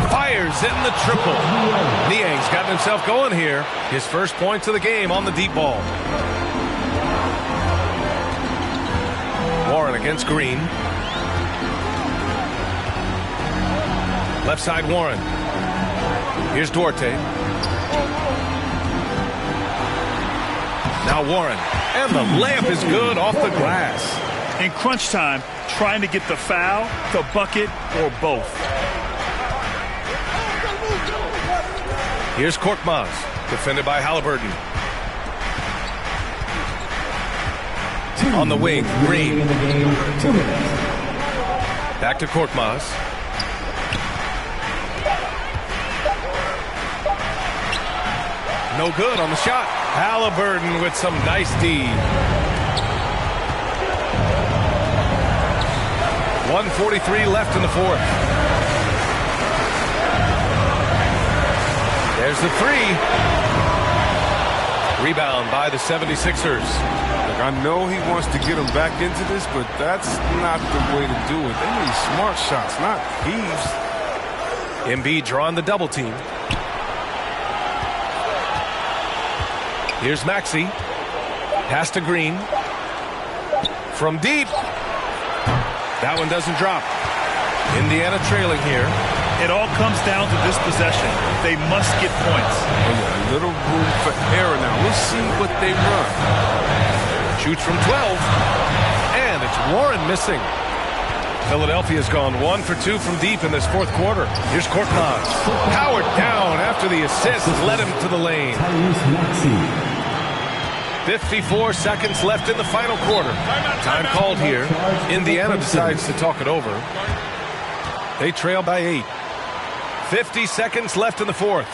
Fires in the triple. Niang's gotten himself going here. His first points of the game on the deep ball. Warren against Green. Left side Warren. Here's Duarte. Now Warren. And the layup is good off the glass. In crunch time, trying to get the foul, the bucket, or both. Here's Korkmaz, defended by Halliburton. On the wing, Green. 2 minutes. Back to Korkmaz. No good on the shot. Halliburton with some nice D. 1:43 left in the fourth. There's the 3. Rebound by the 76ers. Look, I know he wants to get him back into this, but that's not the way to do it. They need smart shots, not heaves. Embiid drawing the double team. Here's Maxey. Pass to Green. From deep. That one doesn't drop. Indiana trailing here. It all comes down to this possession. They must get points. A little room for error now. We'll see what they run. Shoots from 12. And it's Warren missing. Philadelphia's gone 1 for 2 from deep in this fourth quarter. Here's Korkmaz. Powered down after the assist led him to the lane. 54 seconds left in the final quarter. Time called here. Indiana decides to talk it over. They trail by 8. 50 seconds left in the fourth.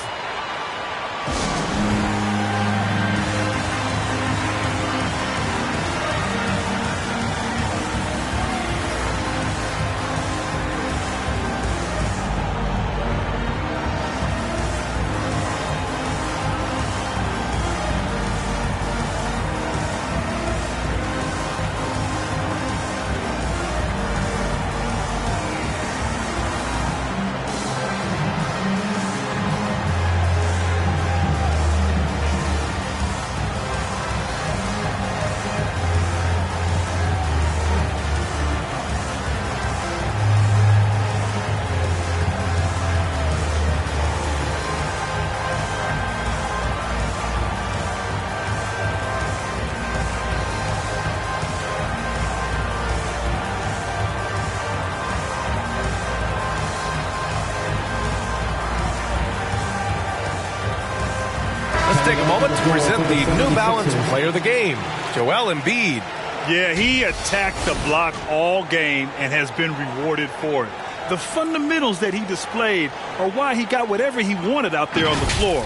Take a moment to present the New Balance Player of the Game, Joel Embiid. Yeah, he attacked the block all game and has been rewarded for it. The fundamentals that he displayed are why he got whatever he wanted out there on the floor.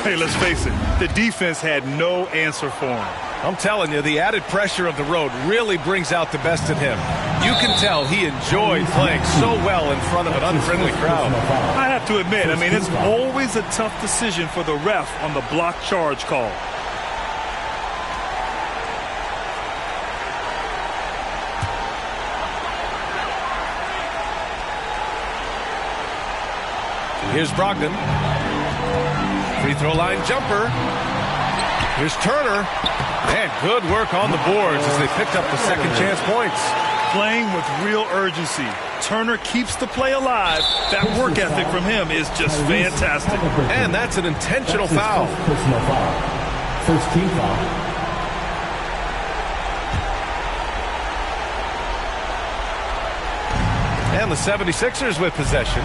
Hey, let's face it, the defense had no answer for him. I'm telling you, the added pressure of the road really brings out the best in him. You can tell he enjoyed playing so well in front of an unfriendly crowd. I have to admit, it's always a tough decision for the ref on the block charge call. Here's Brogdon. Free throw line jumper. Here's Turner. And good work on the boards as they picked up the second chance points. Playing with real urgency. Turner keeps the play alive. That work ethic from him is just fantastic. And that's an intentional foul. Personal foul. First team foul. And the 76ers with possession.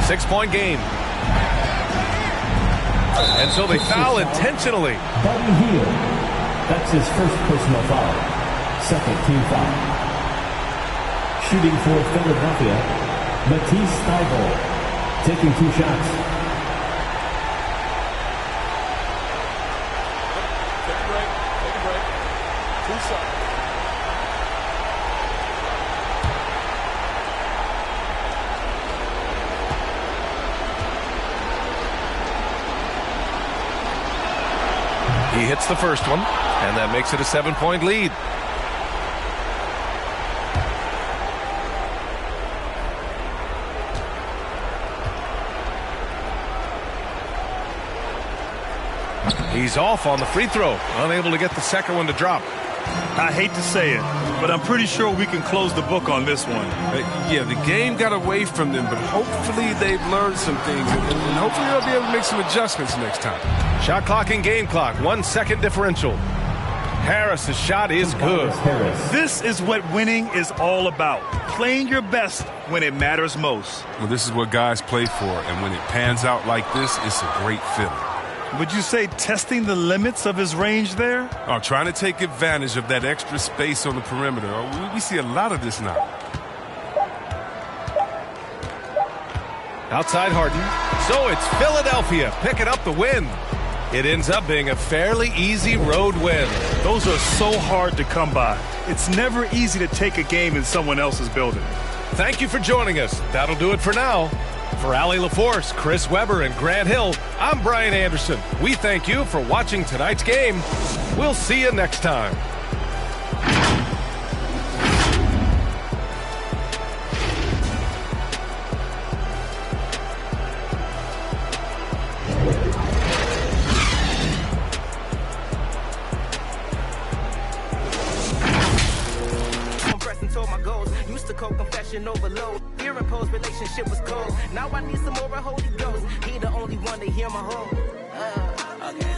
6-point game. And so they foul intentionally. Buddy Hield. That's his first personal foul. Second team foul. Shooting for Philadelphia, Matisse Thybulle. Taking 2 shots. Take a break. 2 shots. He hits the first one, and that makes it a 7-point lead. He's off on the free throw, unable to get the second one to drop. I hate to say it, but I'm pretty sure we can close the book on this one. Yeah, the game got away from them, but hopefully they've learned some things, and hopefully they'll be able to make some adjustments next time. Shot clock and game clock, 1 second differential. Harris's shot is good. This is what winning is all about. Playing your best when it matters most. Well, this is what guys play for, and when it pans out like this, it's a great feeling. Would you say testing the limits of his range there? Oh, trying to take advantage of that extra space on the perimeter. Oh, we see a lot of this now. Outside Harden. So it's Philadelphia picking up the win. It ends up being a fairly easy road win. Those are so hard to come by. It's never easy to take a game in someone else's building. Thank you for joining us. That'll do it for now. For Allie LaForce, Chris Webber, and Grant Hill, I'm Brian Anderson. We thank you for watching tonight's game. We'll see you next time. I'm pressing toward my goals. Used to co-confession overload. superimpose relationship was cold. Now I need some more of Holy Ghost. He the only one to hear my home. Okay.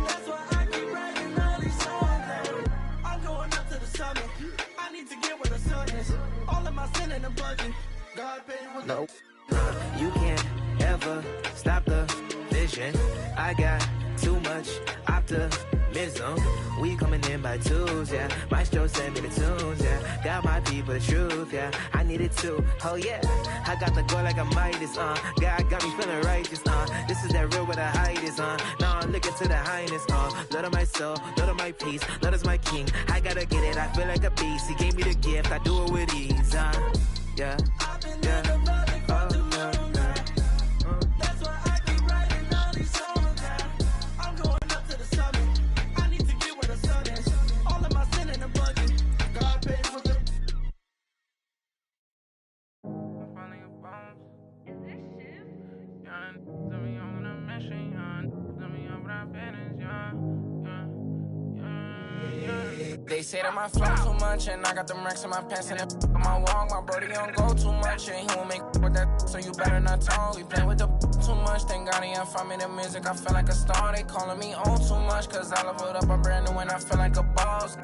That's why I keep writing all these songs. I'm going up to the summit. I need to get where the sun is. All of my sin in the bucket. God paid with Nope. You can't ever stop the vision. I got too much optimism. We coming in by twos, yeah. Maestro sent me the tunes, yeah. Got my people the truth, yeah. I need it too, oh yeah. I got the go like a Midas, God got me feeling righteous, This is that real where the height is, Now I'm looking to the highness, Lord of my soul, Lord of my peace, Lord is my king. I gotta get it, I feel like a beast. He gave me the gift, I do it with ease, yeah, yeah. They say that my flow too much, and I got them racks in my pants, and it on my walk. My brody don't go too much, and he won't make with that, so you better not talk. We play with the too much, thank God he ain't find me the music. I feel like a star, they calling me on too much, cause I leveled up, I'm brand new, and I feel like a boss.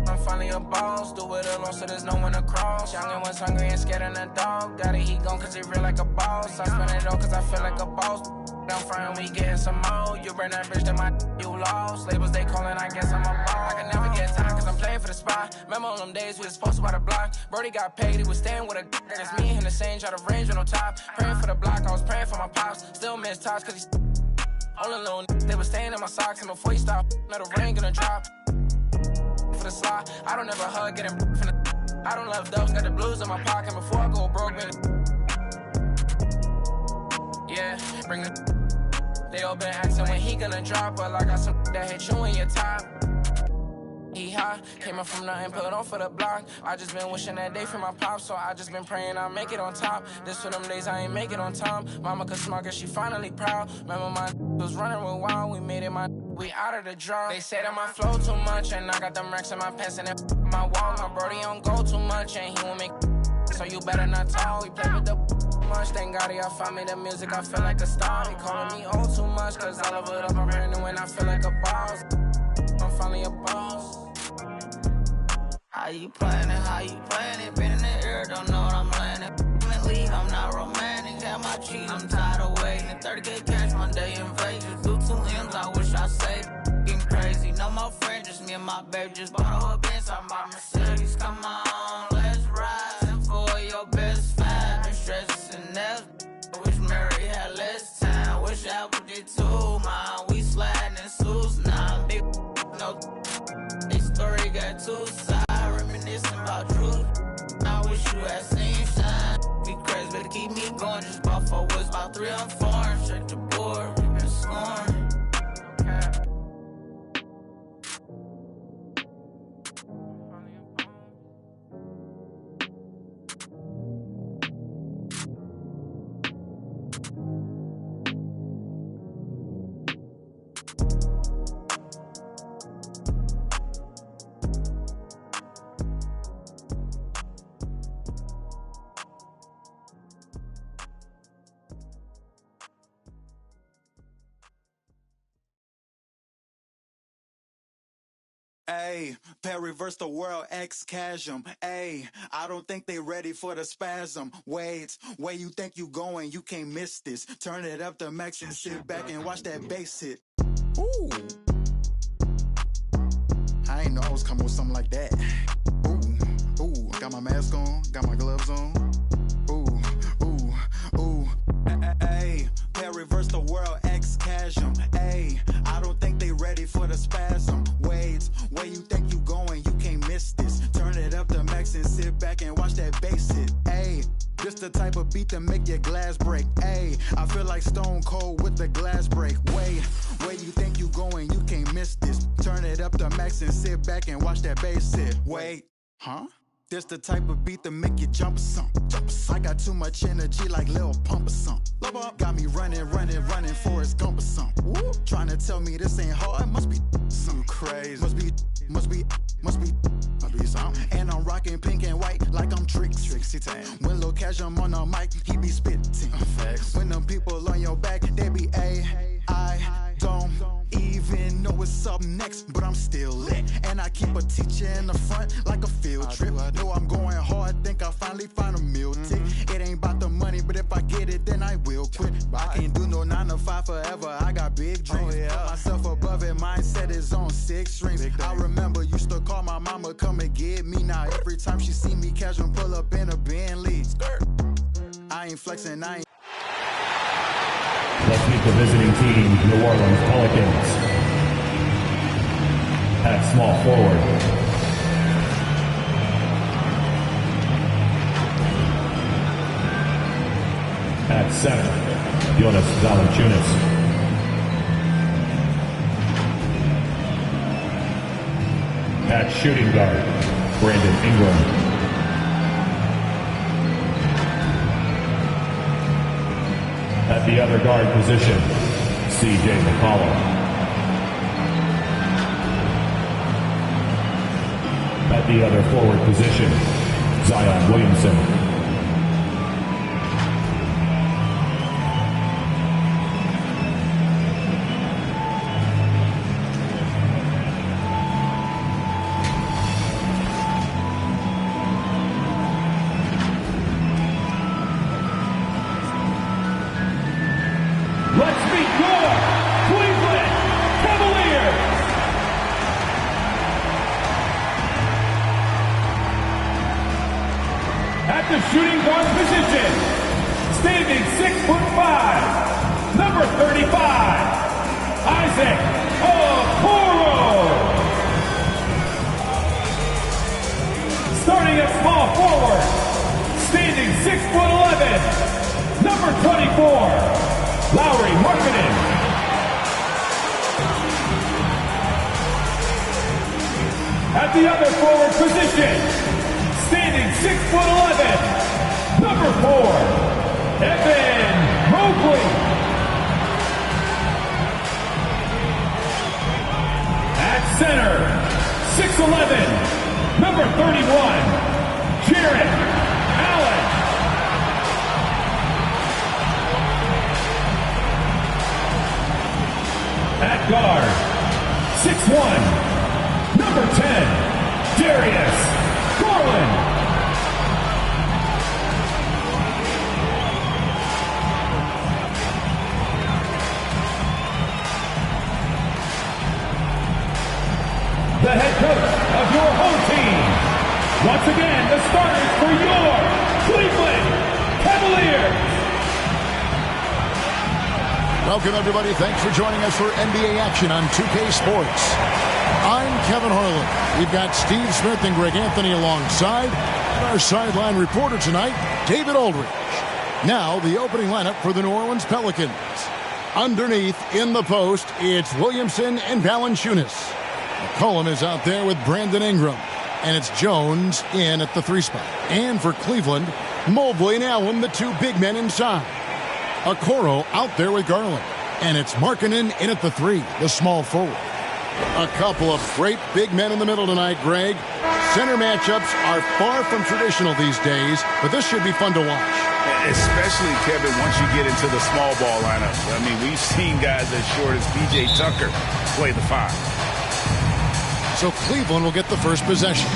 I'm finally a boss, do it alone so there's no one to cross. Youngin' was hungry and scared of the dog. Got it, he gone cause he real like a boss. I spend it all cause I feel like a boss. I'm frying, we getting some more. You burn that bitch, then my you lost. Labels they calling, I guess I'm a boss. I can never get time cause I'm playing for the spot. Remember on them days we was posted by the block. Brody got paid, he was staying with a d***. It's me and him the same, try to range with no top. Praying for the block, I was praying for my pops. Still miss touch cause he's all alone. They was staying in my socks and before he stopped, let the rain gonna drop. For the slide, I don't ever hug, getting from the I don't love dubs, got the blues in my pocket before I go broke, man. Yeah, bring the they all been asking when he gonna drop, but I got some that hit you in your top. He high, came up from nothing, put on for the block. I just been wishing that day for my pop, so I just been praying I'll make it on top. This for them days I ain't make it on time. Mama could smug her, she finally proud. Remember my was running with wild, we made it we out of the draw. They say that my flow too much, and I got them racks in my pants and it my wall. My brody don't go too much, and he won't make so you better not talk. We play with the much, thank God he found me the music, I feel like a star. He calling me on too much, cause I love it up, I'm brand new and I feel like a boss. I'm finally a boss. How you playing it, been in the air, don't know what I'm landing. League, I'm not romantic, got my cheese, I'm tired of waiting. 30K cash one day in Vegas, do 2 M's, I wish I saved. Getting crazy, no more friends, just me and my babe, just bought a whole Benz, I'm by Mercedes, come on, let's ride. Send for your best five, been stressing and that. Wish Mary had less time, wish Apple did too, man. We sliding in suits, nah, big no. This story got 2 sides, reminiscing about truth. I wish you had seen shine. Be crazy, better keep me going. Just bought 4 woods, about 3 on 4. Check the board, been scoring. Ayy, pair reverse the world, X chasm. Ayy, I don't think they ready for the spasm. Wait, where you think you going? You can't miss this. Turn it up to max and sit back and watch that bass hit. Ooh, I ain't know I was coming with something like that. Ooh, got my mask on, got my gloves on. Ooh, ayy, pair reverse the world, X chasm. Ayy, I don't think they ready for the spasm. Wait, where you think you going? You can't miss this. Turn it up to max and sit back and watch that bass hit. Ayy, this the type of beat to make your glass break. Ayy, I feel like Stone Cold with the glass break. Wait, where you think you going? You can't miss this. Turn it up to max and sit back and watch that bass hit. Wait, huh? This the type of beat to make you jump or something. I got too much energy like Lil Pump or something. Got me running, Forrest Gump or something. Trying to tell me this ain't hard, must be something crazy. Must be something. And I'm rocking pink and white like I'm your back, they be I don't even know what's up next, but I'm still lit. And I keep a teacher in the front like a field trip. Know I'm going hard, think I finally find a meal tick. It ain't about the money, but if I get it, then I will quit. I can't do no 9 to 5 forever, I got big dreams. Put myself above it, mindset is on 6 strings. I remember used to call my mama, come and get me. Now every time she see me, casual pull up in a Bentley. I ain't flexing, I ain't. Let's meet the visiting team, New Orleans Pelicans. At small forward, at center, Jonas Valanciunas. At shooting guard, Brandon Ingram. At the other guard position, C.J. McCollum. At the other forward position, Zion Williamson. The shooting guard position, standing 6'5", number 35, Isaac Okoro. Starting at small forward, standing 6'11", number 24, Lauri Markkanen. At the other forward position, standing 6'11", number 4, Evan Mobley. At center, 6'11", number 31, Jarrett Allen. At guard, 6'1", number 10, Darius Garland. The head coach of your home team. Once again, the starters for your Cleveland Cavaliers. Welcome, everybody. Thanks for joining us for NBA action on 2K Sports. I'm Kevin Harlan. We've got Steve Smith and Greg Anthony alongside. And our sideline reporter tonight, David Aldridge. Now, the opening lineup for the New Orleans Pelicans. Underneath, in the post, it's Williamson and Valanciunas. McCollum is out there with Brandon Ingram. And it's Jones in at the 3 spot. And for Cleveland, Mobley and Allen, the 2 big men inside. Okoro out there with Garland. And it's Markkanen in at the 3, the small forward. A couple of great big men in the middle tonight, Greg. Center matchups are far from traditional these days, but this should be fun to watch. Especially, Kevin, once you get into the small ball lineup. I mean, we've seen guys as short as P.J. Tucker play the 5. So Cleveland will get the first possession.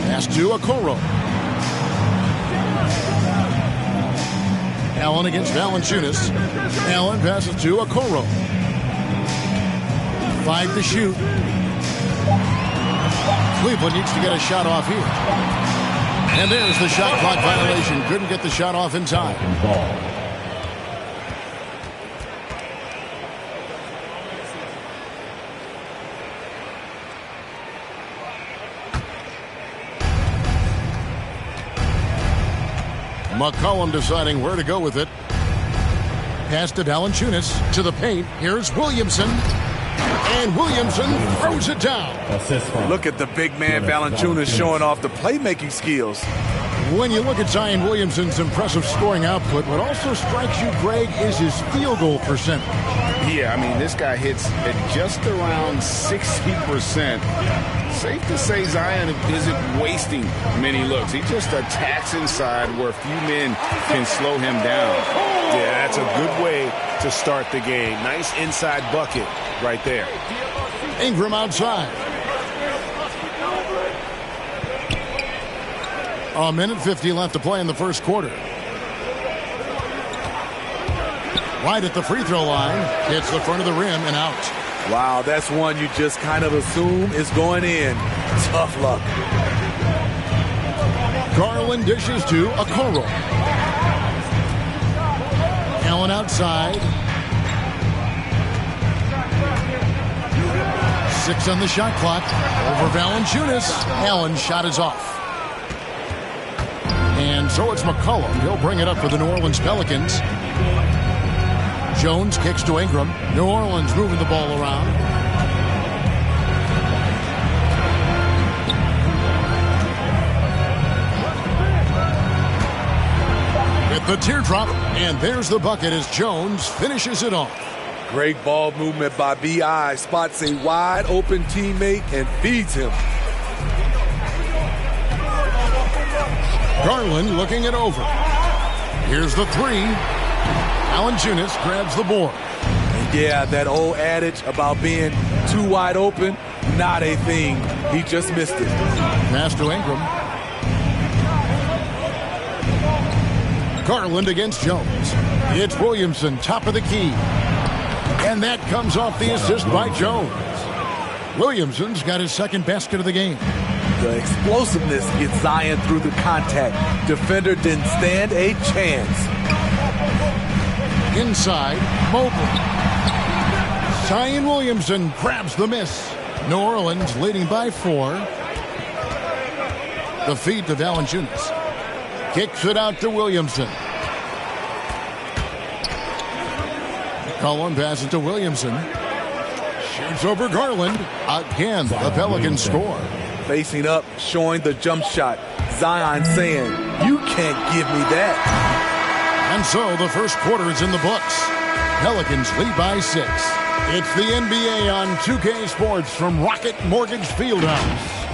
Pass to Okoro. Allen against Valanciunas. Allen passes to Okoro. 5 to shoot. Cleveland needs to get a shot off here. And there's the shot clock violation. Couldn't get the shot off in time. Ball. McCollum deciding where to go with it. Pass to Valanciunas to the paint. Here's Williamson. And Williamson throws it down. Look at the big man Valanciunas showing off the playmaking skills. When you look at Zion Williamson's impressive scoring output, what also strikes you, Greg, is his field goal percentage. Yeah, I mean, this guy hits at just around 60%. safe to say Zion isn't wasting many looks. He just attacks inside where few men can slow him down. Yeah, that's a good way to start the game. Nice inside bucket right there. Ingram outside. A minute 50 left to play in the first quarter. Right at the free throw line. Hits the front of the rim and out. Wow, that's one you just kind of assume is going in. Tough luck. Garland dishes to Okoro. Allen outside. 6 on the shot clock. Over Valanciunas. Allen's shot is off. And so it's McCollum. He'll bring it up for the New Orleans Pelicans. Jones kicks to Ingram. New Orleans moving the ball around. With the teardrop, and there's the bucket as Jones finishes it off. Great ball movement by B.I. Spots a wide open teammate and feeds him. Garland looking it over. Here's the three. Valanciunas grabs the board. And yeah, that old adage about being too wide open, not a thing. He just missed it. Pass to Ingram. Garland against Jones. It's Williamson, top of the key. And that comes off the assist by Jones. Williamson's got his second basket of the game. The explosiveness gets Zion through the contact. Defender didn't stand a chance. Inside, Mobley. Zion Williamson grabs the miss. New Orleans leading by 4. The feed to Valanciunas. Kicks it out to Williamson. McCollum passes to Williamson. Shoots over Garland. Again, the Pelicans score. Facing up, showing the jump shot. Zion saying, you can't give me that. And so the first quarter is in the books. Pelicans lead by 6. It's the NBA on 2K Sports from Rocket Mortgage Fieldhouse.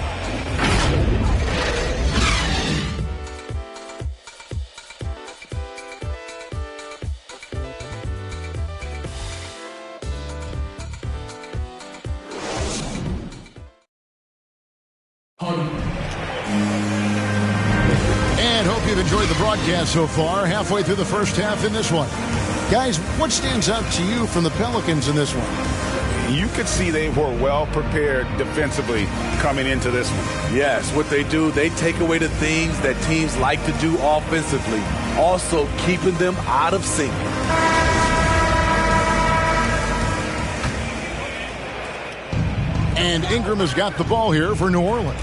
And hope you've enjoyed the broadcast so far. Halfway through the first half in this one. Guys, what stands out to you from the Pelicans in this one? You could see they were well prepared defensively coming into this one. Yes, what they do, they take away the things that teams like to do offensively. Also keeping them out of sync. And Ingram has got the ball here for New Orleans.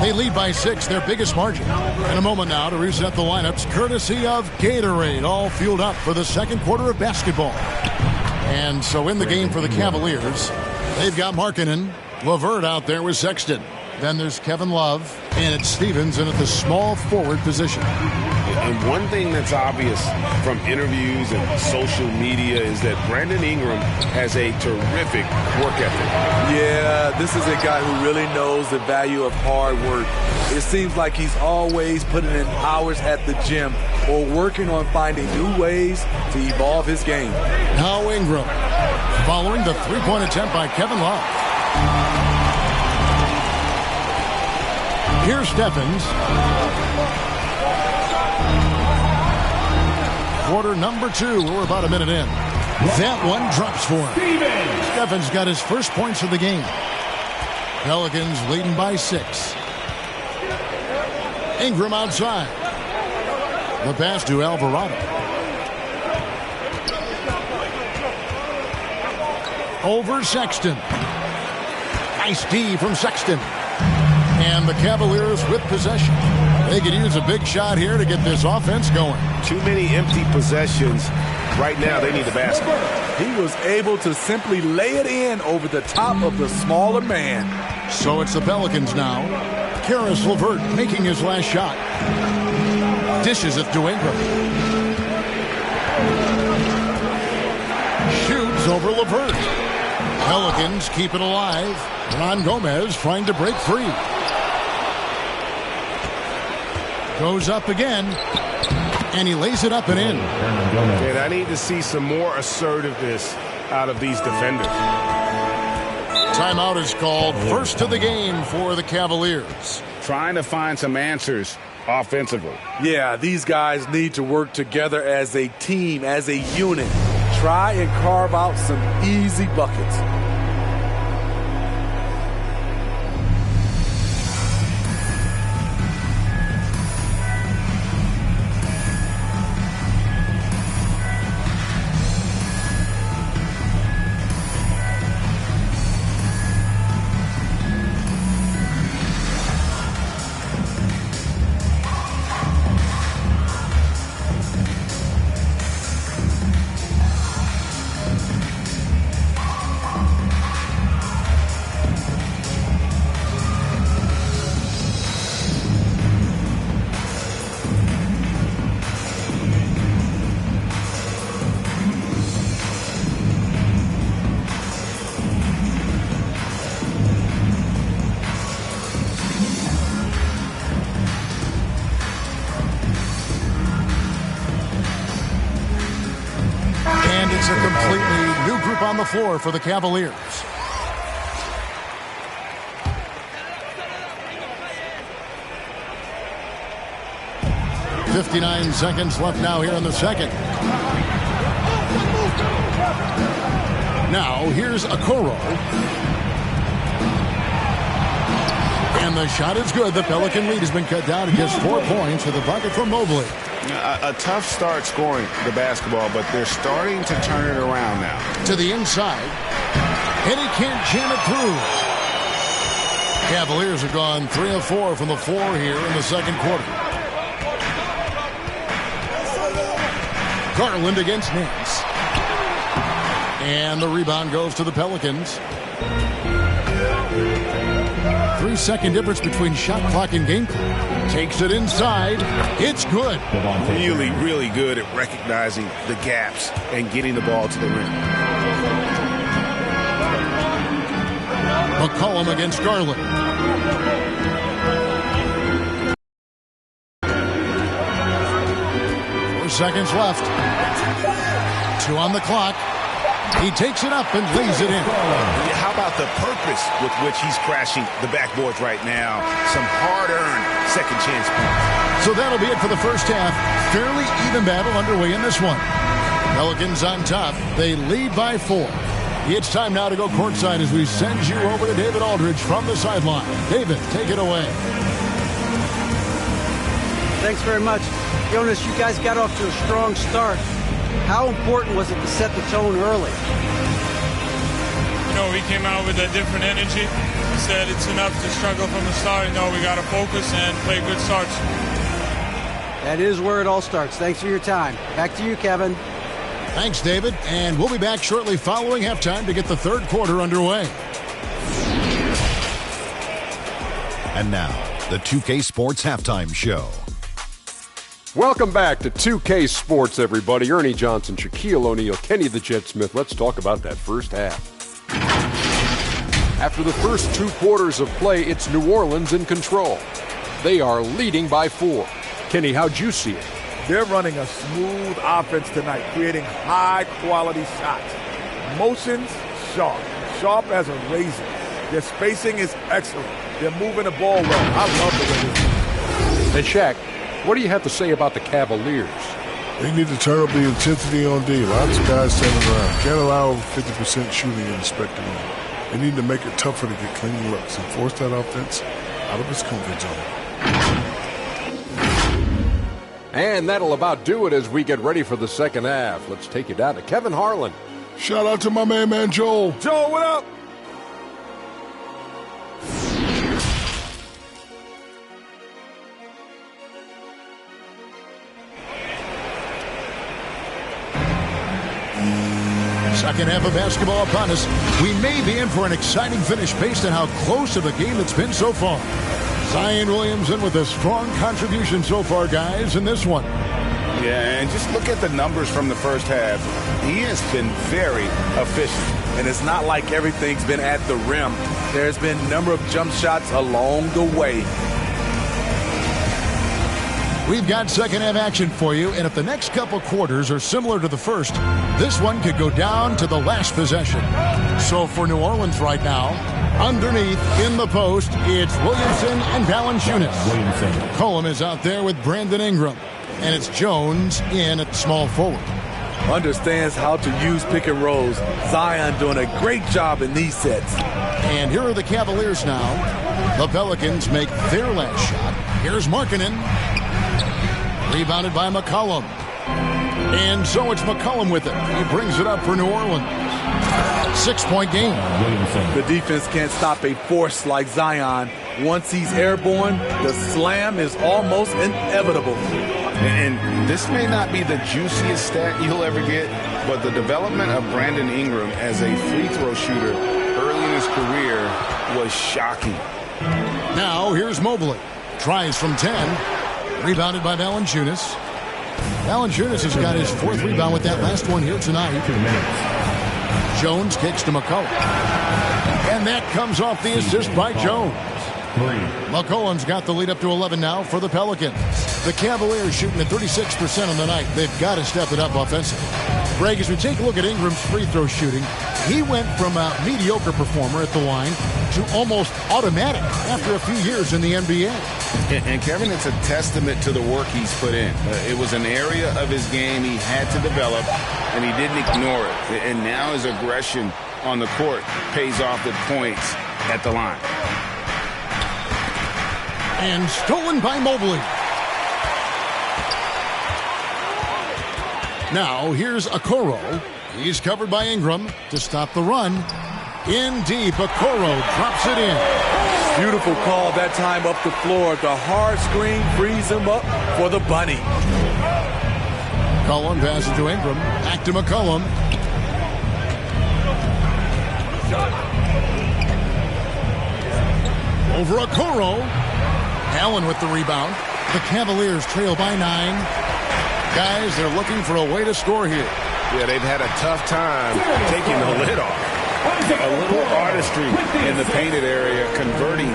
They lead by 6, their biggest margin. In a moment now to reset the lineups, courtesy of Gatorade, all fueled up for the second quarter of basketball. And so in the game for the Cavaliers, they've got Markkanen, LeVert out there with Sexton. Then there's Kevin Love, and it's Stevens in at the small forward position. And one thing that's obvious from interviews and social media is that Brandon Ingram has a terrific work ethic. Yeah, this is a guy who really knows the value of hard work. It seems like he's always putting in hours at the gym or working on finding new ways to evolve his game. Now Ingram, following the three-point attempt by Kevin Love. Here's Stephens. Quarter number 2. We're about a minute in. That one drops for him. Stephens got his first points of the game. Pelicans leading by 6. Ingram outside. The pass to Alvarado. Over Sexton. Nice D from Sexton. And the Cavaliers with possession. They could use a big shot here to get this offense going. Too many empty possessions. Right now, they need the basket. He was able to simply lay it in over the top of the smaller man. So it's the Pelicans now. Karis LeVert making his last shot. Dishes it to Ingram. Shoots over LeVert. Pelicans keep it alive. Ron Gomez trying to break free. Goes up again. And he lays it up and in. And I need to see some more assertiveness out of these defenders. Timeout is called. First of the game for the Cavaliers. Trying to find some answers offensively. Yeah, these guys need to work together as a team, as a unit. Try and carve out some easy buckets. On the floor for the Cavaliers. "59 seconds left now here in the second. Now here's Okoro. And the shot is good. The Pelican lead has been cut down to just 4 points with a bucket from Mobley. A tough start scoring the basketball, but they're starting to turn it around now. To the inside, and he can't jam it through. Cavaliers have gone 3 of 4 from the floor here in the second quarter. Garland against Nance. And the rebound goes to the Pelicans. 3-second difference between shot clock and game clock. Takes it inside. It's good. Really, really good at recognizing the gaps and getting the ball to the rim. McCollum against Garland. 4 seconds left. 2 on the clock. He takes it up and lays it in. How about the purpose with which he's crashing the backboards right now? Some hard-earned second chance points. So that'll be it for the first half. Fairly even battle underway in this one. Pelicans on top. They lead by 4. It's time now to go courtside as we send you over to David Aldridge from the sideline. David, take it away. Thanks very much. Jonas, you guys got off to a strong start. How important was it to set the tone early? You know, we came out with a different energy. We said it's enough to struggle from the start. You know, we got to focus and play good starts. That is where it all starts. Thanks for your time. Back to you, Kevin. Thanks, David. And we'll be back shortly following halftime to get the third quarter underway. And now, the 2K Sports Halftime Show. Welcome back to 2K Sports, everybody. Ernie Johnson, Shaquille O'Neal, Kenny the Jet Smith. Let's talk about that first half. After the first 2 quarters of play, it's New Orleans in control. They are leading by 4. Kenny, how'd you see it? They're running a smooth offense tonight, creating high-quality shots. Motions, sharp as a razor. Their spacing is excellent. They're moving the ball well. I love the way And Shaq, what do you have to say about the Cavaliers? They need to turn up the intensity on D. Lots of guys standing around. Can't allow 50% shooting in the spectrum. They need to make it tougher to get clean looks and force that offense out of its comfort zone. And that'll about do it as we get ready for the second half. Let's take you down to Kevin Harlan. Shout out to my man Joel. Joel, what up? Second half of basketball upon us. We may be in for an exciting finish based on how close of a game it's been so far. Zion Williamson with a strong contribution so far, guys, in this one. Yeah, and just look at the numbers from the first half. He has been very efficient. and it's not like everything's been at the rim. There's been a number of jump shots along the way. We've got second half action for you, and if the next couple quarters are similar to the first, this one could go down to the last possession. So for New Orleans right now, underneath in the post, it's Williamson and Valanciunas. McCollum is out there with Brandon Ingram, and it's Jones in at small forward. Understands how to use pick and rolls. Zion doing a great job in these sets. And here are the Cavaliers now. The Pelicans make their last shot. Here's Markkanen. Rebounded by McCollum. And so it's McCollum with it. He brings it up for New Orleans. 6-point game. The defense can't stop a force like Zion. Once he's airborne, the slam is almost inevitable. And this may not be the juiciest stat you'll ever get, but the development of Brandon Ingram as a free throw shooter early in his career was shocking. Now here's Mobley. Tries from 10. Rebounded by Valanciunas. Valanciunas has got his fourth rebound with that last one here tonight. 2 minutes. Jones kicks to McCollum. And that comes off the assist by Jones. McCollum's got the lead up to 11 now for the Pelicans. The Cavaliers shooting at 36% on the night. They've got to step it up offensively. Greg, as we take a look at Ingram's free throw shooting, he went from a mediocre performer at the line to almost automatic after a few years in the NBA. And Kevin, it's a testament to the work he's put in. It was an area of his game he had to develop, and he didn't ignore it. And now his aggression on the court pays off with points at the line. And stolen by Mobley. Now here's Okoro. He's covered by Ingram to stop the run. In deep, Okoro drops it in. Beautiful call that time up the floor. The hard screen frees him up for the bunny. McCollum passes to Ingram. Back to McCollum. Over Okoro. Allen with the rebound. The Cavaliers trail by 9. Guys, they're looking for a way to score here. Yeah, they've had a tough time taking the lid off. A little artistry in the painted area, converting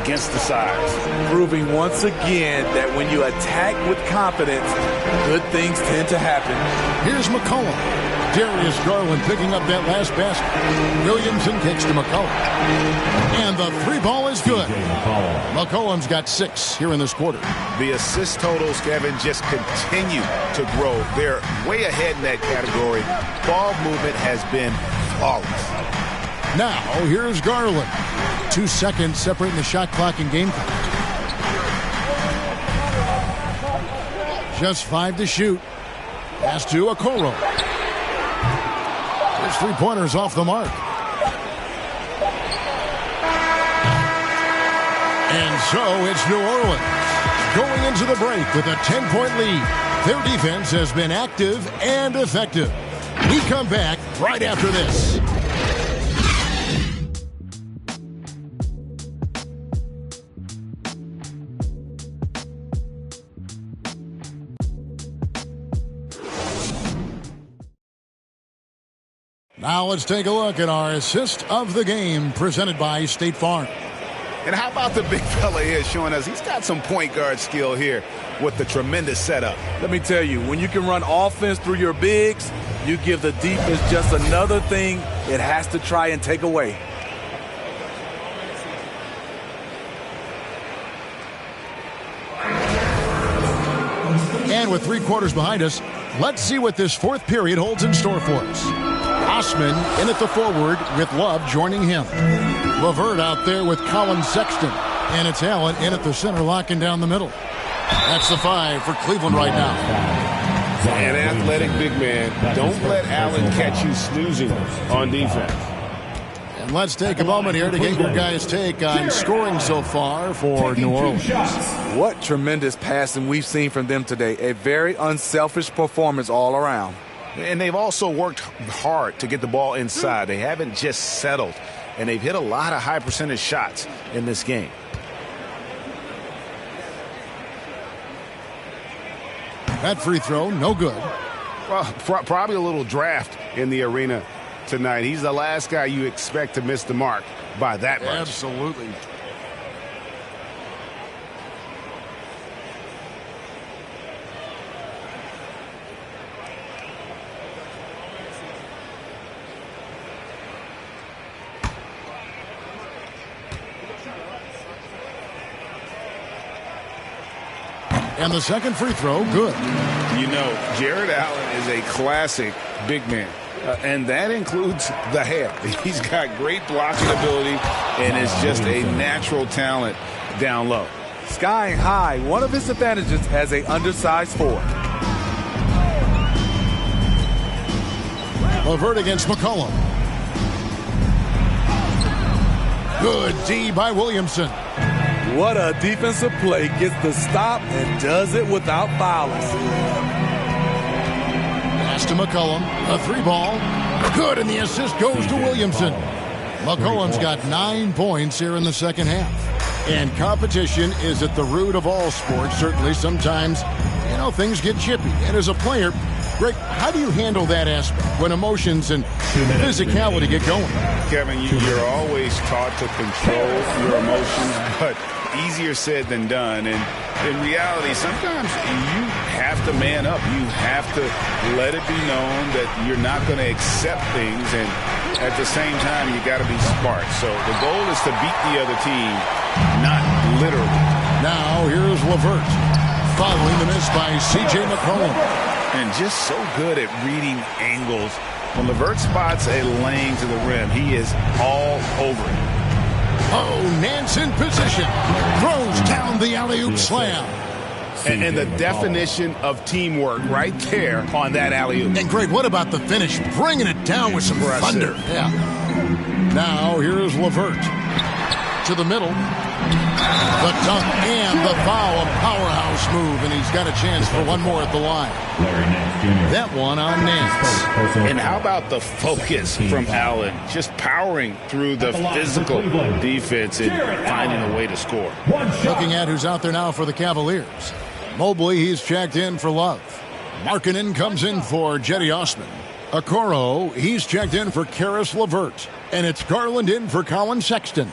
against the size. Proving once again that when you attack with confidence, good things tend to happen. Here's McCollum. Darius Garland picking up that last basket. Williamson kicks to McCollum. And the three ball is good. McCollum's got 6 here in this quarter. The assist totals, Kevin, just continue to grow. They're way ahead in that category. Ball movement has been flawless. Now, here's Garland. 2 seconds separating the shot clock and game clock. Just 5 to shoot. Pass to Okoro. His three-pointers off the mark. And so it's New Orleans going into the break with a 10-point lead. Their defense has been active and effective. We come back right after this. Now let's take a look at our assist of the game presented by State Farm. And how about the big fella here showing us he's got some point guard skill here with the tremendous setup. Let me tell you, when you can run offense through your bigs, you give the defense just another thing it has to try and take away. And with 3 quarters behind us, let's see what this fourth period holds in store for us. Osman in at the forward with Love joining him. LeVert out there with Colin Sexton. And it's Allen in at the center locking down the middle. That's the 5 for Cleveland right now. An athletic big man. Don't let Allen catch you snoozing on defense. And let's take a moment here to get your guys' take on scoring so far for New Orleans. What tremendous passing we've seen from them today. A very unselfish performance all around. And they've also worked hard to get the ball inside. They haven't just settled. And they've hit a lot of high percentage shots in this game. That free throw, no good. Well, probably a little draft in the arena tonight. He's the last guy you expect to miss the mark by that much. Absolutely. And the second free throw, good. You know, Jared Allen is a classic big man. And that includes the hair. He's got great blocking ability and is just a natural talent down low. Skying high, one of his advantages as an undersized forward. LeVert against McCollum. Good D by Williamson. What a defensive play. Gets the stop and does it without fouling. Pass to McCollum. A 3-ball. Good, and the assist goes to Williamson. McCollum's got 9 points here in the second half. And competition is at the root of all sports. Certainly sometimes, things get chippy. And as a player, Greg, how do you handle that aspect when emotions and physicality get going? Kevin, you're always taught to control your emotions, but easier said than done. And in reality, sometimes you have to man up. You have to let it be known that you're not going to accept things. And at the same time, you got to be smart. So the goal is to beat the other team, not literally. Now here's LeVert following the miss by C.J. McCollum. And just so good at reading angles. When LeVert spots a lane to the rim, he is all over it. Oh, Nance in position. Throws down the alley-oop slam. And the definition of teamwork right there on that alley-oop. And Greg, what about the finish? Bringing it down with some thunder. Yeah. Now here's LeVert. To the middle. The dunk and the foul, a powerhouse move, and he's got a chance for one more at the line. That one on Nance. And how about the focus from Allen? Just powering through the physical defense and finding a way to score. Looking at who's out there now for the Cavaliers. Mobley, he's checked in for Love. Markkanen comes in for Jetty Osman. Okoro, he's checked in for Karis LeVert. And it's Garland in for Colin Sexton.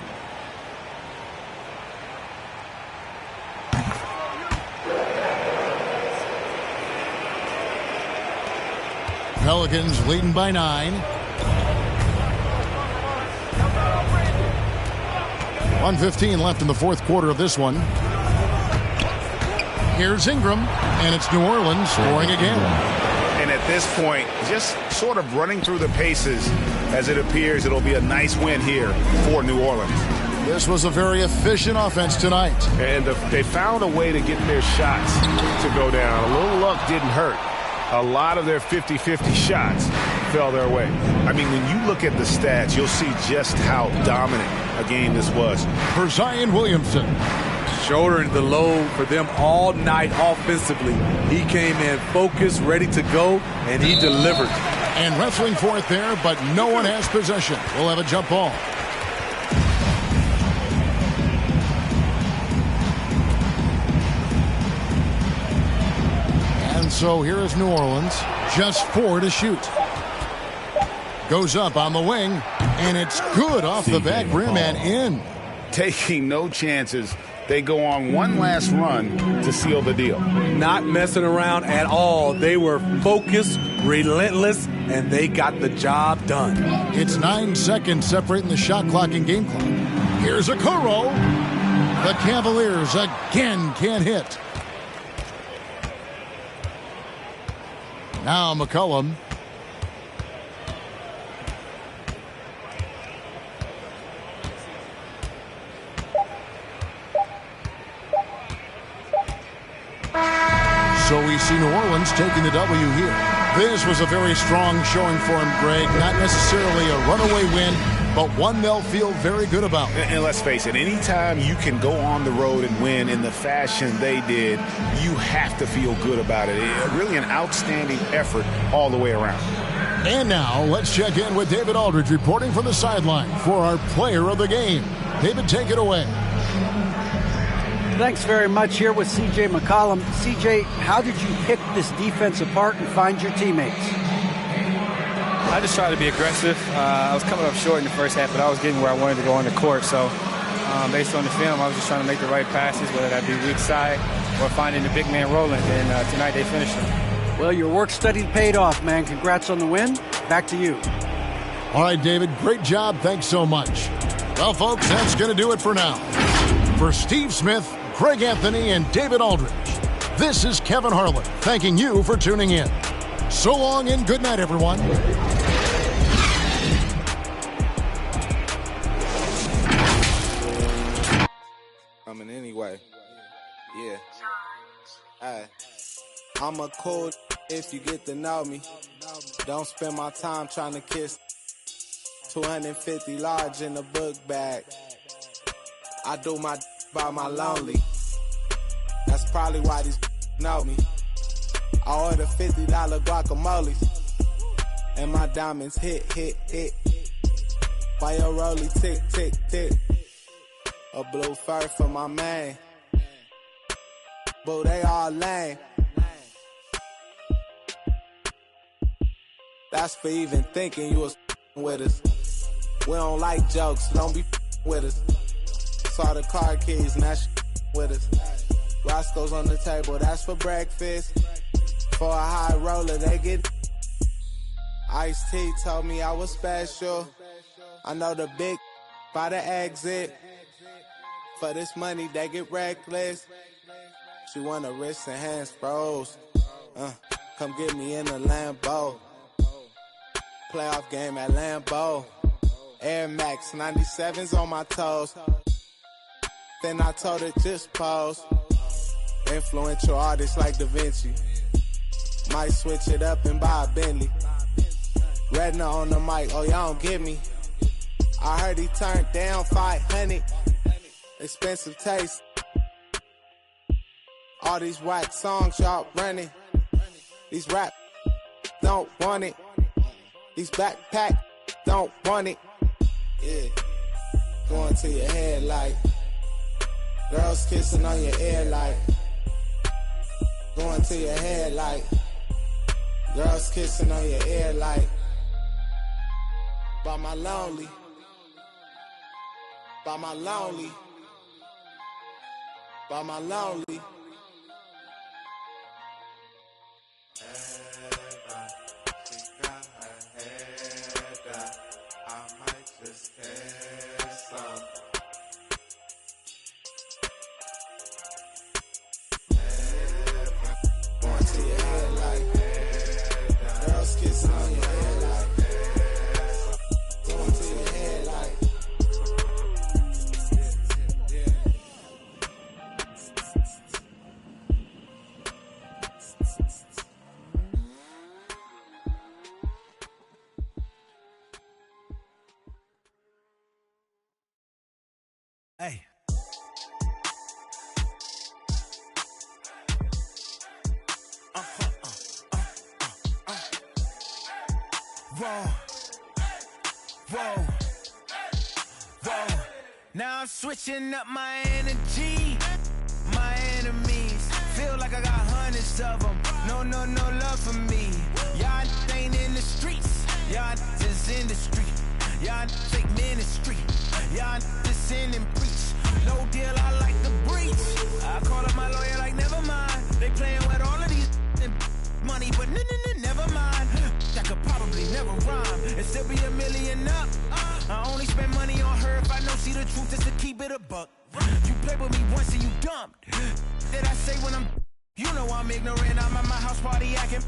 Pelicans leading by 9. 1:15 left in the fourth quarter of this one. Here's Ingram, and it's New Orleans scoring again. And at this point, just sort of running through the paces as it appears it'll be a nice win here for New Orleans. This was a very efficient offense tonight. And they found a way to get their shots to go down. A little luck didn't hurt. A lot of their 50-50 shots fell their way. I mean, when you look at the stats, you'll see just how dominant a game this was. For Zion Williamson. Shouldering the load for them all night offensively. He came in focused, ready to go, and he delivered. And wrestling for it there, but no one has possession. We'll have a jump ball. And so here is New Orleans, just 4 to shoot. Goes up on the wing, and it's good off the back rim and in. Taking no chances. They go on one last run to seal the deal. Not messing around at all. They were focused, relentless, and they got the job done. It's 9 seconds separating the shot clock and game clock. Here's Okoro. The Cavaliers again can't hit. Now McCollum. So we see New Orleans taking the W here. This was a very strong showing for him, Greg. Not necessarily a runaway win, but one they'll feel very good about. And let's face it, anytime you can go on the road and win in the fashion they did, you have to feel good about it. Really an outstanding effort all the way around. And now let's check in with David Aldridge reporting from the sideline for our player of the game. David, take it away. Thanks very much. Here with C.J. McCollum. C.J., how did you pick this defense apart and find your teammates? I just tried to be aggressive. I was coming up short in the first half, but I was getting where I wanted to go on the court. So based on the film, I was just trying to make the right passes, whether that be weak side or finding the big man rolling. And tonight they finished it. Well, your work study paid off, man. Congrats on the win. Back to you. All right, David, great job. Thanks so much. Well, folks, that's going to do it for now. For Steve Smith, Greg Anthony, and David Aldridge, this is Kevin Harlan thanking you for tuning in. So long and good night, everyone. Coming anyway. Yeah. Hey. I'm a cool if you get to know me. Don't spend my time trying to kiss. 250 large in the book bag. I do my by my lonely. That's probably why these know me. I order $50 guacamole. And my diamonds hit. Why your rollie tick, tick, tick. A blue fur for my man. Boo, they all lame. That's for even thinking you was with us. We don't like jokes, don't be with us. Saw the car keys and that's with us. Roscoe's on the table, that's for breakfast. For a high roller, they get. Ice-T told me I was special. I know the big by the exit. For this money, they get reckless. She want her wrists and hands froze. Come get me in a Lambo. Playoff game at Lambeau. Air Max 97s on my toes. Then I told her just pose. Influential artists like Da Vinci. Might switch it up and buy a Bentley. Redna on the mic, oh y'all don't get me. I heard he turned down 500. Expensive taste. All these whack songs y'all running. These rap don't want it. These backpack don't want it. Yeah. Going to your head like girls kissing on your ear like. Going to your head like girls kissing on your ear like. By my lonely. By my lonely. By my lonely. Hey. Whoa. Now I'm switching up my energy. My enemies feel like I got hundreds of them. No love for me. Y'all ain't in the streets. Y'all just in the street. Y'all fake ministry. Y'all just in and preach. No deal, I like the breach. I call up my lawyer like, never mind. They playing with all of these money, but never mind. I could probably never rhyme and still be $1 million up. I only spend money on her if I know she the truth, just to keep it a buck. You play with me once and you dumped. Did I say when I'm, you know I'm ignorant. I'm at my house party acting,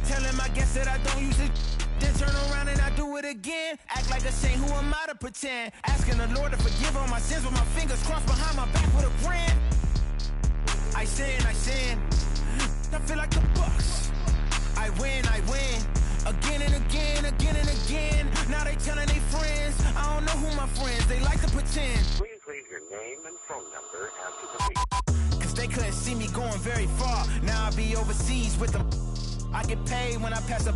telling my guests that I don't use it. Then turn around and I do it again. Act like a saint, who am I to pretend? Asking the Lord to forgive all my sins with my fingers crossed behind my back with a grin. I sin. I feel like the Bucks. I win. Again and again. Now they telling their friends. I don't know who my friends, they like to pretend. Please leave your name and phone number after the beep. Cause they couldn't see me going very far. Now I be overseas with them. I get paid when I pass a,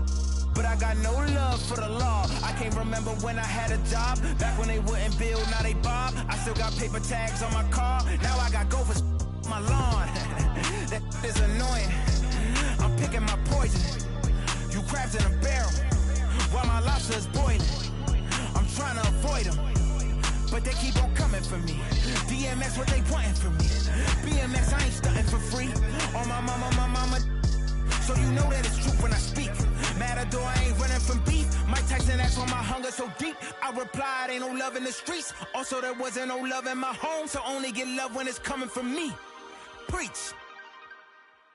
but I got no love for the law. I can't remember when I had a job. Back when they wouldn't build, now they bob. I still got paper tags on my car. Now I got gophers my lawn. That is annoying. I'm picking my poison. You crabs in a barrel. While my but they keep on coming for me. DMX, what they wanting from me. BMX, I ain't stunting for free. On my mama. So you know that it's true when I speak. Matador, I ain't running from beef. Mike Tyson asked why my hunger so deep. I replied, ain't no love in the streets. Also, there wasn't no love in my home, so only get love when it's coming from me. Preach.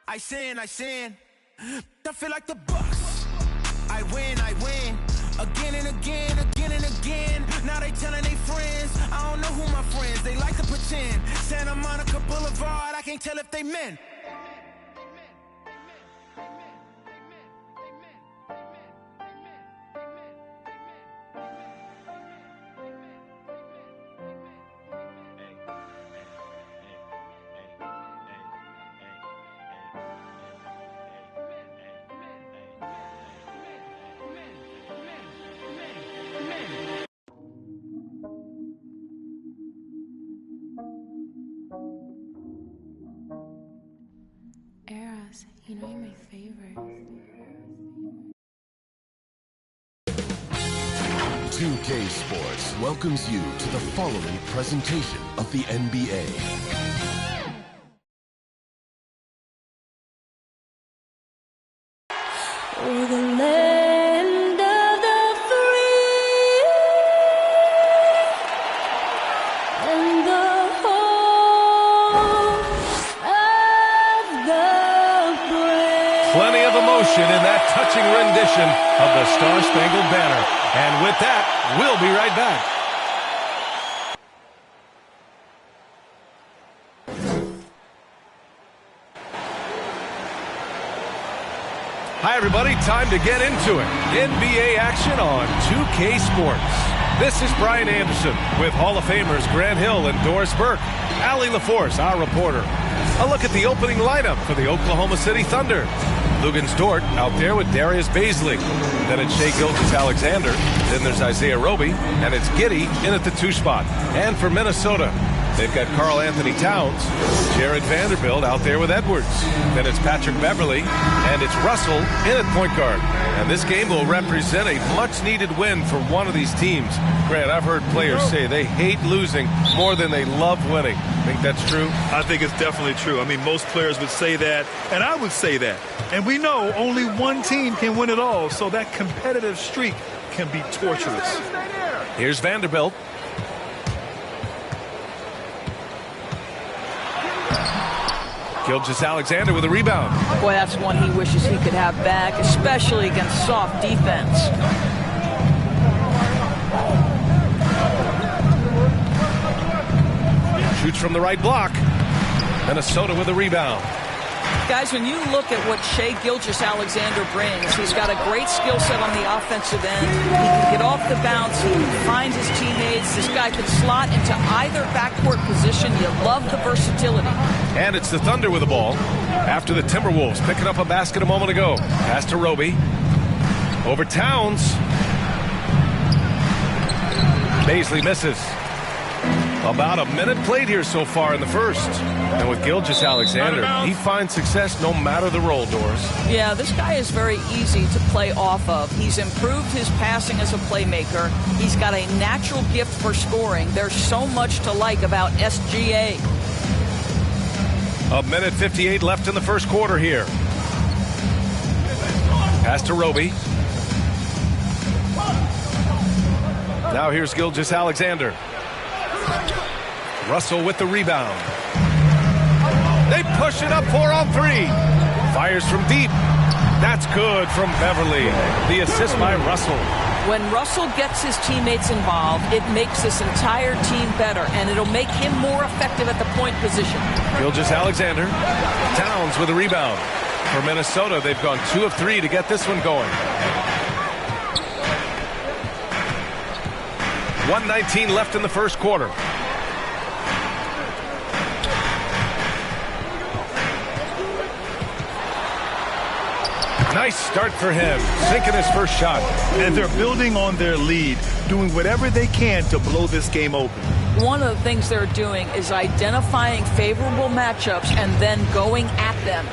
I sin. I feel like the Bucks. I win. Again and again. Now they telling their friends. I don't know who my friends. They like to pretend. Santa Monica Boulevard, I can't tell if they men. You know you're my favorite. 2K Sports welcomes you to the following presentation of the NBA. Oh, the land of the free and the home of the brave. Plenty of emotion in that touching rendition of the Star-Spangled Banner. And with that, we'll be right back. Hi, everybody. Time to get into it. NBA action on 2K Sports. This is Brian Anderson with Hall of Famers Grant Hill and Doris Burke. Allie LaForce, our reporter. A look at the opening lineup for the Oklahoma City Thunder. Lugans Dort out there with Darius Baisley. Then it's Shai Gilgeous-Alexander. Then there's Isaiah Roby. And it's Giddey in at the 2 spot. And for Minnesota, they've got Karl Anthony Towns, Jared Vanderbilt out there with Edwards. Then it's Patrick Beverly, and it's Russell in at point guard. And this game will represent a much-needed win for one of these teams. Grant, I've heard players say they hate losing more than they love winning. Think that's true? I think it's definitely true. I mean, most players would say that, and I would say that. And we know only one team can win it all, so that competitive streak can be torturous. Here's Vanderbilt. Gilgeous-Alexander with a rebound. Boy, that's one he wishes he could have back, especially against soft defense. Shoots from the right block. Minnesota with a rebound. Guys, when you look at what Shai Gilgeous-Alexander brings, he's got a great skill set on the offensive end. He can get off the bounce. He can find his teammates. This guy can slot into either backcourt position. You love the versatility. And it's the Thunder with the ball. After the Timberwolves picking up a basket a moment ago. Pass to Roby. Over Towns. Baisley misses. About a minute played here so far in the first. And with Gilgeous-Alexander, he finds success no matter the role, Doris. Yeah, this guy is very easy to play off of. He's improved his passing as a playmaker. He's got a natural gift for scoring. There's so much to like about SGA. A minute 58 left in the first quarter here. Pass to Roby. Now here's Gilgeous-Alexander. Russell with the rebound. They push it up 4-on-3. Fires from deep. That's good from Beverly. The assist by Russell. When Russell gets his teammates involved, it makes this entire team better, and it'll make him more effective at the point position. Gilgeous-Alexander. Towns with a rebound. For Minnesota, they've gone 2 of 3 to get this one going. 1:19 left in the first quarter. Nice start for him, sinking his first shot. And they're building on their lead, doing whatever they can to blow this game open. One of the things they're doing is identifying favorable matchups and then going at them.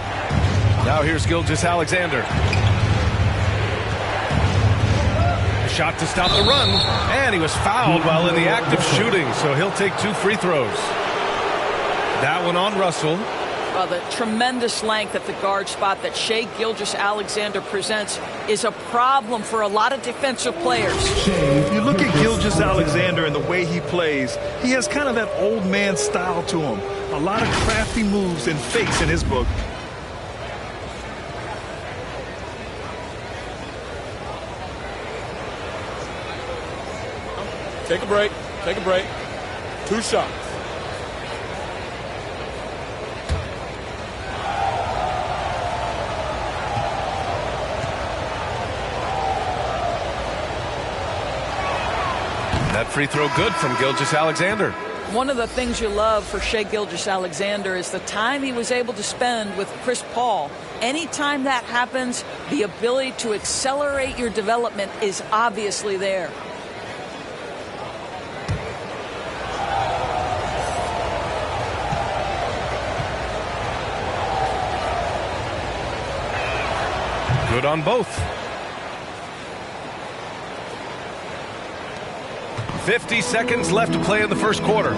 Now here's Gilgeous-Alexander. shot to stop the run, and he was fouled while in the act of shooting, so he'll take 2 free throws. That one on Russell. Well, the tremendous length at the guard spot that Shai Gilgeous-Alexander presents is a problem for a lot of defensive players. If you look at Gilgeous-Alexander and the way he plays, he has kind of that old man style to him. A lot of crafty moves and fakes in his book. Take a break. Take a break. 2 shots. That free throw good from Gilgeous-Alexander. One of the things you love for Shai Gilgeous-Alexander is the time he was able to spend with Chris Paul. Anytime that happens, the ability to accelerate your development is obviously there. Good on both. 50 seconds left to play in the first quarter.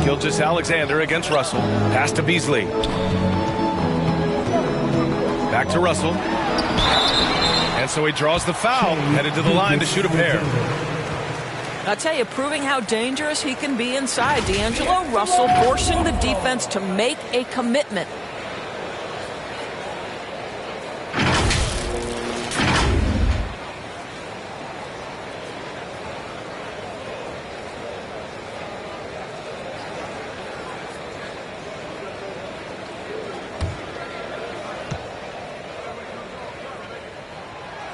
Gilgeous-Alexander against Russell. Pass to Beasley. Back to Russell. And so he draws the foul, headed to the line to shoot a pair. I'll tell you, proving how dangerous he can be inside. D'Angelo Russell forcing the defense to make a commitment.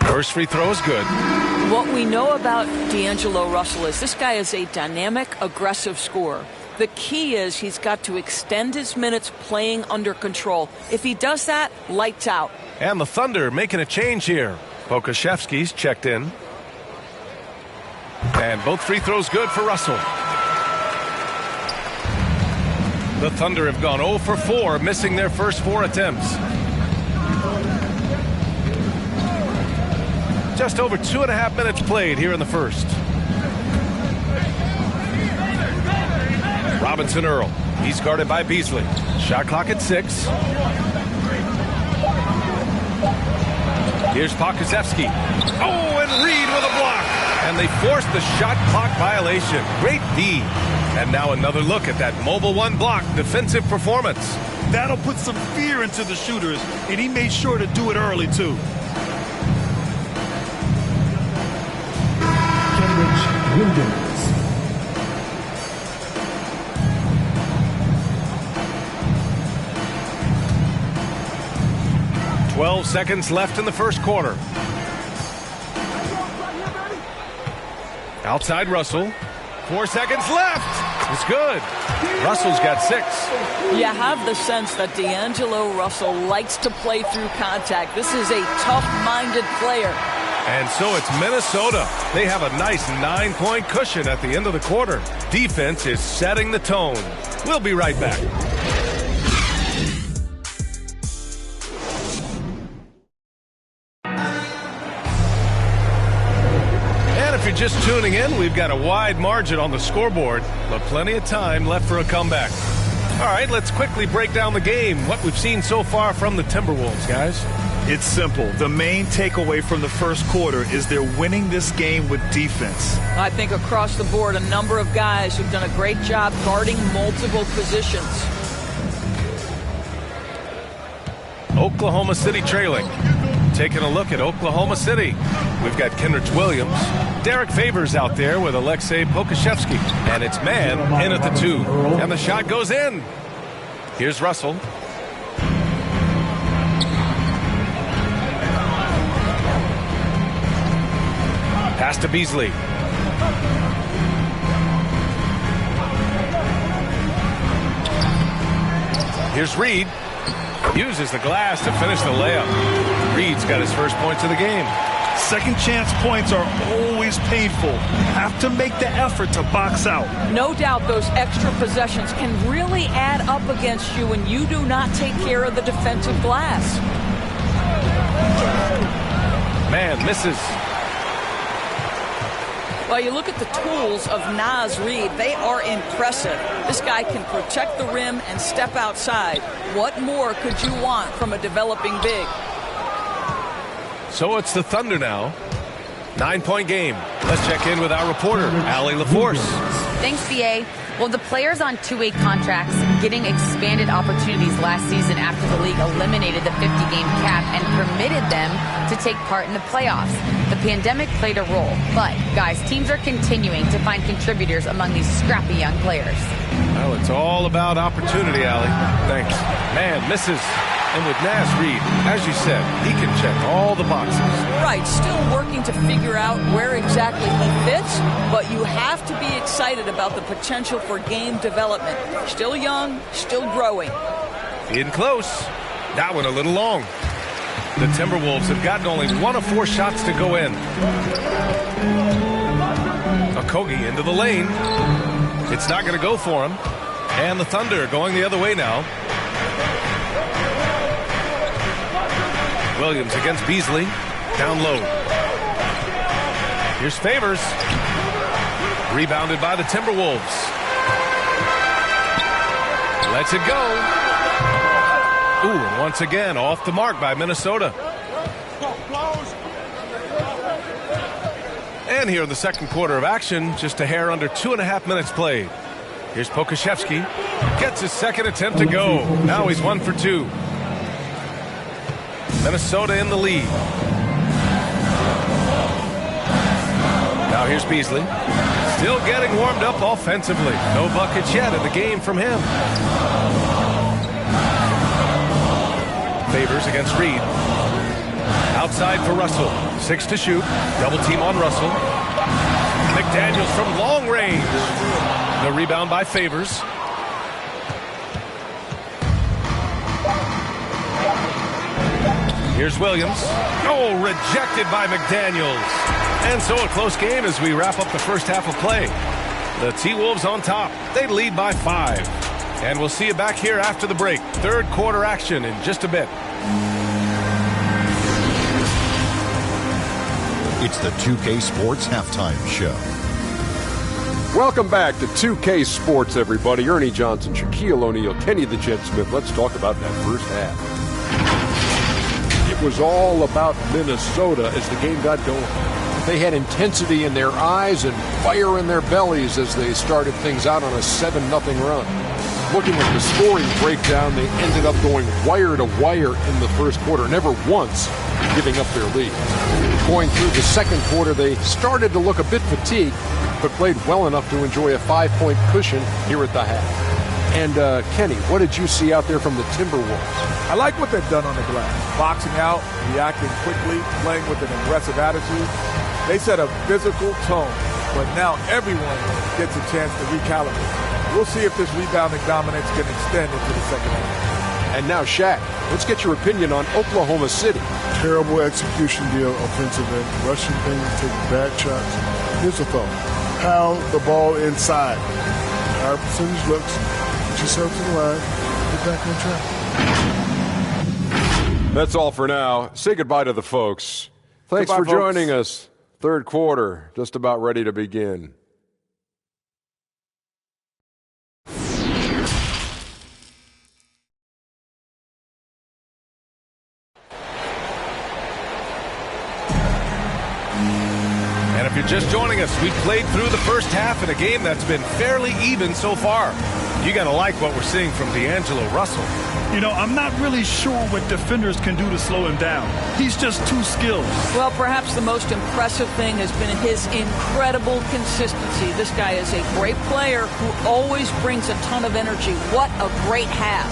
First free throw is good. What we know about D'Angelo Russell is this guy is a dynamic, aggressive scorer. The key is he's got to extend his minutes playing under control. If he does that, lights out. And the Thunder making a change here. Pokusevski's checked in. And both free throws good for Russell. The Thunder have gone 0 for 4, missing their first 4 attempts. Just over 2.5 minutes played here in the first. Robinson Earl. He's guarded by Beasley. Shot clock at 6. Here's Pokusevski. Oh, and Reed with a block. And they forced the shot clock violation. Great D. And now another look at that mobile 1 block defensive performance. That'll put some fear into the shooters, and he made sure to do it early, too. Williams. "12 seconds left in the first quarter. Outside Russell. 4 seconds left. It's good. Russell's got 6. You have the sense that D'Angelo Russell likes to play through contact. This is a tough-minded player. And so it's Minnesota. They have a nice 9-point cushion at the end of the quarter. Defense is setting the tone. We'll be right back. And if you're just tuning in, we've got a wide margin on the scoreboard, but plenty of time left for a comeback. All right, let's quickly break down the game, what we've seen so far from the Timberwolves, guys. It's simple. The main takeaway from the first quarter is they're winning this game with defense. I think across the board, a number of guys who've done a great job guarding multiple positions. Oklahoma City trailing. Taking a look at Oklahoma City. We've got Kenrich Williams. Derek Favors out there with Alexei Pokusevski. And it's man in at the 2. And the shot goes in. Here's Russell. Pass to Beasley. Here's Reed. Uses the glass to finish the layup. Reed's got his first points of the game. Second chance points are always painful. Have to make the effort to box out. No doubt those extra possessions can really add up against you when you do not take care of the defensive glass. Man misses. Well, you look at the tools of Naz Reid. They are impressive. This guy can protect the rim and step outside. What more could you want from a developing big? So it's the Thunder now. 9-point game. Let's check in with our reporter, Allie LaForce. Thanks, BA. Well, the players on two-way contracts getting expanded opportunities last season after the league eliminated the 50-game cap and permitted them to take part in the playoffs. The pandemic played a role, but, guys, teams are continuing to find contributors among these scrappy young players. Well, it's all about opportunity, Allie. Thanks. Man misses. And with Naz Reid, as you said, he can check all the boxes. Right, still working to figure out where exactly he fits, but you have to be excited about the potential for game development. Still young, still growing. In close. That one a little long. The Timberwolves have gotten only 1 of 4 shots to go in. Okogie into the lane. It's not going to go for him. And the Thunder going the other way now. Williams against Beasley. Down low. Here's Favors. Rebounded by the Timberwolves. Lets it go. Ooh, and once again, off the mark by Minnesota. And here in the second quarter of action, just a hair under 2.5 minutes played. Here's Pokusevski. Gets his second attempt to go. Now he's 1 for 2. Minnesota in the lead. Now here's Beasley. Still getting warmed up offensively. No buckets yet in the game from him. Favors against Reid. Outside for Russell. 6 to shoot. Double team on Russell. McDaniels from long range. The rebound by Favors. Here's Williams. Oh, rejected by McDaniels. And so a close game as we wrap up the first half of play. The T-Wolves on top. They lead by 5. And we'll see you back here after the break. Third quarter action in just a bit. It's the 2K Sports Halftime Show. Welcome back to 2K Sports, everybody. Ernie Johnson, Shaquille O'Neal, Kenny the Jet Smith. Let's talk about that first half. It was all about Minnesota as the game got going. They had intensity in their eyes and fire in their bellies as they started things out on a 7-0 run. Looking at the scoring breakdown, they ended up going wire to wire in the first quarter, never once giving up their lead. Going through the second quarter, they started to look a bit fatigued, but played well enough to enjoy a 5-point cushion here at the half. And, Kenny, what did you see out there from the Timberwolves? I like what they've done on the glass. Boxing out, reacting quickly, playing with an aggressive attitude. They set a physical tone, but now everyone gets a chance to recalibrate. We'll see if this rebounding dominance can extend into the second half. And now, Shaq, let's get your opinion on Oklahoma City. Terrible execution deal, offensive end, rushing things, taking bad shots. Here's the thought. Pound the ball inside. Our percentage looks, get yourself to the line, get back on track. That's all for now. Say goodbye to the folks. Thanks Goodbye, for folks. joining us. Third quarter, just about ready to begin. And if you're just joining us, we've played through the first half in a game that's been fairly even so far. You got to like what we're seeing from D'Angelo Russell. You know, I'm not really sure what defenders can do to slow him down. He's just too skilled. Well, perhaps the most impressive thing has been his incredible consistency. This guy is a great player who always brings a ton of energy. What a great half.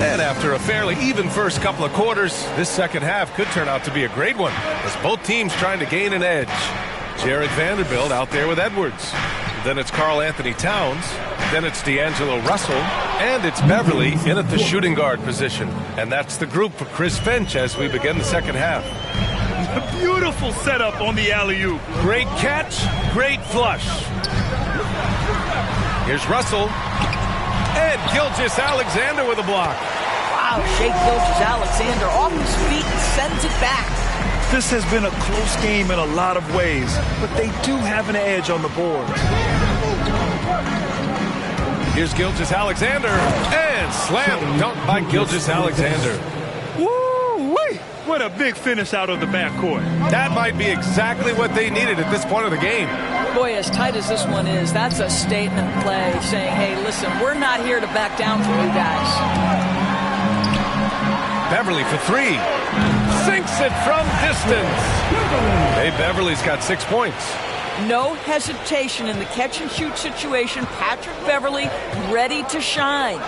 And after a fairly even first couple of quarters, this second half could turn out to be a great one as both teams trying to gain an edge. Jared Vanderbilt out there with Edwards. Then it's Karl Anthony Towns. Then it's D'Angelo Russell. And it's Beverly in at the shooting guard position. And that's the group for Chris Finch as we begin the second half. Beautiful setup on the alley-oop. Great catch, great flush. Here's Russell. And Gilgeous-Alexander with a block. Wow, Shai Gilgeous-Alexander off his feet and sends it back. This has been a close game in a lot of ways, but they do have an edge on the board. Here's Gilgeous-Alexander, and slam dunk by Gilgeous-Alexander. Woo-wee! What a big finish out of the backcourt. That might be exactly what they needed at this point of the game. Boy, as tight as this one is, that's a statement play saying, hey, listen, we're not here to back down from you guys. Beverly for three. Sinks it from distance. Hey, Beverly's got 6 points. No hesitation in the catch-and-shoot situation. Patrick Beverly ready to shine.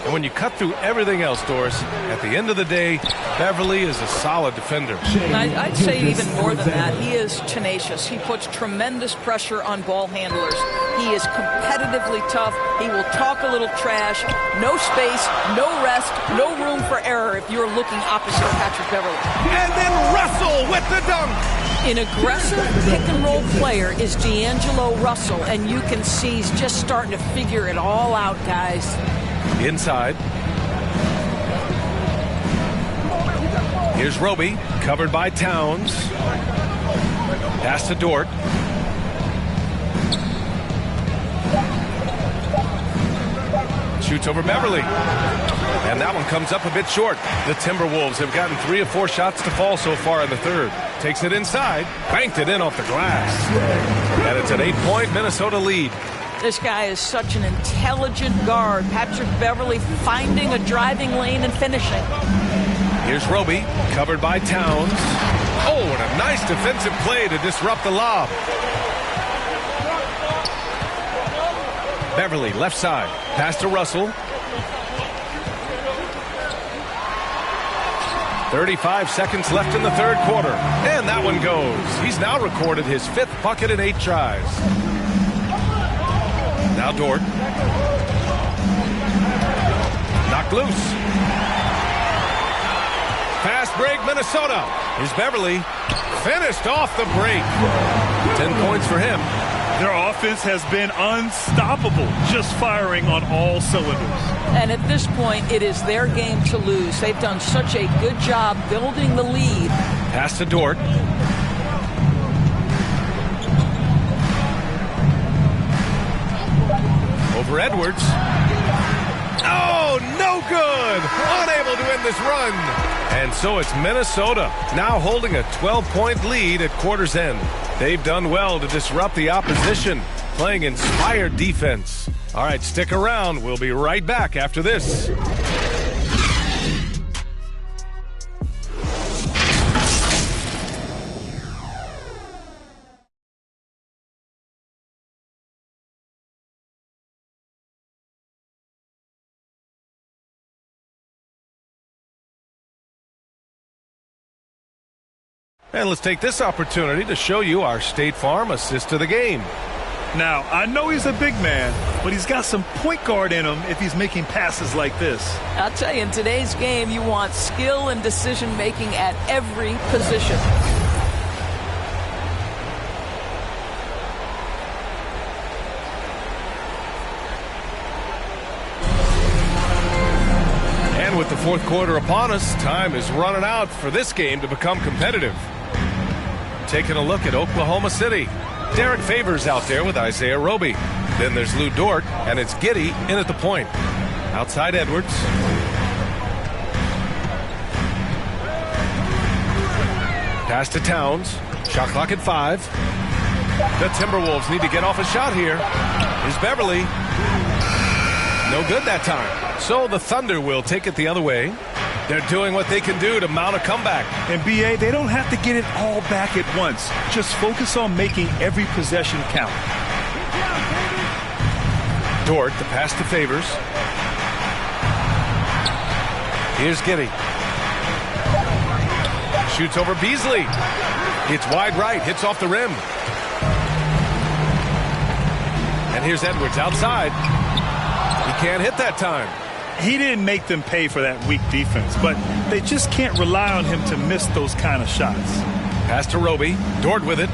And when you cut through everything else, Doris, at the end of the day, Beverly is a solid defender. I'd say even more than that. He is tenacious. He puts tremendous pressure on ball handlers. He is competitively tough. He will talk a little trash. No space, no rest, no room for error if you're looking opposite Patrick Beverly. And then Russell with the dunk. An aggressive pick-and-roll player is D'Angelo Russell, and you can see he's just starting to figure it all out, guys. Inside. Here's Roby, covered by Towns. Pass to Dort. Shoots over Beverly. And that one comes up a bit short. The Timberwolves have gotten 3 or 4 shots to fall so far in the third. Takes it inside, banked it in off the glass. And it's an 8-point Minnesota lead. This guy is such an intelligent guard. Patrick Beverly finding a driving lane and finishing. Here's Roby, covered by Towns. Oh, and a nice defensive play to disrupt the lob. Beverly, left side. Pass to Russell. 35 seconds left in the third quarter. And that one goes. He's now recorded his 5th bucket in 8 tries. Now Dort. Knocked loose. Fast break, Minnesota. Here's Beverly. Finished off the break. 10 points for him. Their offense has been unstoppable, just firing on all cylinders. And at this point, it is their game to lose. They've done such a good job building the lead. Pass to Dort. Over Edwards. Oh, no good! Unable to end this run. And so it's Minnesota now holding a 12-point lead at quarter's end. They've done well to disrupt the opposition, playing inspired defense. All right, stick around. We'll be right back after this. And let's take this opportunity to show you our State Farm assist to the game. Now, I know he's a big man, but he's got some point guard in him if he's making passes like this. I'll tell you, in today's game, you want skill and decision-making at every position. And with the fourth quarter upon us, time is running out for this game to become competitive. Taking a look at Oklahoma City. Derek Favors out there with Isaiah Roby. Then there's Lou Dort, and it's Giddey in at the point. Outside Edwards. Pass to Towns. Shot clock at 5. The Timberwolves need to get off a shot here. Here's Beverly. No good that time. So the Thunder will take it the other way. They're doing what they can do to mount a comeback. And BA, they don't have to get it all back at once. Just focus on making every possession count. Dort, the pass to Favors. Here's Giddey. Shoots over Beasley. It's wide right, hits off the rim. And here's Edwards outside. He can't hit that time. He didn't make them pay for that weak defense, but they just can't rely on him to miss those kind of shots. Pass to Roby. Dort with it.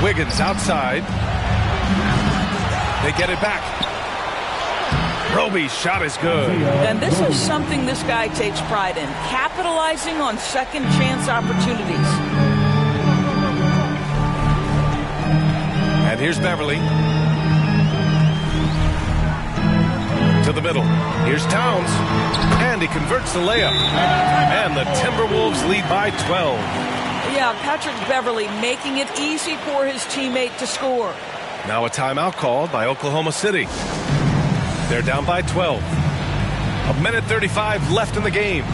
Wiggins outside. They get it back. Roby's shot is good. And this is something this guy takes pride in, capitalizing on second chance opportunities. And here's Beverly. To the middle. Here's Towns. And he converts the layup. And the Timberwolves lead by 12. Yeah, Patrick Beverly making it easy for his teammate to score. Now a timeout called by Oklahoma City. They're down by 12. A minute 35 left in the game.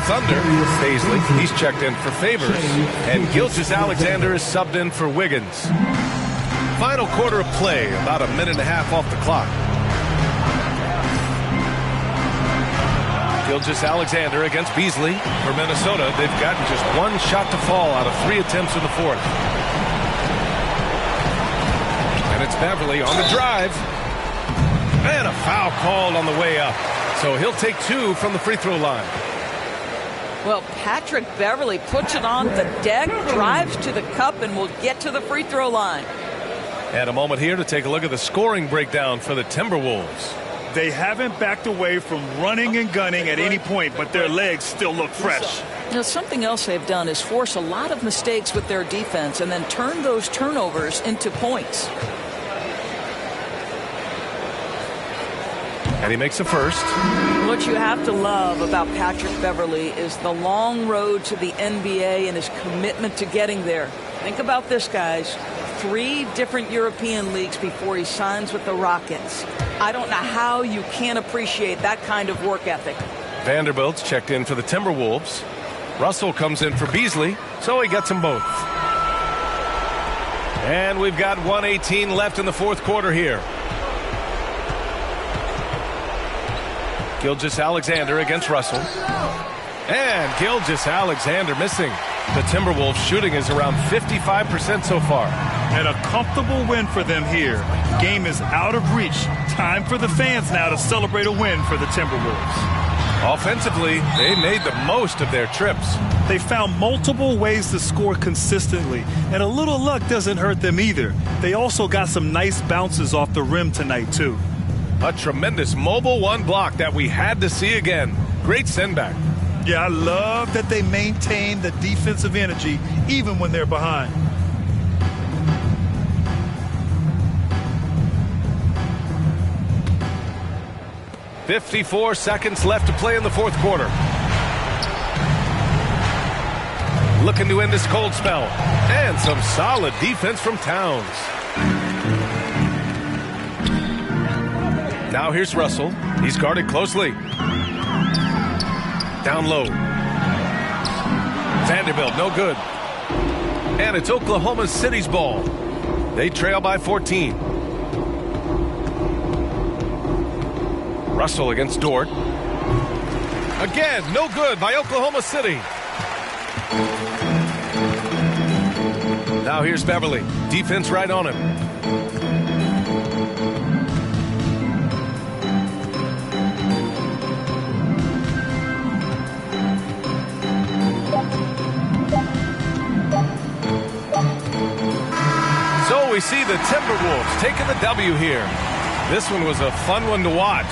Thunder, Paisley, he's checked in for Favors, and Gilgeous-Alexander is subbed in for Wiggins. Final quarter of play, about a minute and a half off the clock. Gilgeous-Alexander against Beasley. For Minnesota, they've gotten just one shot to fall out of 3 attempts in the fourth. And it's Beverly on the drive. And a foul called on the way up. So he'll take 2 from the free throw line. Well, Patrick Beverly puts it on the deck, drives to the cup, and will get to the free throw line. And a moment here to take a look at the scoring breakdown for the Timberwolves. They haven't backed away from running and gunning at any point, but their legs still look fresh. Now, something else they've done is force a lot of mistakes with their defense and then turn those turnovers into points. And he makes the first. What you have to love about Patrick Beverly is the long road to the NBA and his commitment to getting there. Think about this, guys. 3 different European leagues before he signs with the Rockets. I don't know how you can't appreciate that kind of work ethic. Vanderbilt's checked in for the Timberwolves. Russell comes in for Beasley, so he gets them both. And we've got 1:18 left in the fourth quarter here. Gilgeous-Alexander against Russell. And Gilgeous-Alexander missing. The Timberwolves shooting is around 55% so far. And a comfortable win for them here. Game is out of reach. Time for the fans now to celebrate a win for the Timberwolves. Offensively, they made the most of their trips. They found multiple ways to score consistently, and a little luck doesn't hurt them either. They also got some nice bounces off the rim tonight, too. A tremendous mobile one block that we had to see again. Great send back. Yeah, I love that they maintain the defensive energy even when they're behind. "54 seconds left to play in the fourth quarter. Looking to end this cold spell. And some solid defense from Towns. Now here's Russell. He's guarded closely. Down low. Vanderbilt, no good. And it's Oklahoma City's ball. They trail by 14. Russell against Dort. Again, no good by Oklahoma City. Now here's Beverly. Defense right on him. So we see the Timberwolves taking the W here. This one was a fun one to watch.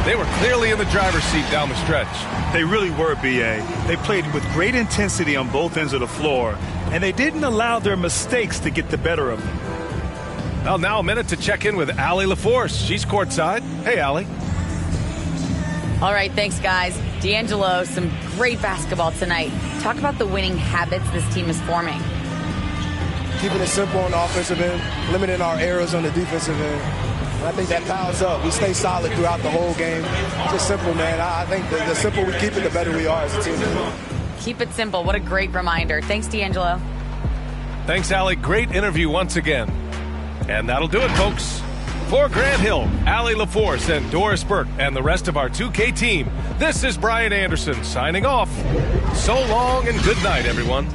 They were clearly in the driver's seat down the stretch. They really were, B.A. They played with great intensity on both ends of the floor, and they didn't allow their mistakes to get the better of them. Well, now a minute to check in with Allie LaForce. She's courtside. Hey, Allie. All right, thanks, guys. D'Angelo, some great basketball tonight. Talk about the winning habits this team is forming. Keeping it simple on the offensive end, limiting our errors on the defensive end. And I think that piles up. We stay solid throughout the whole game. Just simple, man. I think the simpler we keep it, the better we are as a team. Keep it simple. What a great reminder. Thanks, D'Angelo. Thanks, Allie. Great interview once again. And that'll do it, folks. For Grant Hill, Allie LaForce, and Doris Burke, and the rest of our 2K team, this is Brian Anderson signing off. So long and good night, everyone.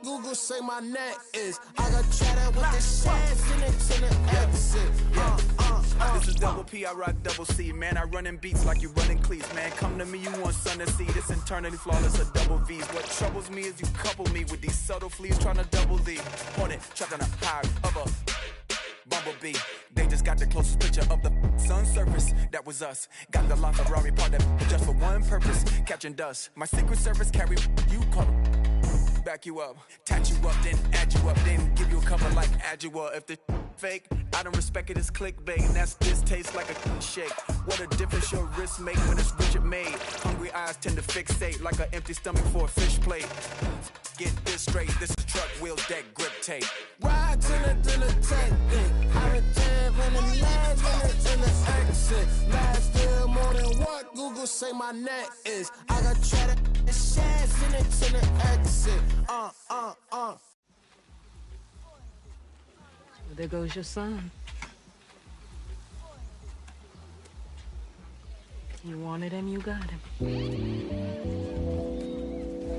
Google say my net is. I got cheddar with the shares in it to the exit. This is double P, I rock double C. Man, I run in beats like you running cleats. Man, come to me, you want sun to see. This internally flawless, a double V's. What troubles me is you couple me with these subtle fleas trying to double the hornet, trapped on a high of a bumblebee. They just got the closest picture of the sun's surface. That was us. Got the LaFerrari part that just for one purpose, catching dust. My secret service carry you call them. Back you up, tat you up, then add you up, then give you a cover like Adjua. If the fake, I don't respect it as clickbait, and that's this tastes like a shake. What a difference your wrist make when it's Richard made. Hungry eyes tend to fixate like an empty stomach for a fish plate. Get this straight, this is truck wheels, deck grip tape. Ride to the tank, I return when the last minute in the exit. Last deal more than what Google say my net is. I got cheddar, the shares in it to the exit. Well, there goes your son. You wanted him, you got him.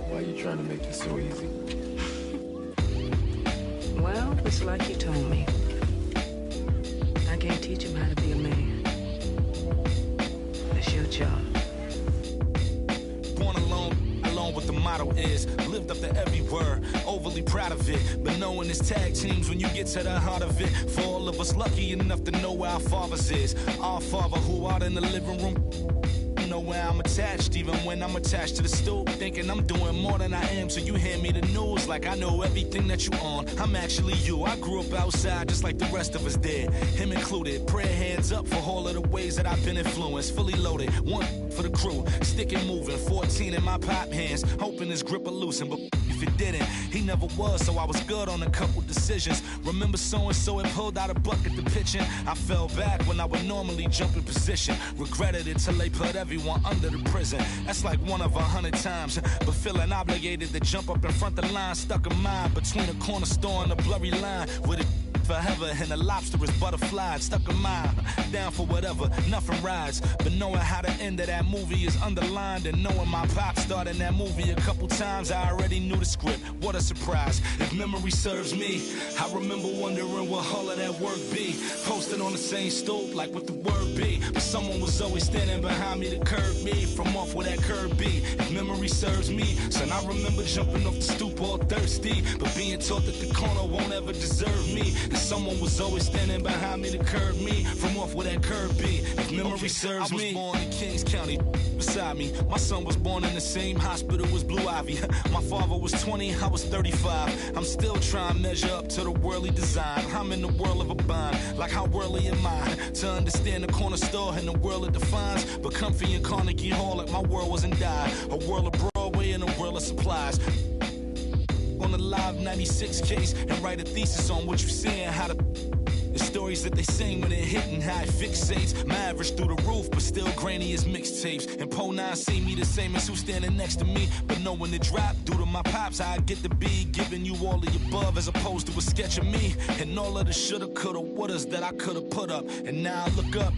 Why are you trying to make this so easy? Well, it's like you told me. I can't teach him how to be a man. It's your job. Born alone what the motto is. Lived up to every word, overly proud of it. But knowing it's tag teams when you get to the heart of it. For all of us lucky enough to know where our fathers is. Our father who out in the living room. Know where I'm attached, even when I'm attached to the stool. Thinking I'm doing more than I am, so you hand me the news like I know everything that you on. I'm actually you. I grew up outside just like the rest of us did, him included. Prayer hands up for all of the ways that I've been influenced. Fully loaded, one for the crew, sticking moving. 14 in my pop hands, hoping his grip will loosen, but if it didn't, he never was, so I was good on a couple decisions. Remember so-and-so had pulled out a bucket to pitching. I fell back when I would normally jump in position. Regretted it till they put everyone under the prison. That's like 1 of 100 times. But feeling obligated to jump up in front of the line, stuck in mind between a corner store and a blurry line. With it forever and the lobster is butterflied, stuck in mind. Down for whatever, nothing rides. But knowing how the end of that movie is underlined, and knowing my pop starred in that movie a couple times, I already knew the script. What a surprise. If memory serves me, I remember wondering what all of that work be. Posted on the same stoop like what the word be. But someone was always standing behind me to curb me from off where that curb be. If memory serves me, son, I remember jumping off the stoop all thirsty, but being taught that the corner won't ever deserve me. And someone was always standing behind me to curb me from off where that curb be. If memory serves me, I was born in Kings County beside me. My son was born in the same hospital as Blue Ivy. My father was 20, I was 35. I'm still trying to measure up to the worldly design. I'm in the world of a bind, like how worldly am I? To understand the corner store and the world it defines. But comfy in Carnegie Hall like my world wasn't die. A world of Broadway and a world of supplies. On the live 96 case and write a thesis on what you're seeing, how the stories that they sing when it hit and how it fixates. My average through the roof, but still grainy as mixtapes. And Po 9 see me the same as who's standing next to me. But knowing the drop due to my pops, how I get to be giving you all of the above as opposed to a sketch of me. And all of the shoulda, coulda, wouldas that I coulda put up. And now I look up,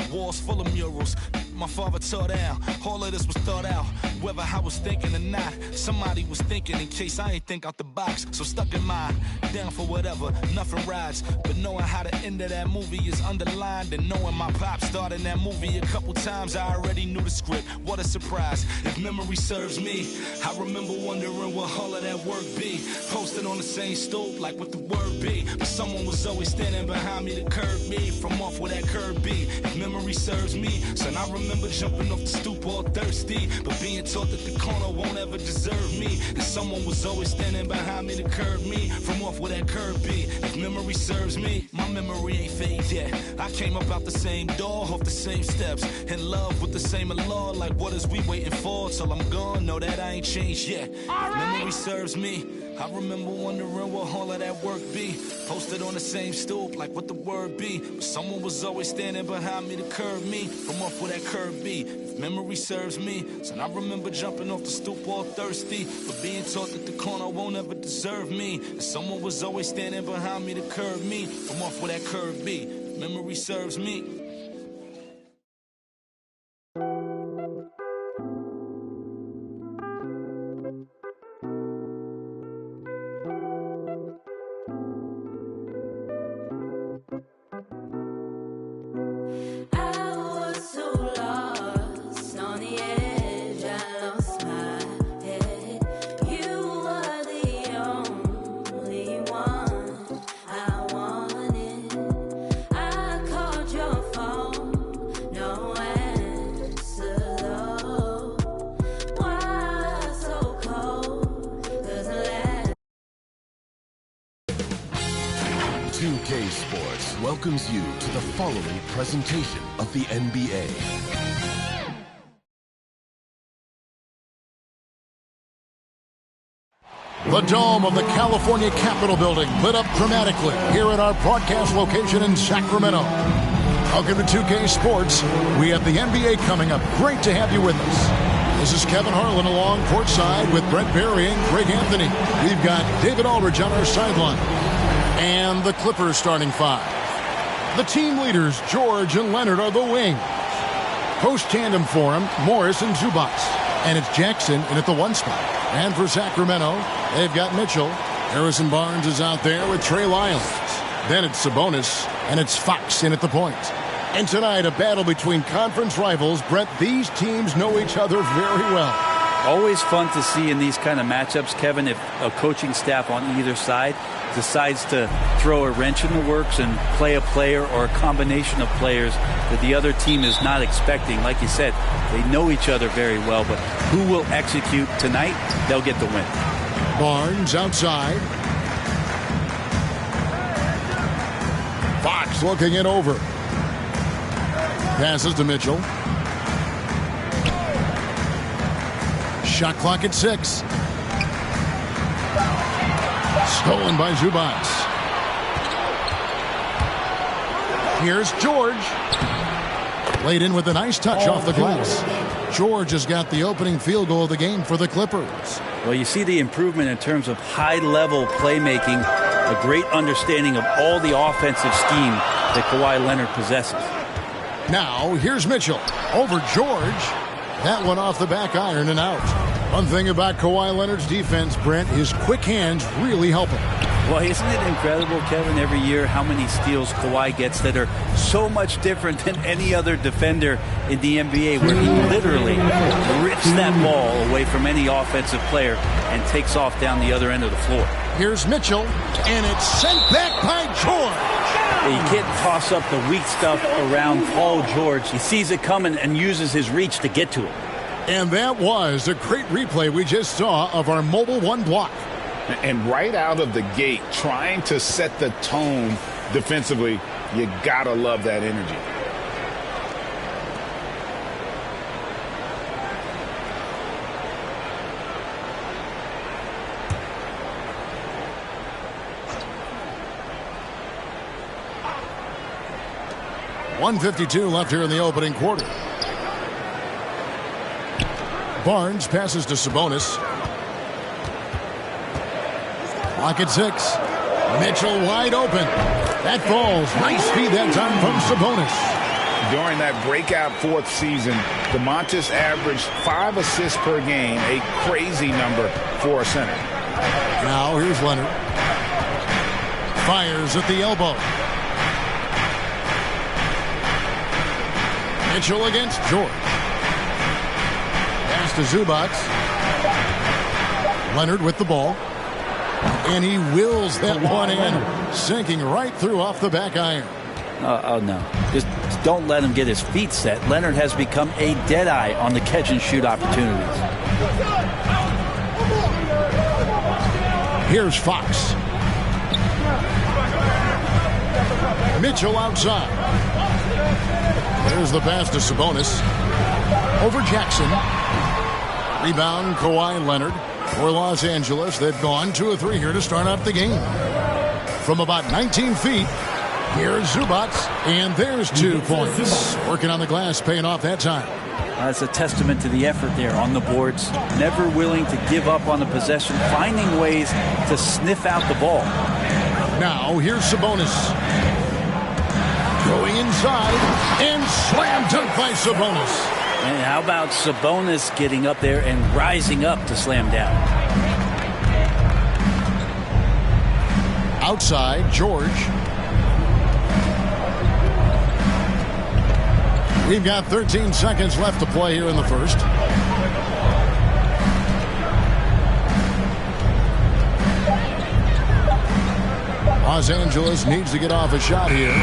walls full of murals my father tore down. All of this was thought out, whether I was thinking or not. Somebody was thinking in case I ain't think out the box. So stuck in mind, down for whatever, nothing rides. But knowing how the end of that movie is underlined, and knowing my pop starred in that movie a couple times, I already knew the script. What a surprise. If memory serves me, I remember wondering what all of that work be. Posted on on the same stoop like what the word be. But someone was always standing behind me to curb me from off where that curb be. If memory serves me, son, I remember jumping off the stoop all thirsty, but being taught that the corner won't ever deserve me. And someone was always standing behind me to curb me from off where that curb be. If memory serves me, my memory ain't fade yet. I came up out the same door, off the same steps, in love with the same law. Like what is we waiting for till I'm gone? Know that I ain't changed yet. If memory serves me, I remember wondering what all of that work be. Posted on the same stoop like what the word be. But someone was always standing behind me to curb me from off where that curb be. If memory serves me, son, I remember jumping off the stoop all thirsty, but being taught that the corner won't ever deserve me. And someone was always standing behind me to curb me from off where that curb be. If memory serves me. Sports welcomes you to the following presentation of the NBA. The dome of the California Capitol building lit up dramatically here at our broadcast location in Sacramento. Welcome to 2K Sports. We have the NBA coming up. Great to have you with us. This is Kevin Harlan along courtside with Brent Barry and Greg Anthony. We've got David Aldridge on our sideline. And the Clippers starting five. The team leaders, George and Leonard, are the wings. Post tandem for him, Morris and Zubac. And it's Jackson in at the one spot. And for Sacramento, they've got Mitchell. Harrison Barnes is out there with Trey Lyles. Then it's Sabonis, and it's Fox in at the point. And tonight, a battle between conference rivals. Brett, these teams know each other very well. Always fun to see in these kind of matchups, Kevin, if a coaching staff on either side decides to throw a wrench in the works and play a player or a combination of players that the other team is not expecting. Like you said, they know each other very well, but who will execute tonight, they'll get the win. Barnes outside. Fox looking it over. Passes to Mitchell. Shot clock at 6. Stolen by Zubac. Here's George. Laid in with a nice touch off the glass. George has got the opening field goal of the game for the Clippers. Well, you see the improvement in terms of high-level playmaking, a great understanding of all the offensive scheme that Kawhi Leonard possesses. Now, here's Mitchell. Over George. That one off the back iron and out. One thing about Kawhi Leonard's defense, Brent, his quick hands really help him. Well, isn't it incredible, Kevin, every year how many steals Kawhi gets that are so much different than any other defender in the NBA, where he literally rips that ball away from any offensive player and takes off down the other end of the floor. Here's Mitchell, and it's sent back by George. You can't toss up the weak stuff around Paul George. He sees it coming and uses his reach to get to it. And that was a great replay we just saw of our Mobile One block. And right out of the gate, trying to set the tone defensively, you gotta love that energy. .152 left here in the opening quarter. Barnes passes to Sabonis. Clock at 6. Mitchell wide open. That falls. Nice feed that time from Sabonis. During that breakout fourth season, DeMontis averaged 5 assists per game, a crazy number for a center. Now here's Leonard. Fires at the elbow. Mitchell against George. Pass to Zubac. Leonard with the ball. And he wills that one in, sinking right through off the back iron. Oh, no. Just don't let him get his feet set. Leonard has become a deadeye on the catch-and-shoot opportunities. Here's Fox. Mitchell outside. There's the pass to Sabonis. Over Jackson. Rebound, Kawhi Leonard. For Los Angeles, they've gone 2 of 3 here to start out the game. From about 19 feet, here's Zubac, and there's 2 points. Working on the glass, paying off that time. That's a testament to the effort there on the boards. Never willing to give up on the possession, finding ways to sniff out the ball. Now, here's Sabonis. Going inside, and slam dunk by Sabonis. And how about Sabonis getting up there and rising up to slam down? Outside, George. We've got 13 seconds left to play here in the first. Los Angeles needs to get off a shot here.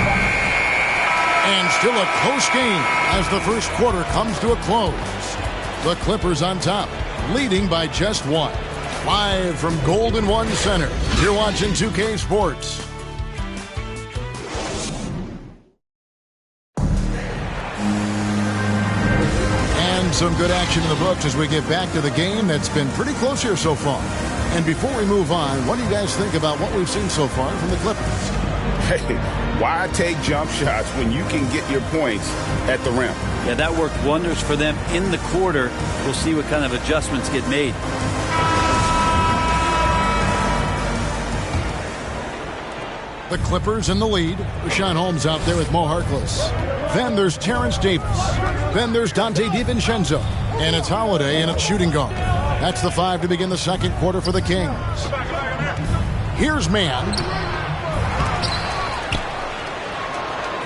And still a close game as the first quarter comes to a close. The Clippers on top, leading by just 1. Live from Golden One Center, you're watching 2K Sports. And some good action in the books as we get back to the game that's been pretty close here so far. And before we move on, what do you guys think about what we've seen so far from the Clippers? Hey, why take jump shots when you can get your points at the rim? Yeah, that worked wonders for them in the quarter. We'll see what kind of adjustments get made. The Clippers in the lead. Rashawn Holmes out there with Mo Harkless. Then there's Terrence Davis. Then there's Dante DiVincenzo. And it's Holiday and it's shooting guard. That's the 5 to begin the second quarter for the Kings. Here's Mann.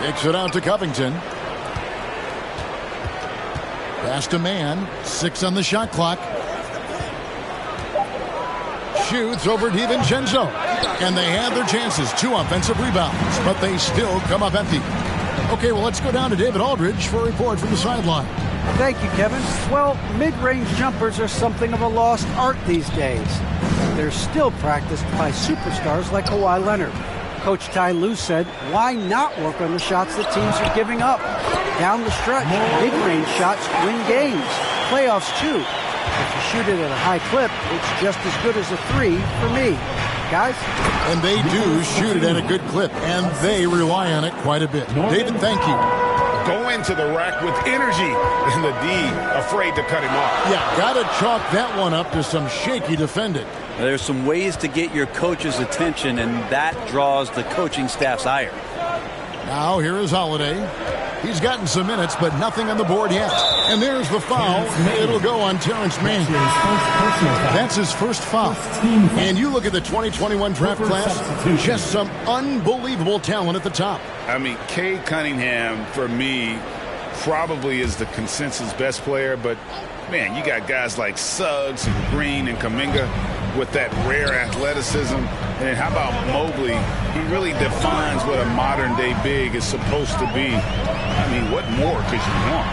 Kicks it out to Covington. Pass to Mann. 6 on the shot clock. Shoots over DiVincenzo. And they have their chances. 2 offensive rebounds. But they still come up empty. Okay, well, let's go down to David Aldridge for a report from the sideline. Thank you, Kevin. Well, mid-range jumpers are something of a lost art these days. They're still practiced by superstars like Kawhi Leonard. Coach Ty Lue said, why not work on the shots that teams are giving up? Down the stretch, mid-range shots win games. Playoffs, too. If you shoot it at a high clip, it's just as good as a 3 for me. Guys? And they do shoot it at a good clip, and they rely on it quite a bit. David, thank you. Go into the rack with energy, and the D afraid to cut him off. Yeah, got to chalk that one up to some shaky defending. There's some ways to get your coach's attention, and that draws the coaching staff's ire. Now here is Holiday. He's gotten some minutes, but nothing on the board yet. And there's the foul. It'll go on Terrence Mann. That's his first foul. And you look at the 2021 draft class, just some unbelievable talent at the top. I mean, Cade Cunningham, for me, probably is the consensus best player, but man, you got guys like Suggs and Green and Kuminga with that rare athleticism. And how about Mobley? He really defines what a modern-day big is supposed to be. I mean, what more could you want?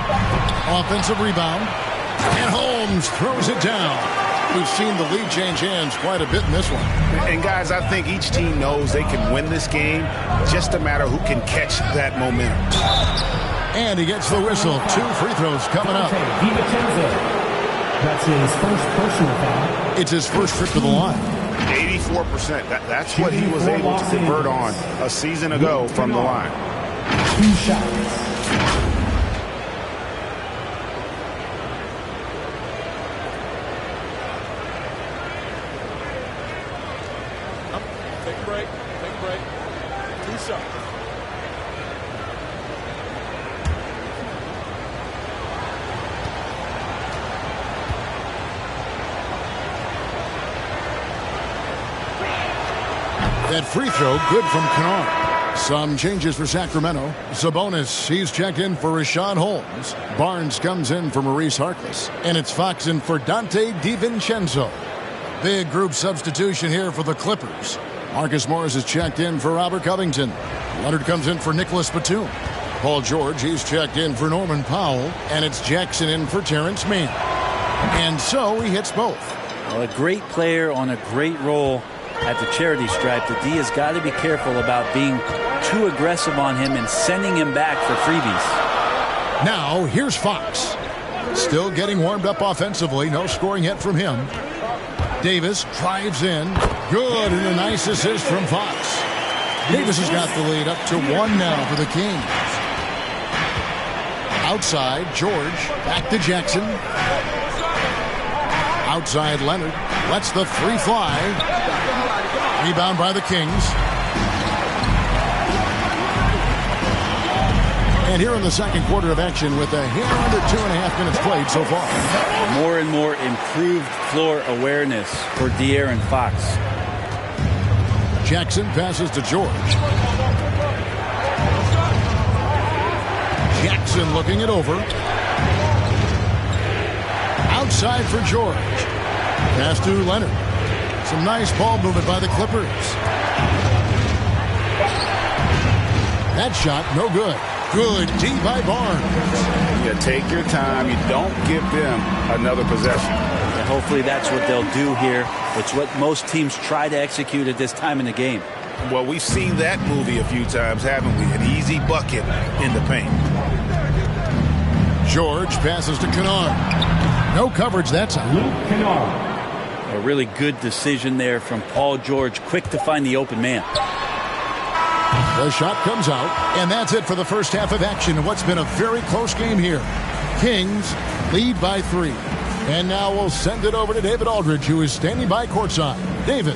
Offensive rebound. And Holmes throws it down. We've seen the lead change hands quite a bit in this one. And, guys, I think each team knows they can win this game. Just a matter who can catch that momentum. And he gets the whistle. 2 free throws coming up. That's his first personal foul. It's his first trip to the line. 84%. That's what he was able to convert on a season ago from the line. 2 shots. Take a break. Take a break. 2 shots. That free throw good from Kennard. Some changes for Sacramento. Sabonis, he's checked in for Rashawn Holmes. Barnes comes in for Maurice Harkless. And it's Fox in for Dante DiVincenzo. Big group substitution here for the Clippers. Marcus Morris is checked in for Robert Covington. Leonard comes in for Nicholas Batum. Paul George, he's checked in for Norman Powell. And it's Jackson in for Terrence Mann. And so he hits both. Well, a great player on a great role at the charity stripe. The D has got to be careful about being too aggressive on him and sending him back for freebies. Now, here's Fox. Still getting warmed up offensively. No scoring yet from him. Davis drives in. Good, and a nice assist from Fox. Davis has got the lead up to 1 now for the Kings. Outside, George. Back to Jackson. Outside, Leonard. Lets the three fly. Rebound by the Kings. And here in the second quarter of action with a hair under 2.5 minutes played so far. More and more improved floor awareness for De'Aaron Fox. Jackson passes to George. Jackson looking it over. Outside for George. Pass to Leonard. Some nice ball movement by the Clippers. That shot, no good. Good D by Barnes. You take your time. You don't give them another possession. And hopefully that's what they'll do here. It's what most teams try to execute at this time in the game. Well, we've seen that movie a few times, haven't we? An easy bucket in the paint. George passes to Kennard. No coverage that time. A really good decision there from Paul George. Quick to find the open man. The shot comes out, and that's it for the first half of action in what's been a very close game here. Kings lead by 3. And now we'll send it over to David Aldridge, who is standing by courtside. David.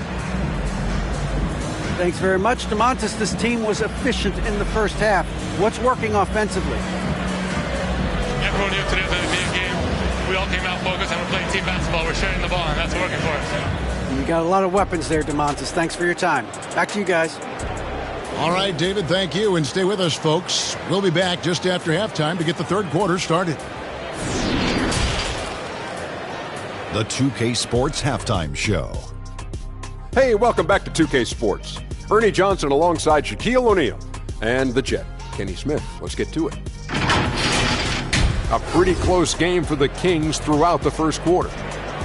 Thanks very much, DeMontis. This team was efficient in the first half. What's working offensively? Everyone knew today was going to be a game. We all came out focused and we're playing team basketball. We're sharing the ball, and that's working for us. You got a lot of weapons there, DeMontis. Thanks for your time. Back to you guys. All right, David, thank you. And stay with us, folks. We'll be back just after halftime to get the third quarter started. The 2K Sports Halftime Show. Hey, welcome back to 2K Sports. Ernie Johnson alongside Shaquille O'Neal and the Jet, Kenny Smith. Let's get to it. A pretty close game for the Kings throughout the first quarter.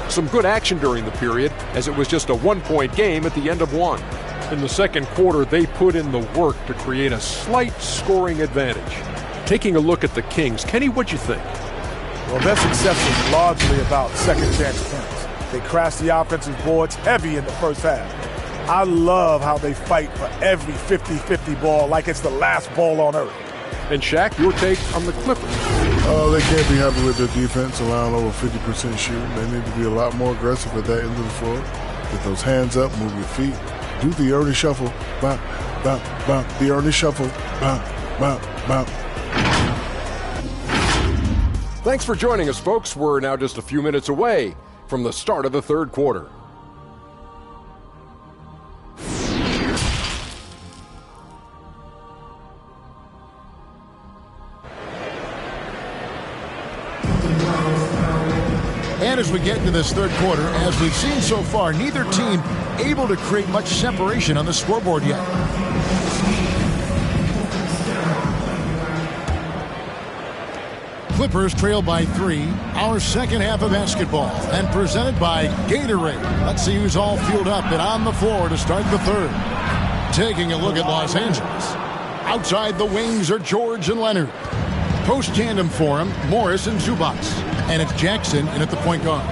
Some good action during the period, as it was just a 1-point game at the end of one. In the second quarter, they put in the work to create a slight scoring advantage. Taking a look at the Kings, Kenny, what'd you think? Well, their success was largely about second chance attempts. They crashed the offensive boards heavy in the first half. I love how they fight for every 50-50 ball like it's the last ball on earth. And Shaq, your take on the Clippers? They can't be happy with their defense, allowing over 50% shooting. They need to be a lot more aggressive at that end of the floor. Get those hands up, move your feet. Do the Ernie shuffle. Bop, bop, bop. The Ernie shuffle. Bop, bop, bop. Thanks for joining us, folks. We're now just a few minutes away from the start of the third quarter. And as we get into this third quarter, as we've seen so far, neither team able to create much separation on the scoreboard yet. Clippers trail by 3. Our second half of basketball, and presented by Gatorade. Let's see who's all fueled up and on the floor to start the third. Taking a look at Los Angeles. Outside the wings are George and Leonard. Post tandem for him, Morris and Zubac. And it's Jackson in at the point guard.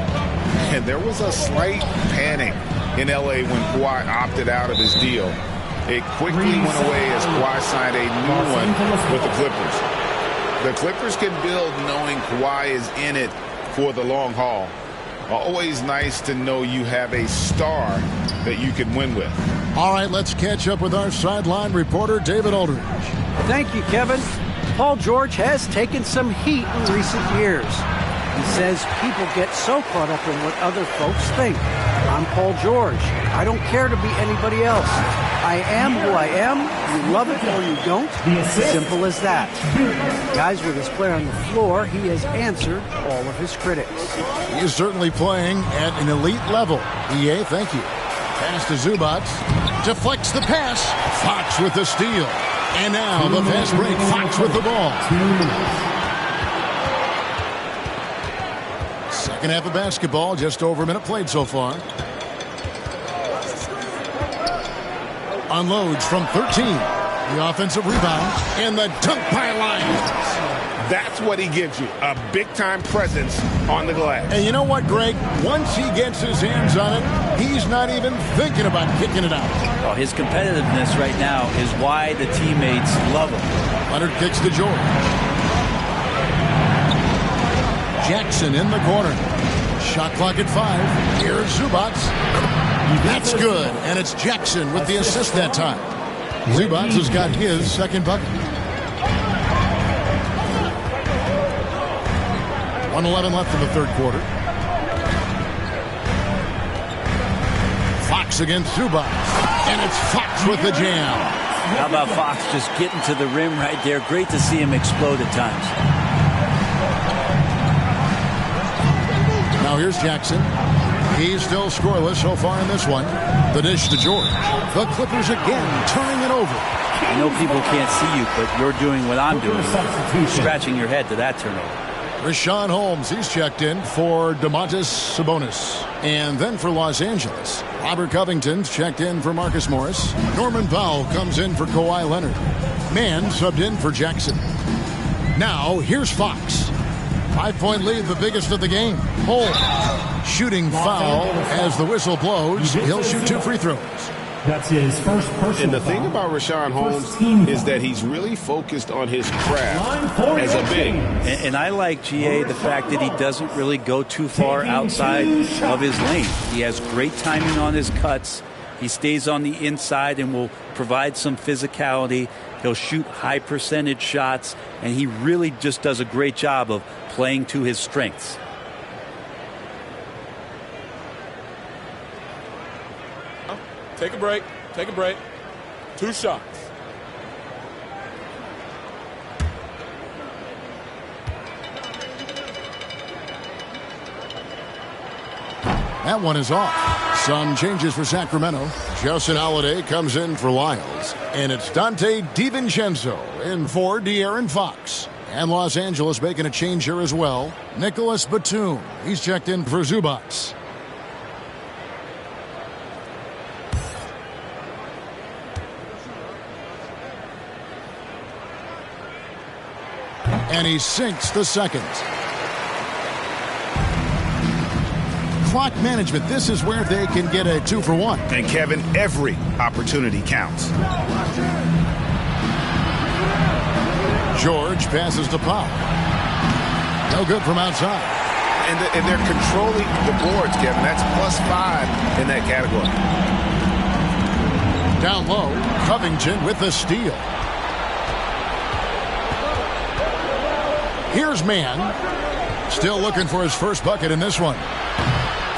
And there was a slight panic in L.A. when Kawhi opted out of his deal. It quickly went away as Kawhi signed a new one with the Clippers. The Clippers can build knowing Kawhi is in it for the long haul. Always nice to know you have a star that you can win with. All right, let's catch up with our sideline reporter, David Aldridge. Thank you, Kevin. Paul George has taken some heat in recent years. He says people get so caught up in what other folks think. I'm Paul George. I don't care to be anybody else. I am who I am. You love it or you don't. Simple as that. Guys, with his play on the floor, he has answered all of his critics. He is certainly playing at an elite level. EA, thank you. Pass to Zubac. Deflects the pass. Fox with the steal. And now the fast break. Fox with the ball. Second half of basketball. Just over a minute played so far. Unloads from 13. The offensive rebound. And the dunk by Lyons. That's what he gives you, a big-time presence on the glass. And you know what, Greg? Once he gets his hands on it, he's not even thinking about kicking it out. Oh, his competitiveness right now is why the teammates love him. Leonard kicks to George. Jackson in the corner. Shot clock at 5. Here's Zubac. That's good. And it's Jackson with the assist that time. Zubac has got his second bucket. 1:11 left in the third quarter. Fox against Zubac. And it's Fox with the jam. How about Fox just getting to the rim right there? Great to see him explode at times. Now here's Jackson. He's still scoreless so far in this one. The dish to George. The Clippers again turning it over. I know people can't see you, but you're doing what I'm doing. Scratching your head to that turnover. Rashawn Holmes, he's checked in for Domantas Sabonis. And then for Los Angeles, Robert Covington's checked in for Marcus Morris. Norman Powell comes in for Kawhi Leonard. Mann subbed in for Jackson. Now, here's Fox. 5-point lead, the biggest of the game. Holmes, shooting foul as the whistle blows. He'll shoot 2 free throws. That's his first personal And the thing about Rashawn Holmes is that he's really focused on his craft as a big. And I like GA the fact that he doesn't really go too far outside of his lane. He has great timing on his cuts. He stays on the inside and will provide some physicality. He'll shoot high percentage shots, and he really just does a great job of playing to his strengths. Take a break. Take a break. 2 shots. That one is off. Some changes for Sacramento. Justin Holiday comes in for Lyles. And it's Dante DiVincenzo in for De'Aaron Fox. And Los Angeles making a change here as well. Nicholas Batum. He's checked in for Zubac. And he sinks the second. Clock management. This is where they can get a 2 for 1. And Kevin, every opportunity counts. George passes to Powell. No good from outside. And they're controlling the boards, Kevin. That's +5 in that category. Down low, Covington with the steal. Here's Mann. Still looking for his first bucket in this one.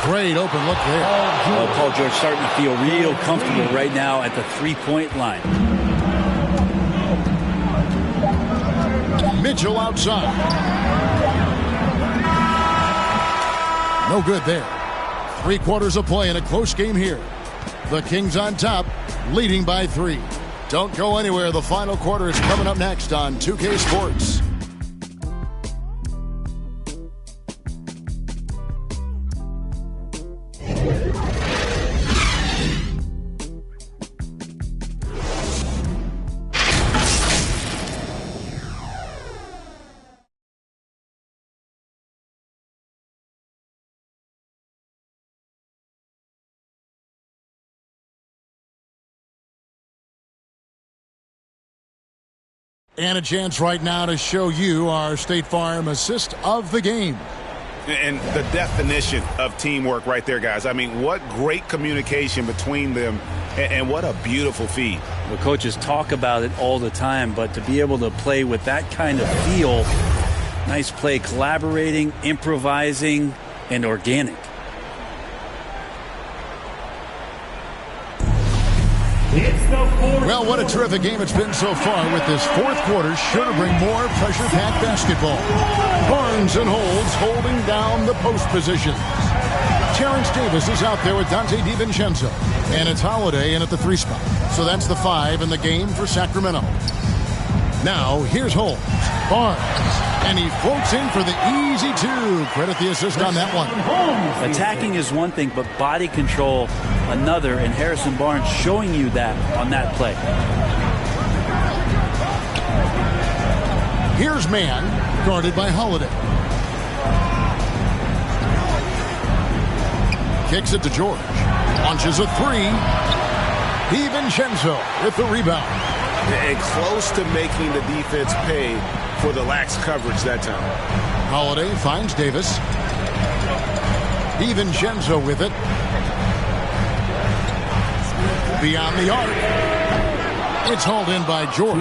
Great open look there. Well, Paul George starting to feel real comfortable right now at the 3-point line. Mitchell outside. No good there. 3 quarters of play in a close game here. The Kings on top, leading by 3. Don't go anywhere. The final quarter is coming up next on 2K Sports. And a chance right now to show you our State Farm assist of the game. And the definition of teamwork right there, guys. I mean, what great communication between them, and what a beautiful feed. The coaches talk about it all the time, but to be able to play with that kind of feel, nice play, collaborating, improvising, and organic. Well, what a terrific game it's been so far with this fourth quarter. Sure to bring more pressure-packed basketball. Barnes and Holds holding down the post positions. Terrence Davis is out there with Dante DiVincenzo. And it's Holiday in at the 3 spot. So that's the 5 in the game for Sacramento. Now, here's Holmes. Barnes. And he floats in for the easy 2. Credit the assist on that one. Attacking is one thing, but body control another, and Harrison Barnes showing you that on that play. Here's Mann, guarded by Holiday. Kicks it to George. Launches a 3. DiVincenzo with the rebound. And close to making the defense pay for the lax coverage that time. Holiday finds Davis. DiVincenzo with it. Beyond the arc. It's hauled in by George.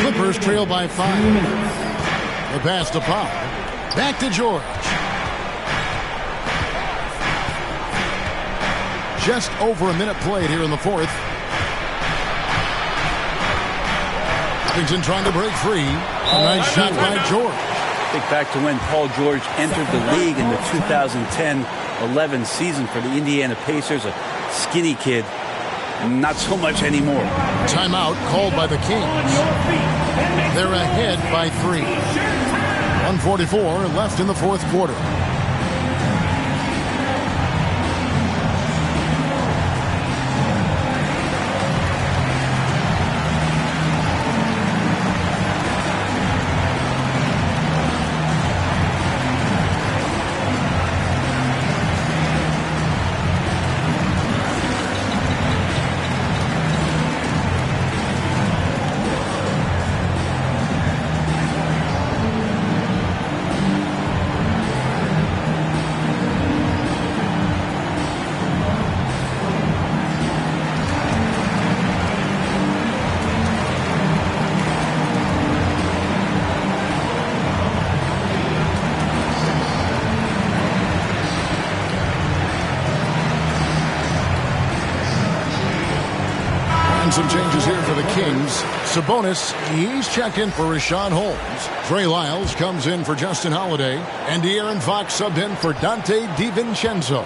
Clippers trail by 5. The pass to Pop. Back to George. Just over a minute played here in the fourth. Huffington trying to break free. A nice shot by George. Think back to when Paul George entered the league in the 2010-11 season for the Indiana Pacers. A skinny kid. Not so much anymore. Timeout called by the Kings. They're ahead by 3. 1:44 left in the fourth quarter. Some changes here for the Kings. Sabonis, he's checked in for Rashawn Holmes. Trey Lyles comes in for Justin Holiday. And De'Aaron Fox subbed in for Dante DiVincenzo.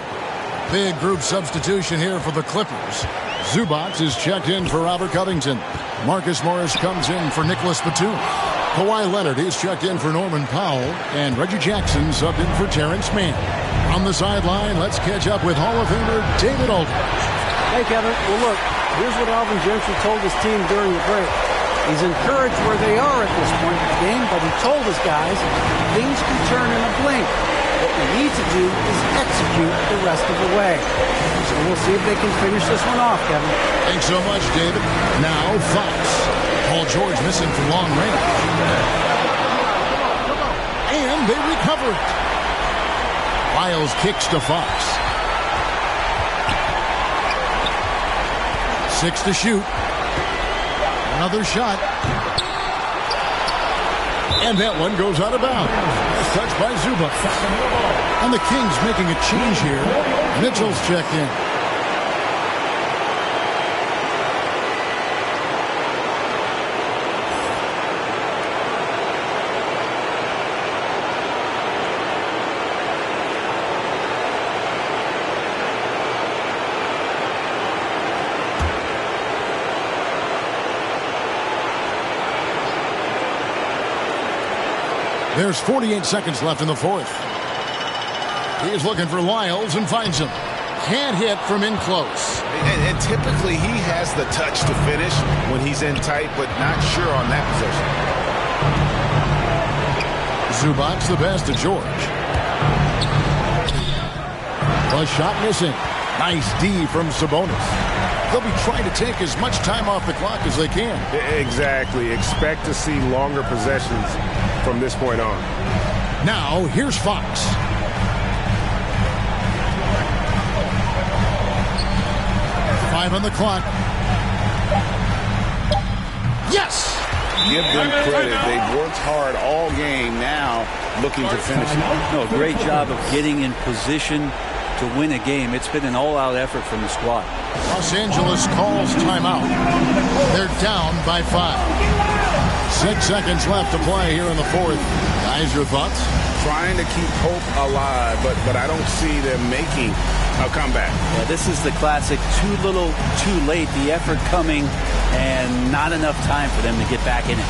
Big group substitution here for the Clippers. Zubac is checked in for Robert Covington. Marcus Morris comes in for Nicholas Batum. Kawhi Leonard is checked in for Norman Powell. And Reggie Jackson subbed in for Terrence Mann. On the sideline, let's catch up with Hall of Famer David Aldridge. Hey, Kevin. Well, look, here's what Alvin Gentry told his team during the break. He's encouraged where they are at this point in the game, but he told his guys things can turn in a blink. What we need to do is execute the rest of the way. So we'll see if they can finish this one off, Kevin. Thanks so much, David. Now, Fox. Paul George missing from long range. And they recover it. Lyles kicks to Fox. 6 to shoot. Another shot. And that one goes out of bounds. Touched by Zubac. And the Kings making a change here. Mitchell's checked in. There's 48 seconds left in the fourth. He's looking for Lyles and finds him. Can't hit from in close. And typically he has the touch to finish when he's in tight, but not sure on that possession. Zubac the pass to George. A shot missing. Nice D from Sabonis. They'll be trying to take as much time off the clock as they can. Exactly. Expect to see longer possessions from this point on. Now, here's Fox. Five on the clock. Yes! Give them credit. They've worked hard all game, now looking to finish it. No, great job of getting in position to win a game. It's been an all-out effort from the squad. Los Angeles calls timeout. They're down by 5. 6 seconds left to play here in the fourth. Guys, your thoughts? Trying to keep hope alive, but I don't see them making a comeback. Yeah, this is the classic too little, too late. The effort coming and not enough time for them to get back in it.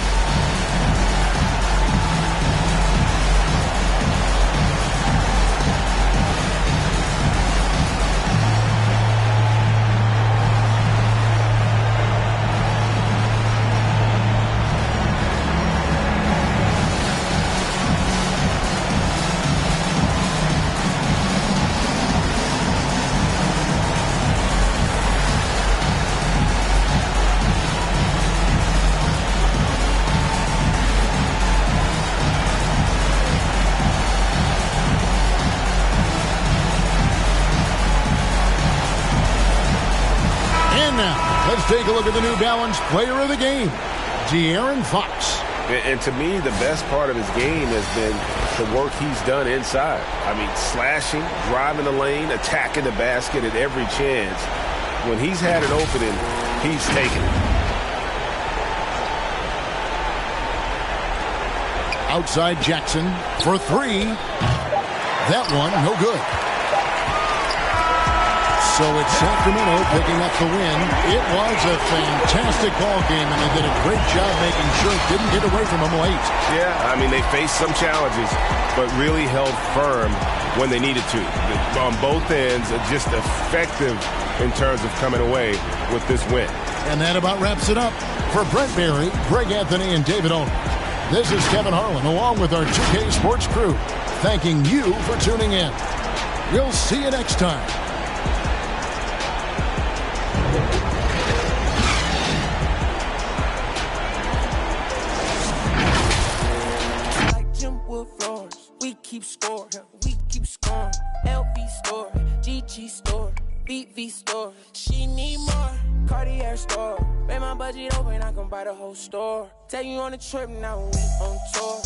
Take a look at the New Balance player of the game, De'Aaron Fox. And to me, the best part of his game has been the work he's done inside. I mean, slashing, driving the lane, attacking the basket at every chance. When he's had an opening, he's taken it. Outside Jackson for 3. That one, no good. So it's Sacramento picking up the win. It was a fantastic ball game, and they did a great job making sure it didn't get away from them late. Yeah, I mean, they faced some challenges, but really held firm when they needed to. On both ends, just effective in terms of coming away with this win. And that about wraps it up. For Brent Barry, Greg Anthony, and David Owen, this is Kevin Harlan, along with our 2K Sports crew, thanking you for tuning in. We'll see you next time. We keep score, we keep scoring. LV store, GG store, BV store. She need more, Cartier store. Make my budget open, I can buy the whole store. Tell you on a trip, now we on tour.